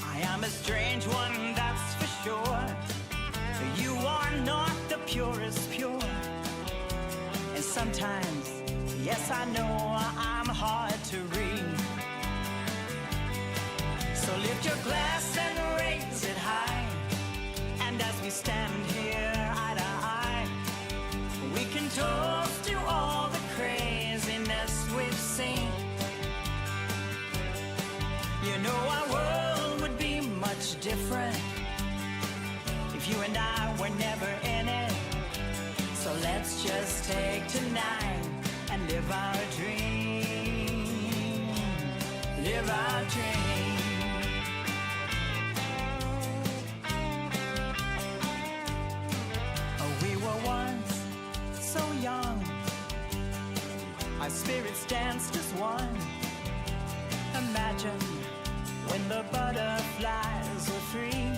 S3: I am a strange one, that's for sure. You are not the purest pure. And sometimes, yes, I know I'm hard to read. So lift your glass and raise it high. And as we stand here eye to eye, we can toast to all the craziness we've seen. You know our world would be much different if you and I were never in it. So let's just take tonight and live our dream. Live our dream. Oh, we were once so young. Our spirits danced as one. Imagine when the butterflies were free.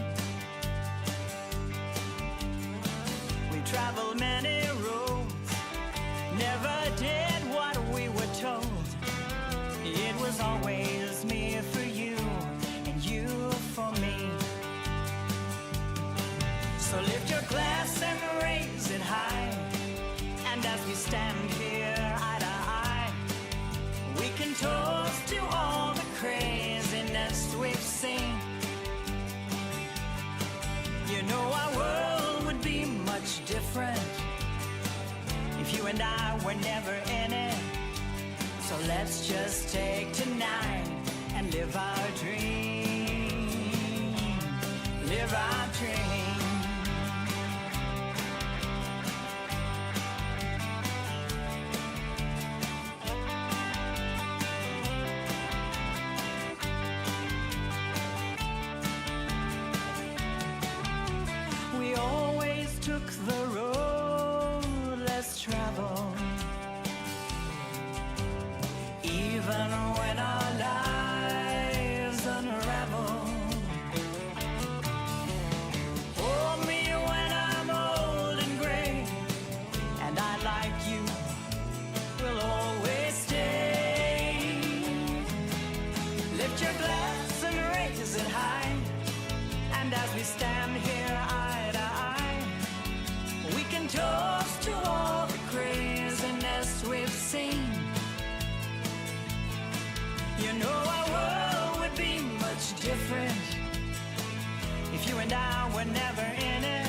S3: We traveled many roads, never did what we were told. It was always me for you and you for me. So lift your glass and raise it high. And as we stand here eye to eye, we can toast to all the craziness we've seen. You know our world would be much different if you and I were never in it. So let's just take tonight and live our dream. Live our dream. We always took the road less traveled, even when our lives unraveled. different if you and I were never in it.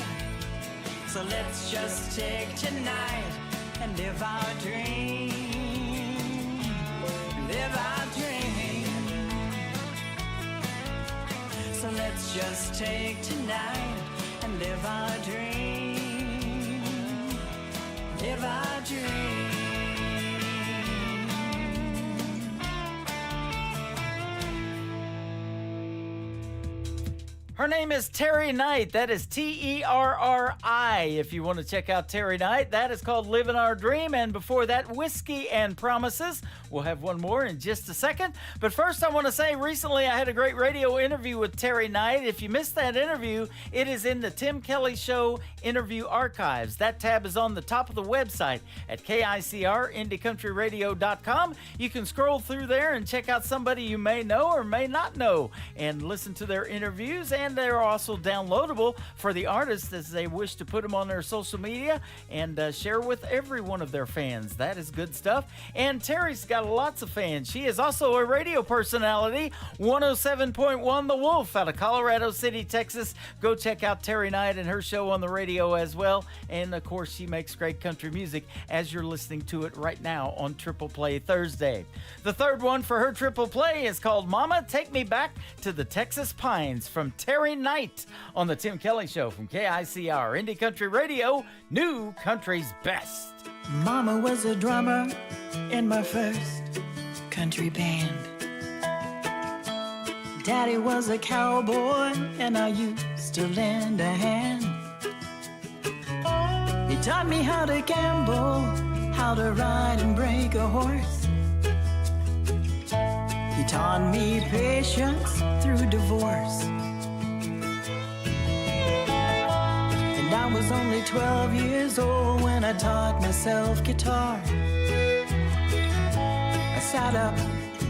S3: So let's just take tonight and live our dream. Live our dream. So let's just take tonight and live our dream. Live our dream.
S4: Her name is Terry Knight. That is Terri. If you want to check out Terry Knight, that is called Living Our Dream. And before that, Whiskey and Promises. We'll have one more in just a second. But first, I want to say recently I had a great radio interview with Terry Knight. If you missed that interview, it is in the Tim Kelly Show interview archives. That tab is on the top of the website at KICR, IndieCountryRadio.com. You can scroll through there and check out somebody you may know or may not know and listen to their interviews. And they're also downloadable for the artists as they wish to put them on their social media and share with every one of their fans. That is good stuff. And Terry's got lots of fans. She is also a radio personality, 107.1 The Wolf out of Colorado City, Texas. Go check out Terry Knight and her show on the radio as well. And of course, she makes great country music as you're listening to it right now on Triple Play Thursday. The third one for her Triple Play is called Mama, Take Me Back to the Texas Pines from Terry Knight on the Tim Kelly Show from KICR, Indie Country Radio, New Country's Best.
S3: Mama was a drummer in my first country band. Daddy was a cowboy and I used to lend a hand. He taught me how to gamble, how to ride and break a horse. He taught me patience through divorce. And I was only 12 years old when I taught myself guitar. I sat up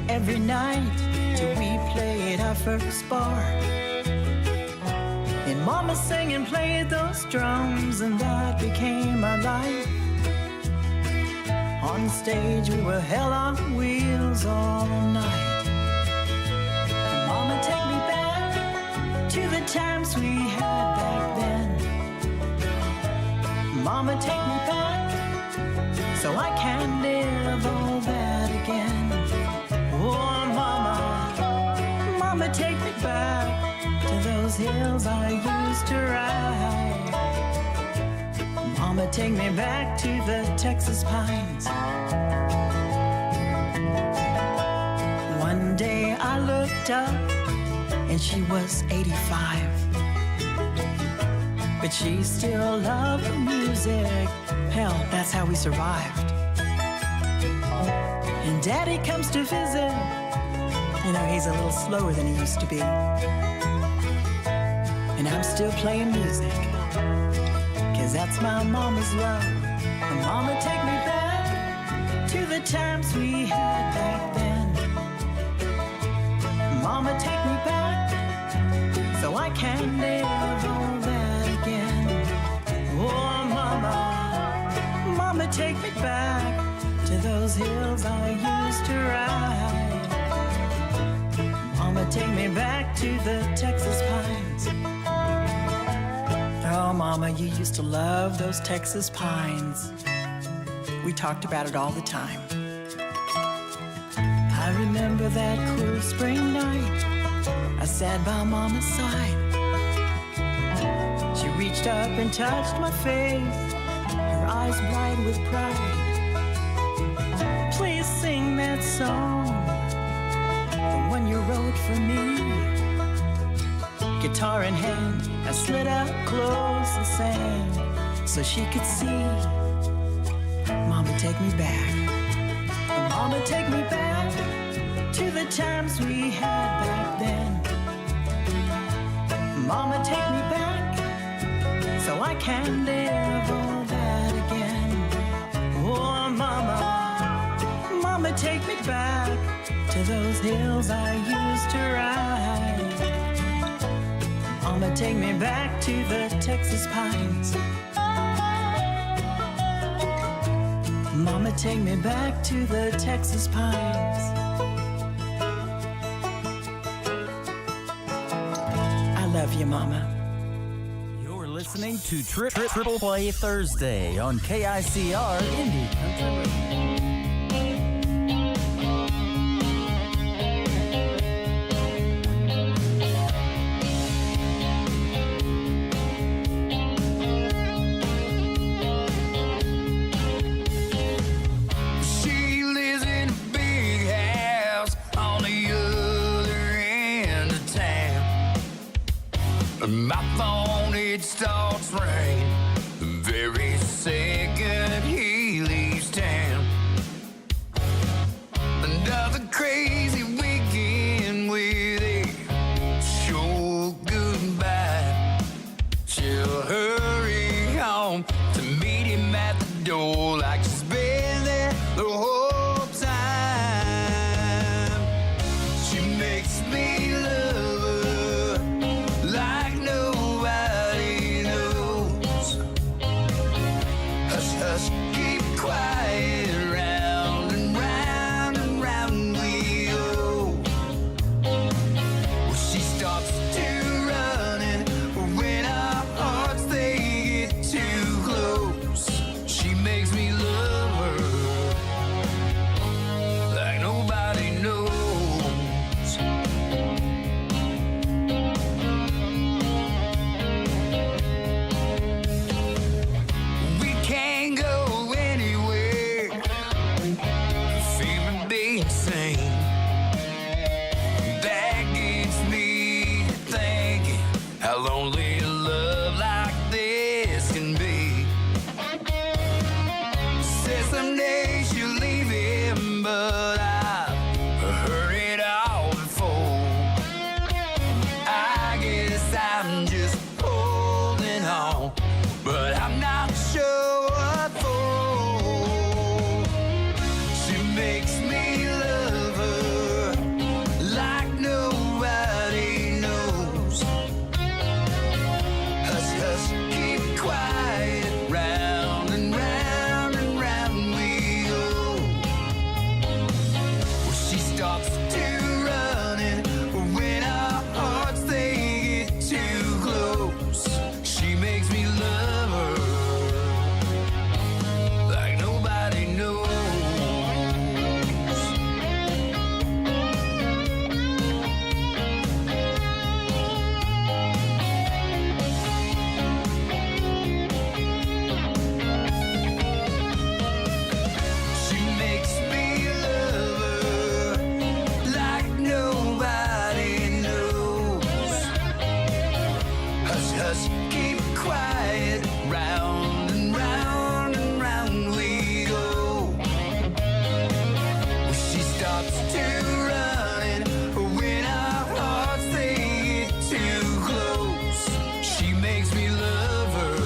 S3: every night till we played our first bar. And Mama sang and played those drums, and that became our life. On stage we were hell on wheels all night. And Mama, take me back to the times we had back then. Mama, take me back so I can live all that again. Oh, Mama, Mama, take me back to those hills I used to ride. Mama, take me back to the Texas pines. One day I looked up and she was 85. But she still loved the music. Hell, that's how we survived. And Daddy comes to visit. You know, he's a little slower than he used to be. And I'm still playing music, 'cause that's my mama's love. And Mama, take me back to the times we had back then. Mama, take me back so I can live all that again. Oh, Mama, Mama, take me back to those hills I used to ride. Mama, take me back to the Texas pines. Oh, Mama, you used to love those Texas pines. We talked about it all the time. I remember that cool spring night. I sat by Mama's side. She reached up and touched my face, her eyes bright with pride. Please sing that song, the one you wrote for me. Guitar in hand, I slid up close and sang so she could see. Mama, take me back. Mama, take me back to the times we had back then. Mama, take me back so I can live all that again. Oh, Mama, Mama, take me back to those hills I used to ride. Mama, take me back to the Texas pines. Mama, take me back to the Texas pines.
S4: love you, Mama. You're listening to Triple Play Thursday on KICR Indie Country Radio.
S14: My phone, it starts ringing the very second he leaves town. Another crazy weekend with a short goodbye. She'll hurry home to meet him at the door like she's been there the whole time. She makes me love her like nobody knows. Hush, hush, keep quiet, round and round and round we go. Well, she starts to running when our hearts they get too close. She makes me love her like nobody knows. We can't go anywhere, feeling being seen. That gets me thinking how lonely a love like this can be. Said someday she'll leave him, but I've heard it all before. I guess I'm just holding on, but I'm not sure what for. She makes me love her like nobody knows. Hush, hush, keep quiet, round and round and round we go. Well, she starts to running when our hearts they get too close. She makes me love her like nobody knows. She makes me love her like nobody knows. Hush, hush, keep quiet, round and round and round we go. Well, she starts to running when our hearts they get too close. She makes me love her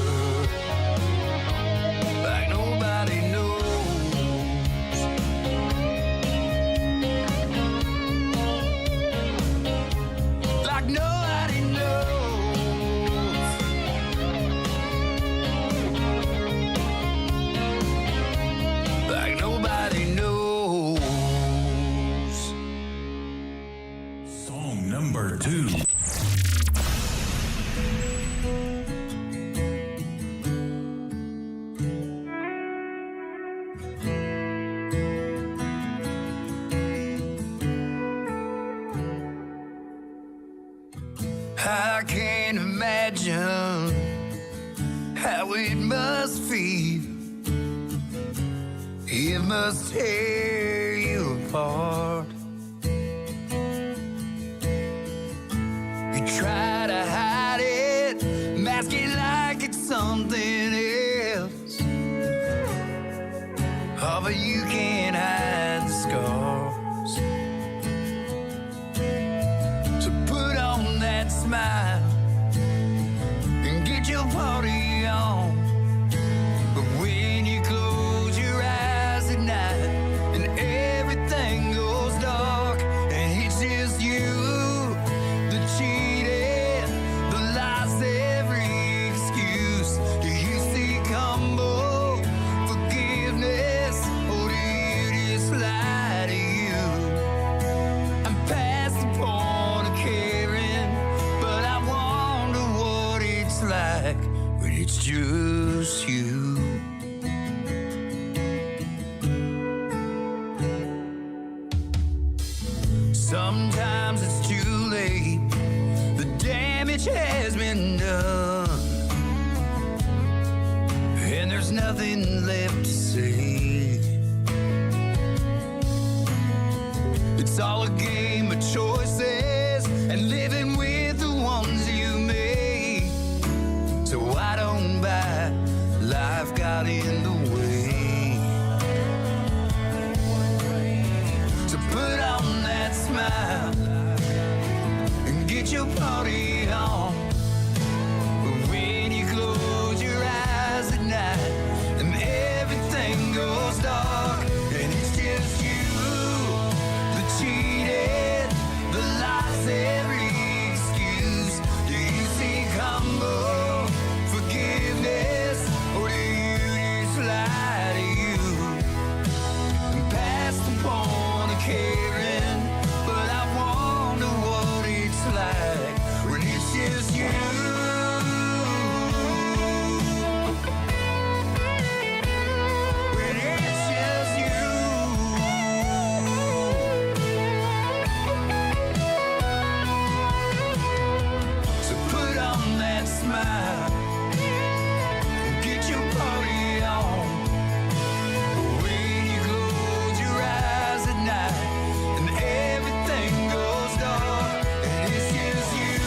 S14: like nobody knows. Like nobody knows. Like nobody knows.
S5: Song number 2.
S14: I can't imagine how it must feel. It must tear you apart. You try to hide it, mask it like it's something else. Oh, but you can't hide the scars. So put on that smile and get your party on. But when you close your eyes at night and everything goes dark and it's just you, the cheating, the lies, every excuse, do you seek humble forgiveness or do you just lie to you? I'm past the point of caring, but I it's just you. Sometimes it's too late, the damage has been done, and there's nothing left to say. It's all a game of choices and living with the ones you made. So I don't buy life got in the way. So put on that smile and get your party on. But when you close your eyes at night and everything goes dark and it's just you, the cheated, the lies, every excuse. Do you see combo forgiveness, or do you just lie to you and pass the point of caring? But I wonder what it's like when it's just you. When it's just you. So put on that smile and get your party on. When you close your eyes at night and everything goes dark and it's just you,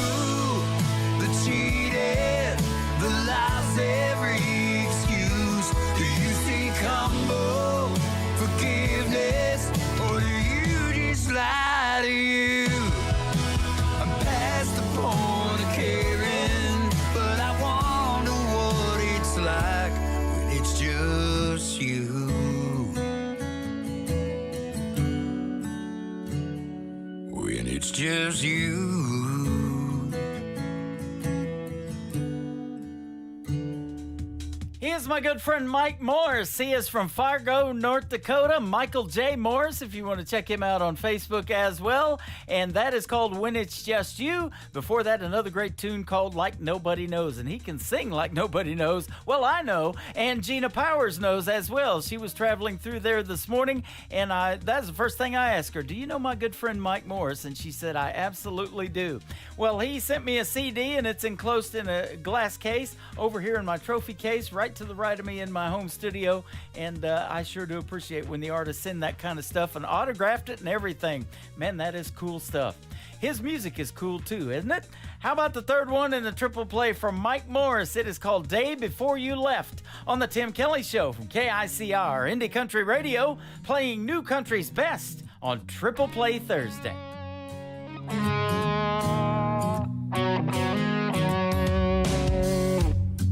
S14: the cheated, the lies, every excuse. Do you see combo forgiveness, or do you just lie to you? I'm past the point of caring, but I wonder what it's like when it's just you. When it's just you.
S4: Here's my good friend Mike Morris. He is from Fargo, North Dakota. Michael J. Morris, if you want to check him out on Facebook as well. And that is called When It's Just You. Before that, another great tune called Like Nobody Knows. And he can sing like nobody knows. Well, I know. And Gina Powers knows as well. She was traveling through there this morning. And that's the first thing I asked her. Do you know my good friend Mike Morris? And she said, I absolutely do. Well, he sent me a CD, and it's enclosed in a glass case over here in my trophy case, right to the right of me in my home studio. And I sure do appreciate when the artists send that kind of stuff and autographed it and everything. Man, that is cool stuff. His music is cool too, isn't it? How about the third one in the triple play from Mike Morris? It is called Day Before You Left on the Tim Kelly Show from KICR Indie Country Radio, playing new country's best on Triple Play Thursday.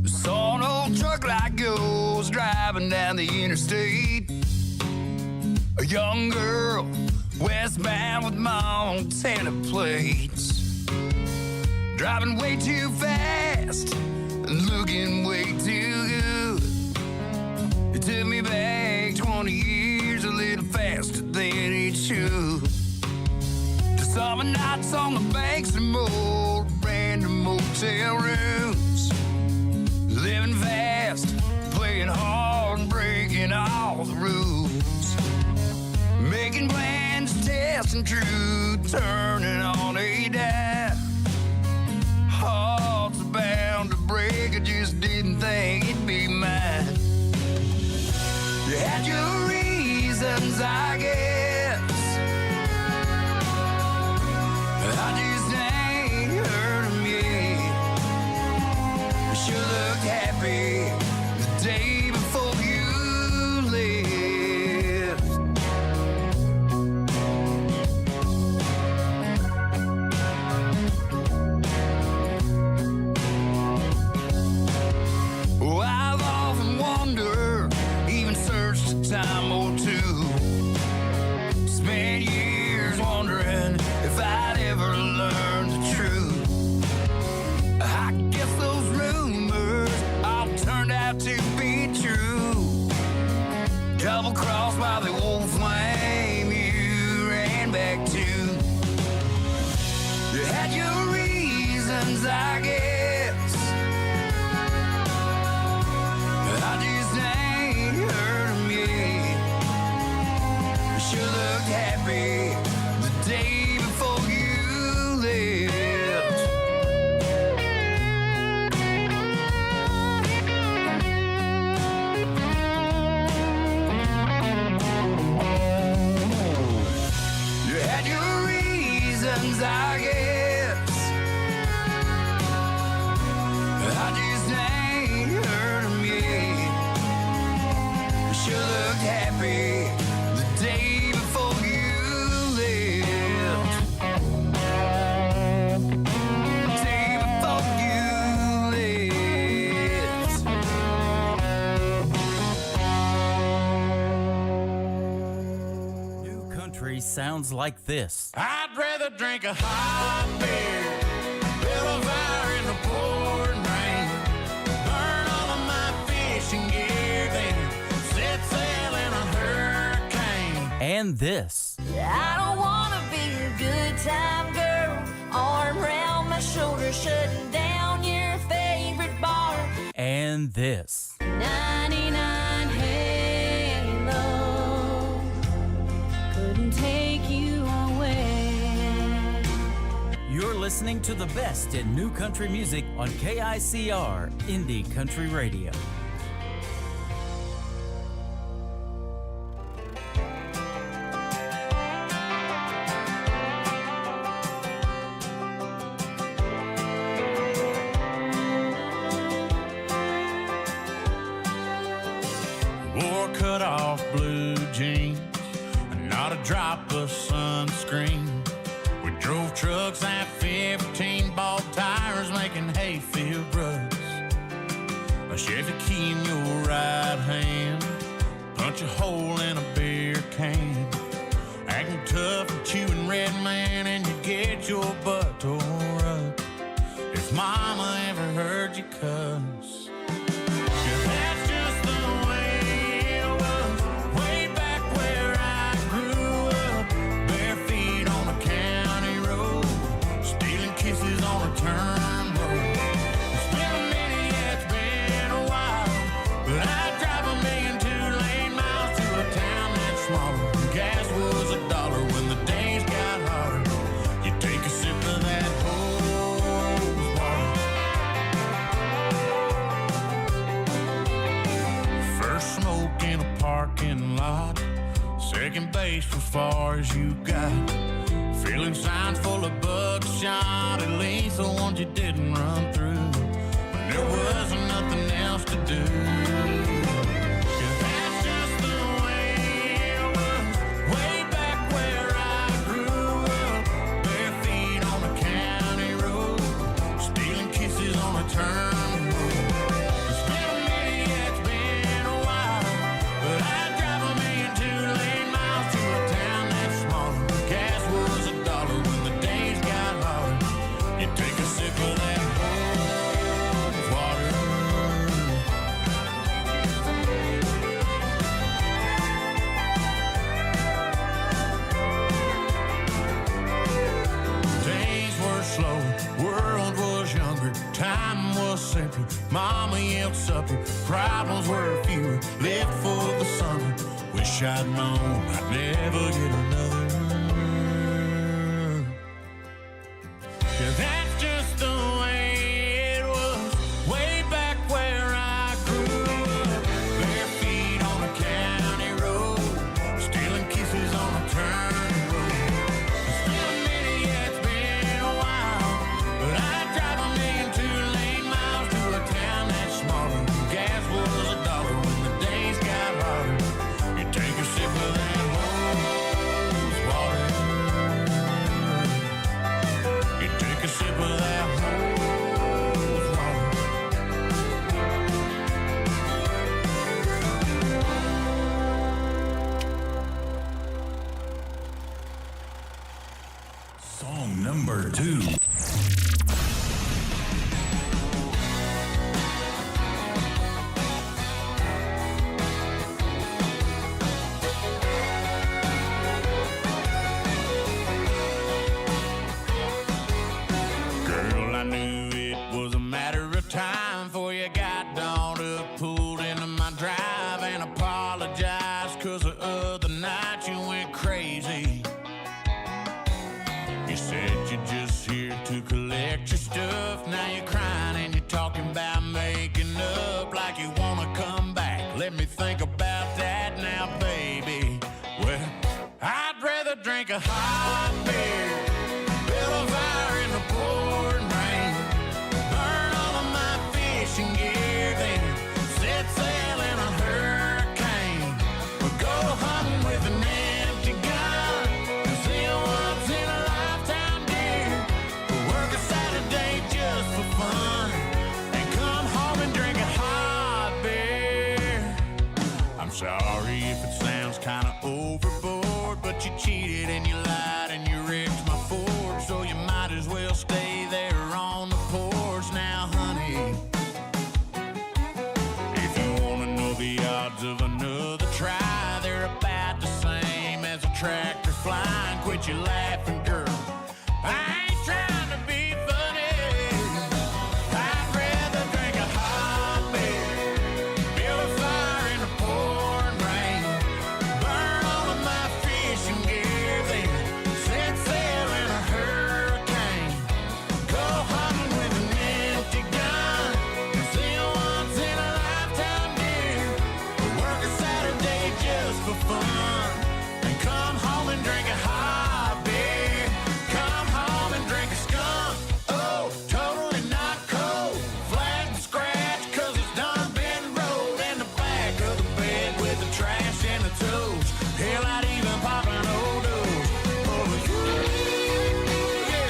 S14: Saw an old truck like goes driving down the interstate. A young girl westbound with Montana plates, driving way too fast and looking way too good. It took me back 20 years, a little faster than it should, to summer nights on the banks of more random motel rooms, living fast, playing hard, and breaking all the rules, making plans, testing truth, turning on a dime. Hearts are bound to break, I just didn't think it'd be mine. You had your reasons, I guess. I just ain't heard 'em yet. You sure looked happy the day before you left. Oh, I've often wondered, even searched a time or two, spent years wondering if I'd ever learn the truth. I guess those rumors all turned out to be true. Double crossed by the old flame you ran back to. You had your reasons, I guess. happy the day before you left. You had your reasons, I guess. I just ain't heard 'em yet. You sure looked happy the day before you left. The day before you left.
S4: New country sounds like this.
S2: I'd rather drink a hot beer, build a fire in the pouring rain, burn all of my fishing gear, then set sail in a hurricane.
S4: And this.
S6: I don't wanna be a good time girl, arm around my shoulder, shutting down your favorite bar.
S4: And this.
S6: 99 Halo couldn't take you away.
S4: You're listening to the best in new country music on KICR Indie Country Radio.
S2: Wore cut off blue jeans and not a drop of sunscreen. We drove trucks at 15, bought tires making hayfield ruts. A Chevy key in your right hand, punch a hole in a beer can. Acting tough and chewing red man, and you get your butt tore up. If mama ever heard you cuss. That's just the way it was, way back where I grew up. Bare feet on a county road, stealing kisses on a turnpike. It's been a minute, yeah, it's been a while, but I'd drive 1,000,000 2-lane miles to a town that's smaller. Gas was $1 when the days got hotter. You take a sip of that hose water. First smoke in a parking lot, second base as far as you got. Filling signs full of buckshot, at least the ones you didn't run through. But there wasn't nothing else to do. 'Cause that's just the way it was, way back where I grew up. Bare feet on a county road, stealing kisses on a turnpike. It's been a minute, yeah, it's been a while, but I'd drive 1,000,000 2-lane miles to a town that's smaller. Gas was $1 when the days got hotter. You take a sip of that hose water. Days were slow, world was younger, time was simpler. Mama yelled supper, problems were fewer. Lived for the summer, wish I'd known I'd never get another. Yeah, that's just the way it was, way back where I grew up. Bare feet on a county road, stealing kisses on a turnpike. It's been a minute, yeah, it's been a while, but I'd drive 1,000,000 2-lane miles to a town that's smaller. Gas was $1 when the days got hotter. You take a sip of that hose water. You take a sip of that hose water.
S5: Song number 2.
S2: Girl, I knew it was a matter of time before you got dawned up, pulled into my drive and apologized 'cause the other night you went crazy.
S19: forget your stuff. Now you're crying and you're talking about making up like you wanna come back. Let me think about that now, baby. Well, I'd rather drink a hot beer, build a fire in the pouring rain, burn all of my fishing gear, then set sail in a hurricane, or go hunting with an empty gun, and see a once in a lifetime deer, or work a Saturday just for fun, and come home and drink a hot beer. I'm sorry if it sounds kinda overboard, but you cheated and you lied and you ripped my Ford, so you might as well stay there on the porch now, honey. If you wanna know the odds of another try, they're about the same as a tractor flying. Quit your laughing, girl. I ain't trying to be funny. I'd rather drink a hot beer, build a fire in the pouring rain, burn all of my fishing gear, then set sail in a hurricane, go hunting with an empty gun, and see a once in a lifetime deer, or work a Saturday just for fun, and come home and drink a hot beer, come home and drink a skunk. Oh, totally not cold, flat and scratch, 'cause it's done been rolled in the back of the bed with the trash and the tools. Hell, I'd even pop an old dose. Oh, yeah.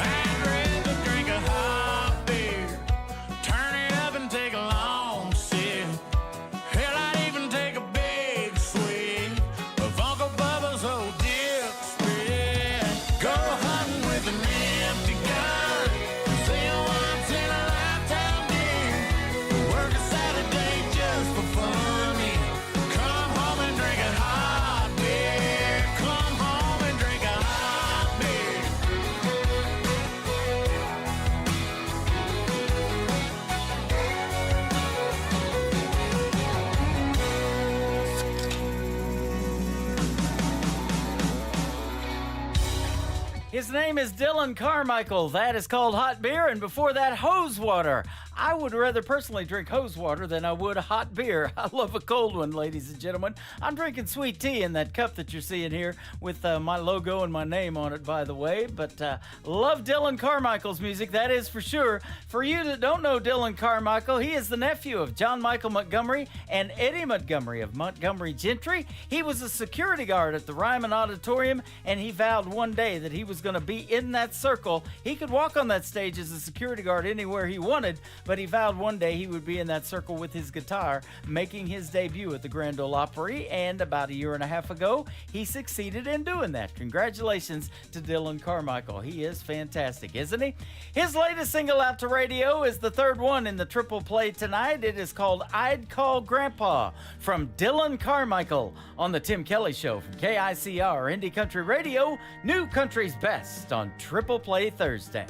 S19: I'd rather drink a hot beer, turn it up and take a long sip. Hell, I'd even take a big swig of Uncle Bubba's old dip spread. Go hunting with an empty gun, see a once in a lifetime deer, work a Saturday just for fun, yeah. Come home and drink a hot beer, come home and drink a hot beer.
S4: His name is Dylan Carmichael. That is called Hot Beer, and before that, Hose Water. I would rather personally drink hose water than I would a hot beer. I love a cold one, ladies and gentlemen. I'm drinking sweet tea in that cup that you're seeing here with my logo and my name on it, by the way. But love Dylan Carmichael's music, that is for sure. For you that don't know Dylan Carmichael, he is the nephew of John Michael Montgomery and Eddie Montgomery of Montgomery Gentry. He was a security guard at the Ryman Auditorium, and he vowed one day that he was going to be in that circle. He could walk on that stage as a security guard anywhere he wanted, but he vowed one day he would be in that circle with his guitar, making his debut at the Grand Ole Opry, and about a year and a half ago, he succeeded in doing that. Congratulations to Dylan Carmichael. He is fantastic, isn't he? His latest single out to radio is the third one in the triple play tonight. It is called I'd Call Grandpa from Dylan Carmichael on the Tim Kelly Show from KICR Indie Country Radio, New Country's Best on Triple Play Thursday.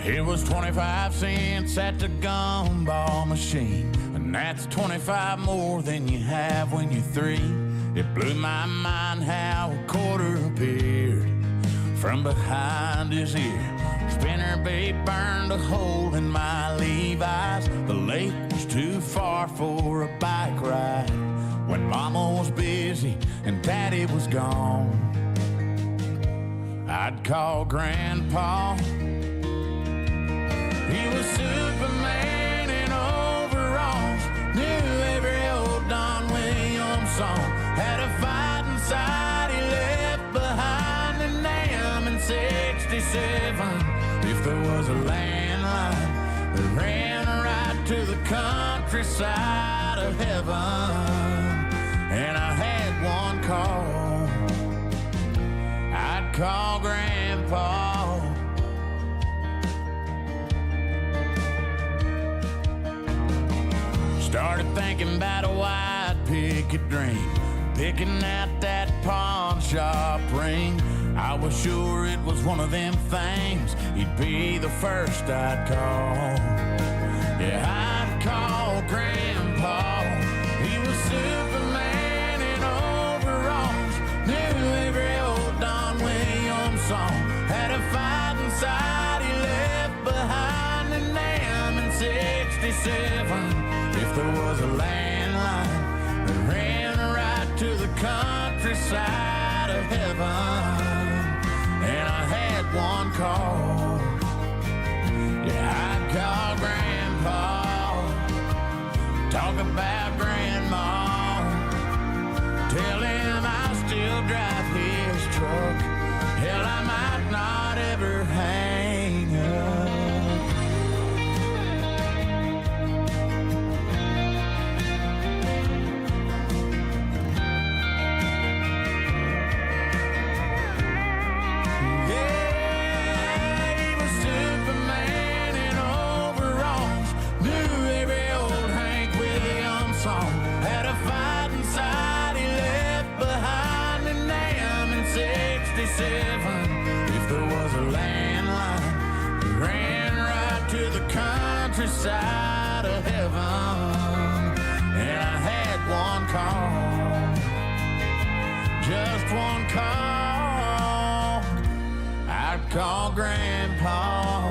S19: It was 25 cents at the gumball machine, and that's 25 more than you have when you're 3. It blew my mind how a quarter appeared from behind his ear. Spinnerbait burned a hole in my Levi's. The lake was too far for a bike ride when Mama was busy and Daddy was gone. I'd call Grandpa. He was Superman in overalls, knew every old Don Williams song, had a fight inside he left behind in Nam in 67. If there was a landline that ran right to the countryside of heaven, and I had one call, I'd call Grandpa. Started thinking about a white picket dream, picking out that pawn shop ring. I was sure it was one of them things, he'd be the first I'd call. Yeah, I'd call Grandpa. He was Superman in overalls. Knew every old Don Williams song. Had a fight inside he left behind in Nam in 67. If there was a landline that ran right to the countryside of heaven, and I had one call. Yeah, I'd call Grandpa, talk about Grandma, tell him I still drive his truck. Hell, I might not ever hang up. If there was a landline that ran right to the countryside of heaven, and I had one call, just one call, I'd call Grandpa.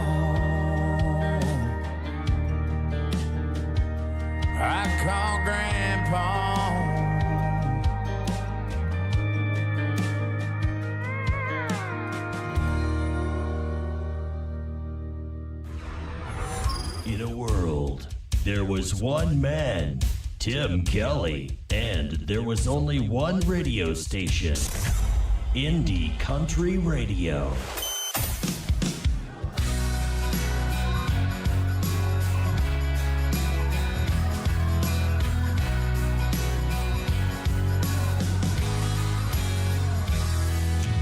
S19: I'd call Grandpa.
S5: In a world, there was one man, Tim Kelly, and there was only one radio station, Indie Country Radio.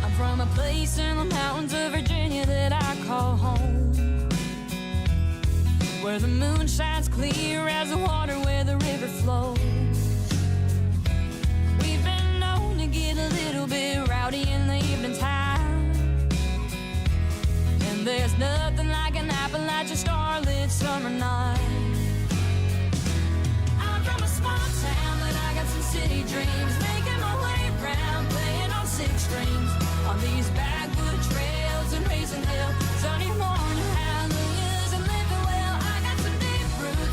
S6: I'm from a place in the mountains of Virginia that I call home, where the moon shines clear as the water where the river flows. We've been known to get a little bit rowdy in the evening time, and there's nothing like an Appalachian starlit summer night. I'm from a small town, but I got some city dreams, making my way around, playing on 6 strings, on these backwood trails and racing hill, sunny morning hallelujahs and living well.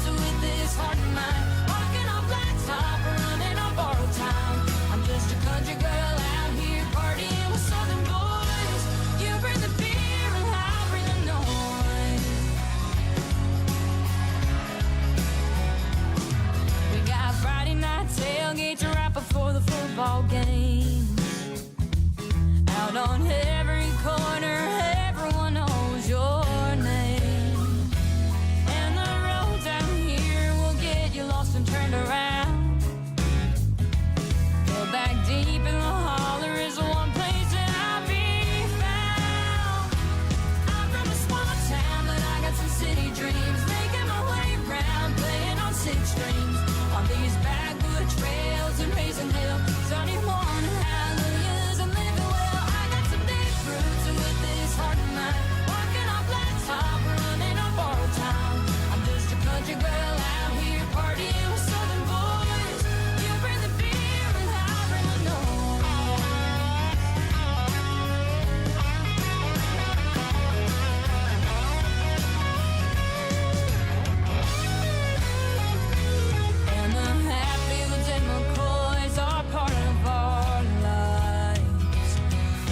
S6: With this heart of mine, walking on blacktop, running on borrowed time. I'm just a country girl out here partying with southern boys. You bring the beer and I'll bring the noise. We got Friday night tailgates right before the football game. Out on every corner, everyone knows your name. Lost and turned around. Go back deep in the holler is the one place that I'll be found. I'm from a small town, but I got some city dreams, making my way around, playing on 6 strings, on these backwood trails and racing hill, sunny morning hallelujahs and living well. I got some deep roots with this heart of mine, walking on blacktop, running on borrowed time. I'm just a country girl out here partying with southern boys. You bring the beer and I'll bring the noise. And the Hatfields and McCoys are part of our lives,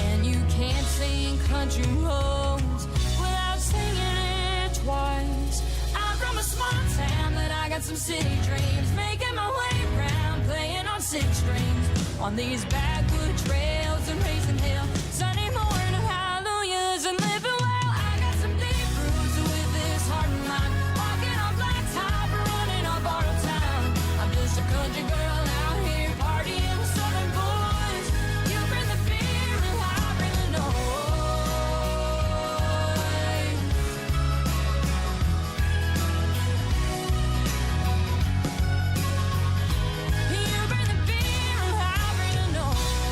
S6: and you can't sing country roads without singing it twice. I'm from a small town, but I got some city dreams, making my way around, playing on 6 strings, on these backwood trails and racing hill, sunny morning hallelujahs and living well. I got some deep roots with this heart of mine, walking on blacktop, running on borrowed time. I'm just a country girl out here partying with southern boys. You bring the beer and I'll bring the noise. You bring the beer and I'll bring the noise.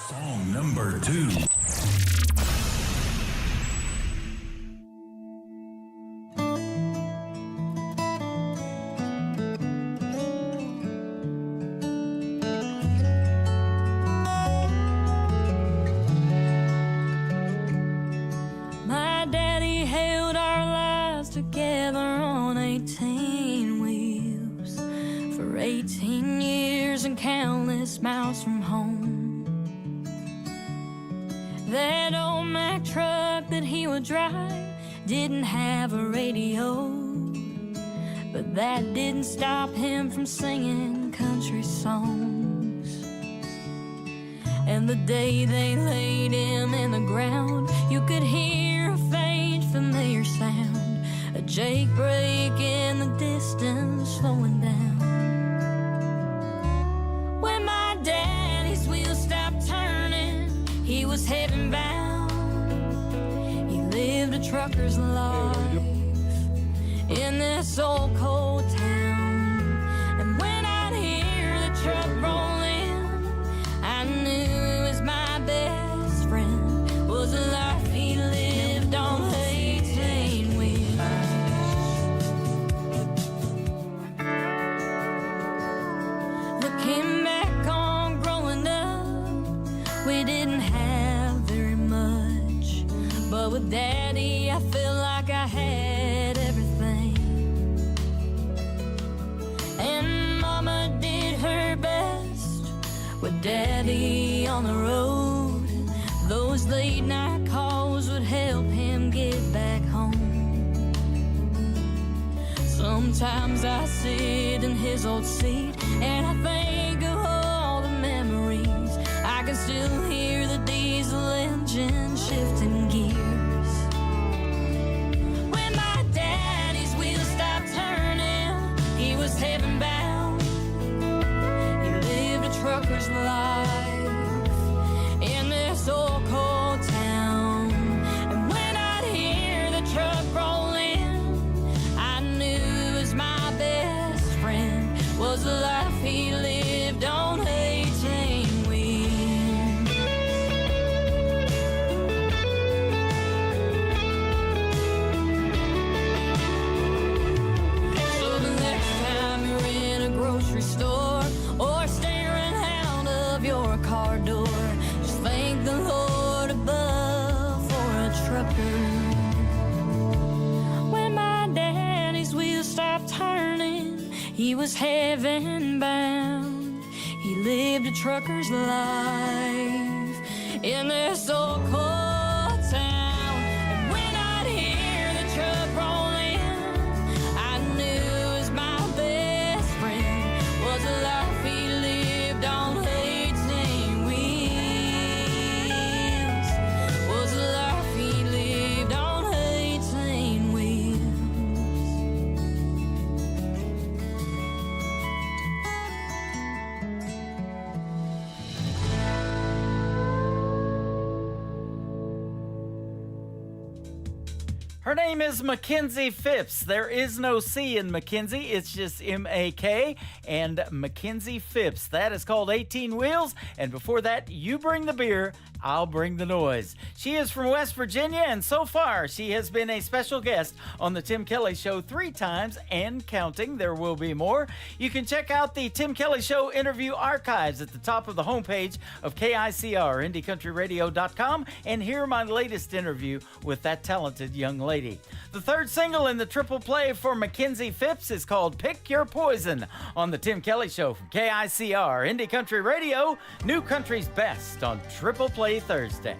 S11: Song number 2.
S6: My daddy held our lives together on 18 wheels for 18 years and countless miles from home. That old Mack truck that he would drive didn't have a radio, but that didn't stop him from singing country songs. And the day they laid him in the ground, you could hear a faint familiar sound, a jake brake in the distance slowing down. When my daddy's wheels stopped turning, he was heaven bound. He lived a trucker's life in this old cold town. And when I'd hear the truck roll in, I knew it was my best friend, was a life he lived on 18 wheels. Looking back on growing up, we didn't have very much, but with Daddy I felt like I had everything. And Mama did her best with Daddy on the road. Those late night calls would help him get back home. Sometimes I sit in his old seat and I think of all the memories. I can still hear the diesel engine shifting gears. When my daddy's wheels stopped turning, he was heaven bound. He lived a trucker's life in this old cold town. And when I'd hear the truck roll in, I knew it was my best friend, was the life he lived on 18 wheels. So the next time you're in a grocery store or staring out of your car door, just thank the Lord above for a trucker. When my daddy's wheels stopped turning, he was heaven bound. He lived a trucker's life in this old cold town. And when I'd hear the truck roll in, I knew it was my best friend, was a life he lived on 18 wheels, was a life he lived on 18 wheels.
S4: Her name is Mackenzie Phipps. There is no C in Mackenzie. It's just M-A-K and Mackenzie Phipps. That is called 18 Wheels. And before that, You Bring the Beer, I'll Bring the Noise. She is from West Virginia, and so far she has been a special guest on the Tim Kelly Show 3 times and counting. There will be more. You can check out the Tim Kelly Show interview archives at the top of the homepage of KICR, IndieCountryRadio.com, and hear my latest interview with that talented young lady. The third single in the triple play for Mackenzie Phipps is called Pick Your Poison on the Tim Kelly Show from KICR, Indie Country Radio, New Country's Best on Triple Play Thursday.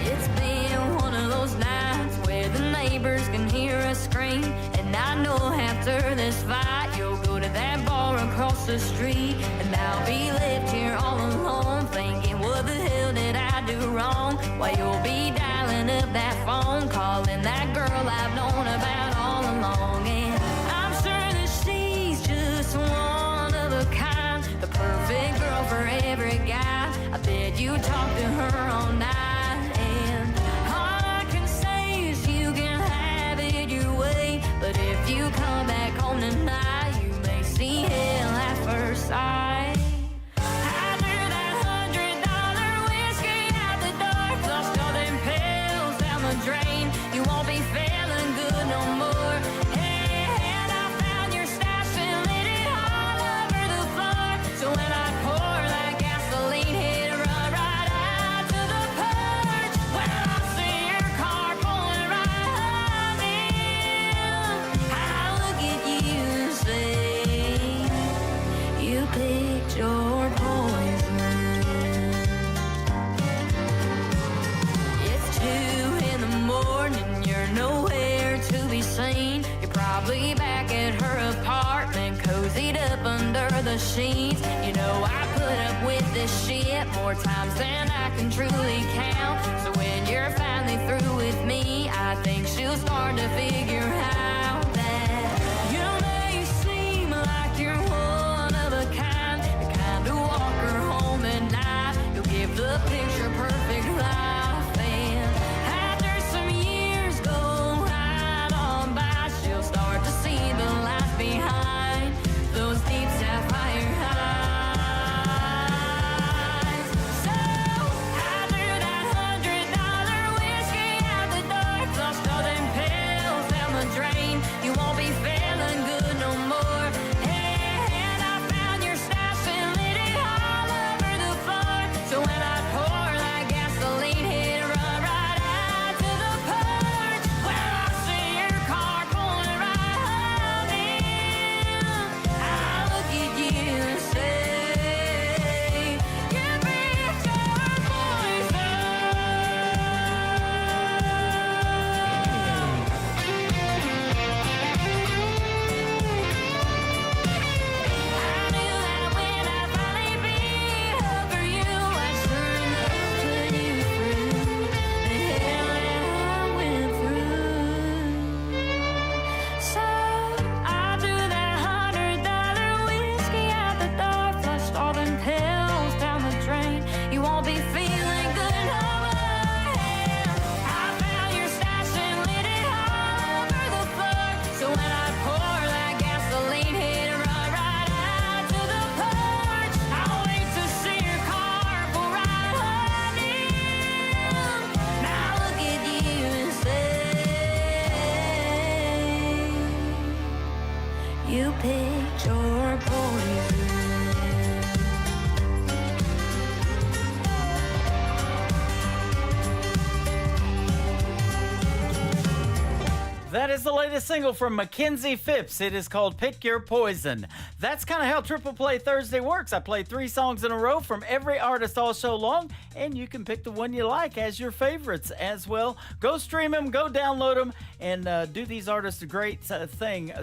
S6: It's been one of those nights where the neighbors can hear us scream, and I know after this fight you'll go to that bar across the street, and I'll be left here all alone thinking, what the hell did I do wrong? While you'll be dialing up that phone, calling that girl I've known about all along. And I'm sure that she's just one of a kind, the perfect girl for every guy. I bet you talk to her all night, and all I can say is you can have it your way, but if you come back home tonight, side. After that $100 whiskey out the door, flushed all them pills down the drain, you won't be feeling good no more. Hey, and I found your stash and lit it all over the floor. So when I pour that gasoline, hit run right out to the porch. When I see your car pulling right up in, I look at you and say, you picked your poison. It's 2 in the morning, you're nowhere to be seen. You're probably back at her apartment, cozied up under the sheets. You know I put up with this shit more times than I can truly count. So when you're finally through with me, I think she'll start to figure out that you may seem like you're one of a kind, the kind to walk her home at night. You'll give the picture perfect life, and after some years go right on by, she'll start to see the life behind those deep sapphire eyes. So after that $100 whiskey out the door, flushed all them pills down the drain, you won't be feeling good no more. Hey, and I found your stash and lit it all over the floor. So when I pour that gasoline, hit run right out to the porch. When I see your car pulling right up in, I look at you and say, you picked your poison. I knew that when I finally beat up for you, I'd sure enough put you through the hell that I went through. So after that $100 whiskey out the door, flushed all them pills down the drain, you won't be feeling good no more. I found your stash and lit it all over the floor. So when I pour that gasoline, hit run right out to the porch. I'll wait to see your car pull right on in. Now look at you and say, you picked your poison.
S4: That is the latest single from Mackenzie Phipps. It is called Pick Your Poison. That's kind of how Triple Play Thursday works. I play 3 songs in a row from every artist all show long, and you can pick the one you like as your favorites as well. Go stream them, go download them, and do these artists a great a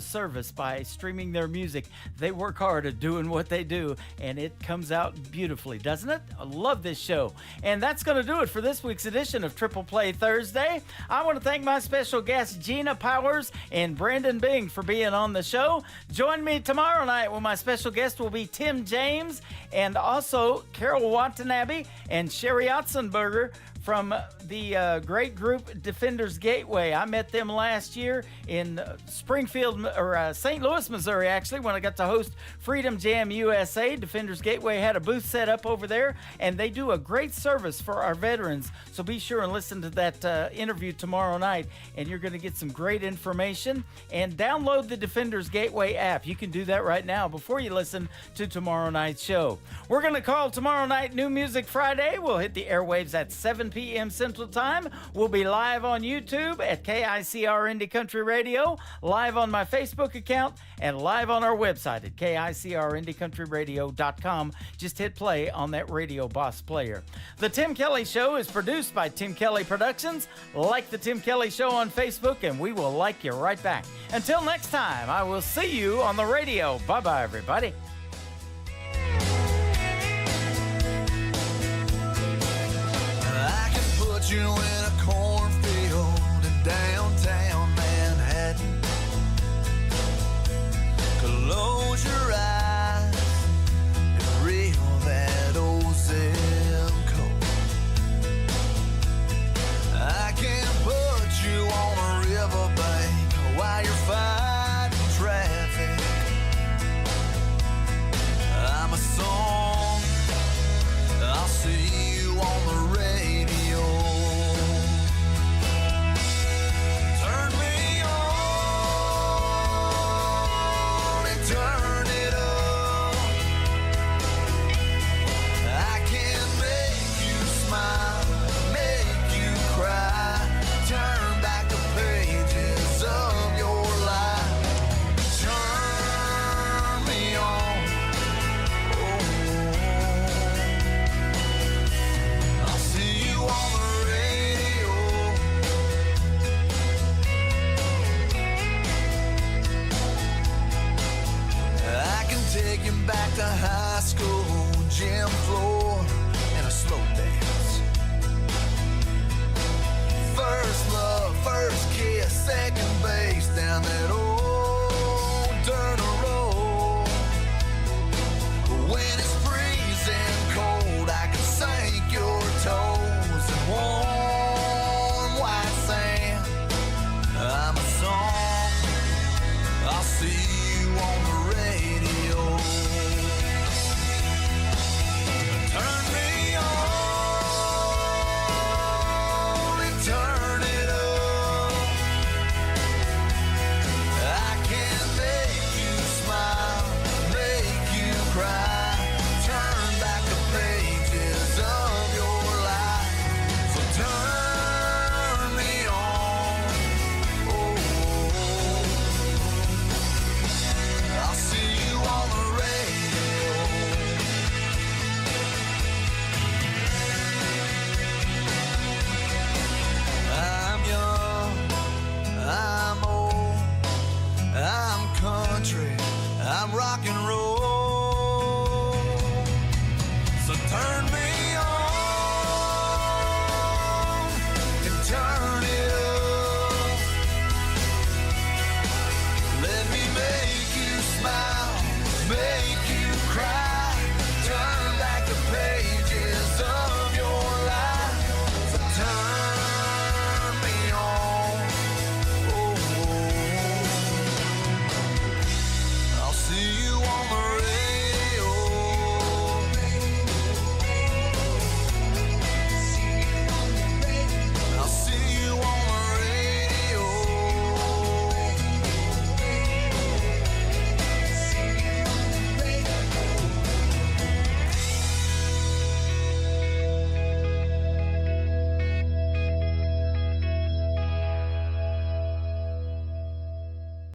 S4: service by streaming their music. They work hard at doing what they do, and it comes out beautifully, doesn't it? I love this show. And that's going to do it for this week's edition of Triple Play Thursday. I want to thank my special guests, Gina Powers and Brandon Bing, for being on the show. Join me tomorrow night when my special guest will be Tim James and also Carol Watanabe and Sherry Otzenberger from the great group Defenders Gateway. I met them last year in Springfield, or St. Louis, Missouri, actually, when I got to host Freedom Jam USA. Defenders Gateway had a booth set up over there, and they do a great service for our veterans. So be sure and listen to that interview tomorrow night, and you're going to get some great information. And download the Defenders Gateway app. You can do that right now before you listen to tomorrow night's show. We're going to call tomorrow night New Music Friday. We'll hit the airwaves at 7 p.m. Central Time. We'll be live on YouTube at KICR Indie Country Radio, live on my Facebook account, and live on our website at KICRIndieCountryRadio.com. Just hit play on that Radio Boss player. The Tim Kelly Show is produced by Tim Kelly Productions. Like the Tim Kelly Show on Facebook, and we will like you right back. Until next time, I will see you on the radio. Bye-bye, everybody.
S14: You in a cornfield in downtown Manhattan. Close your eyes and reel that old zip code. I can put you on a riverbank while you're fighting traffic. I taking back to high school, gym floor, and a slow dance. First love, first kiss, second base down that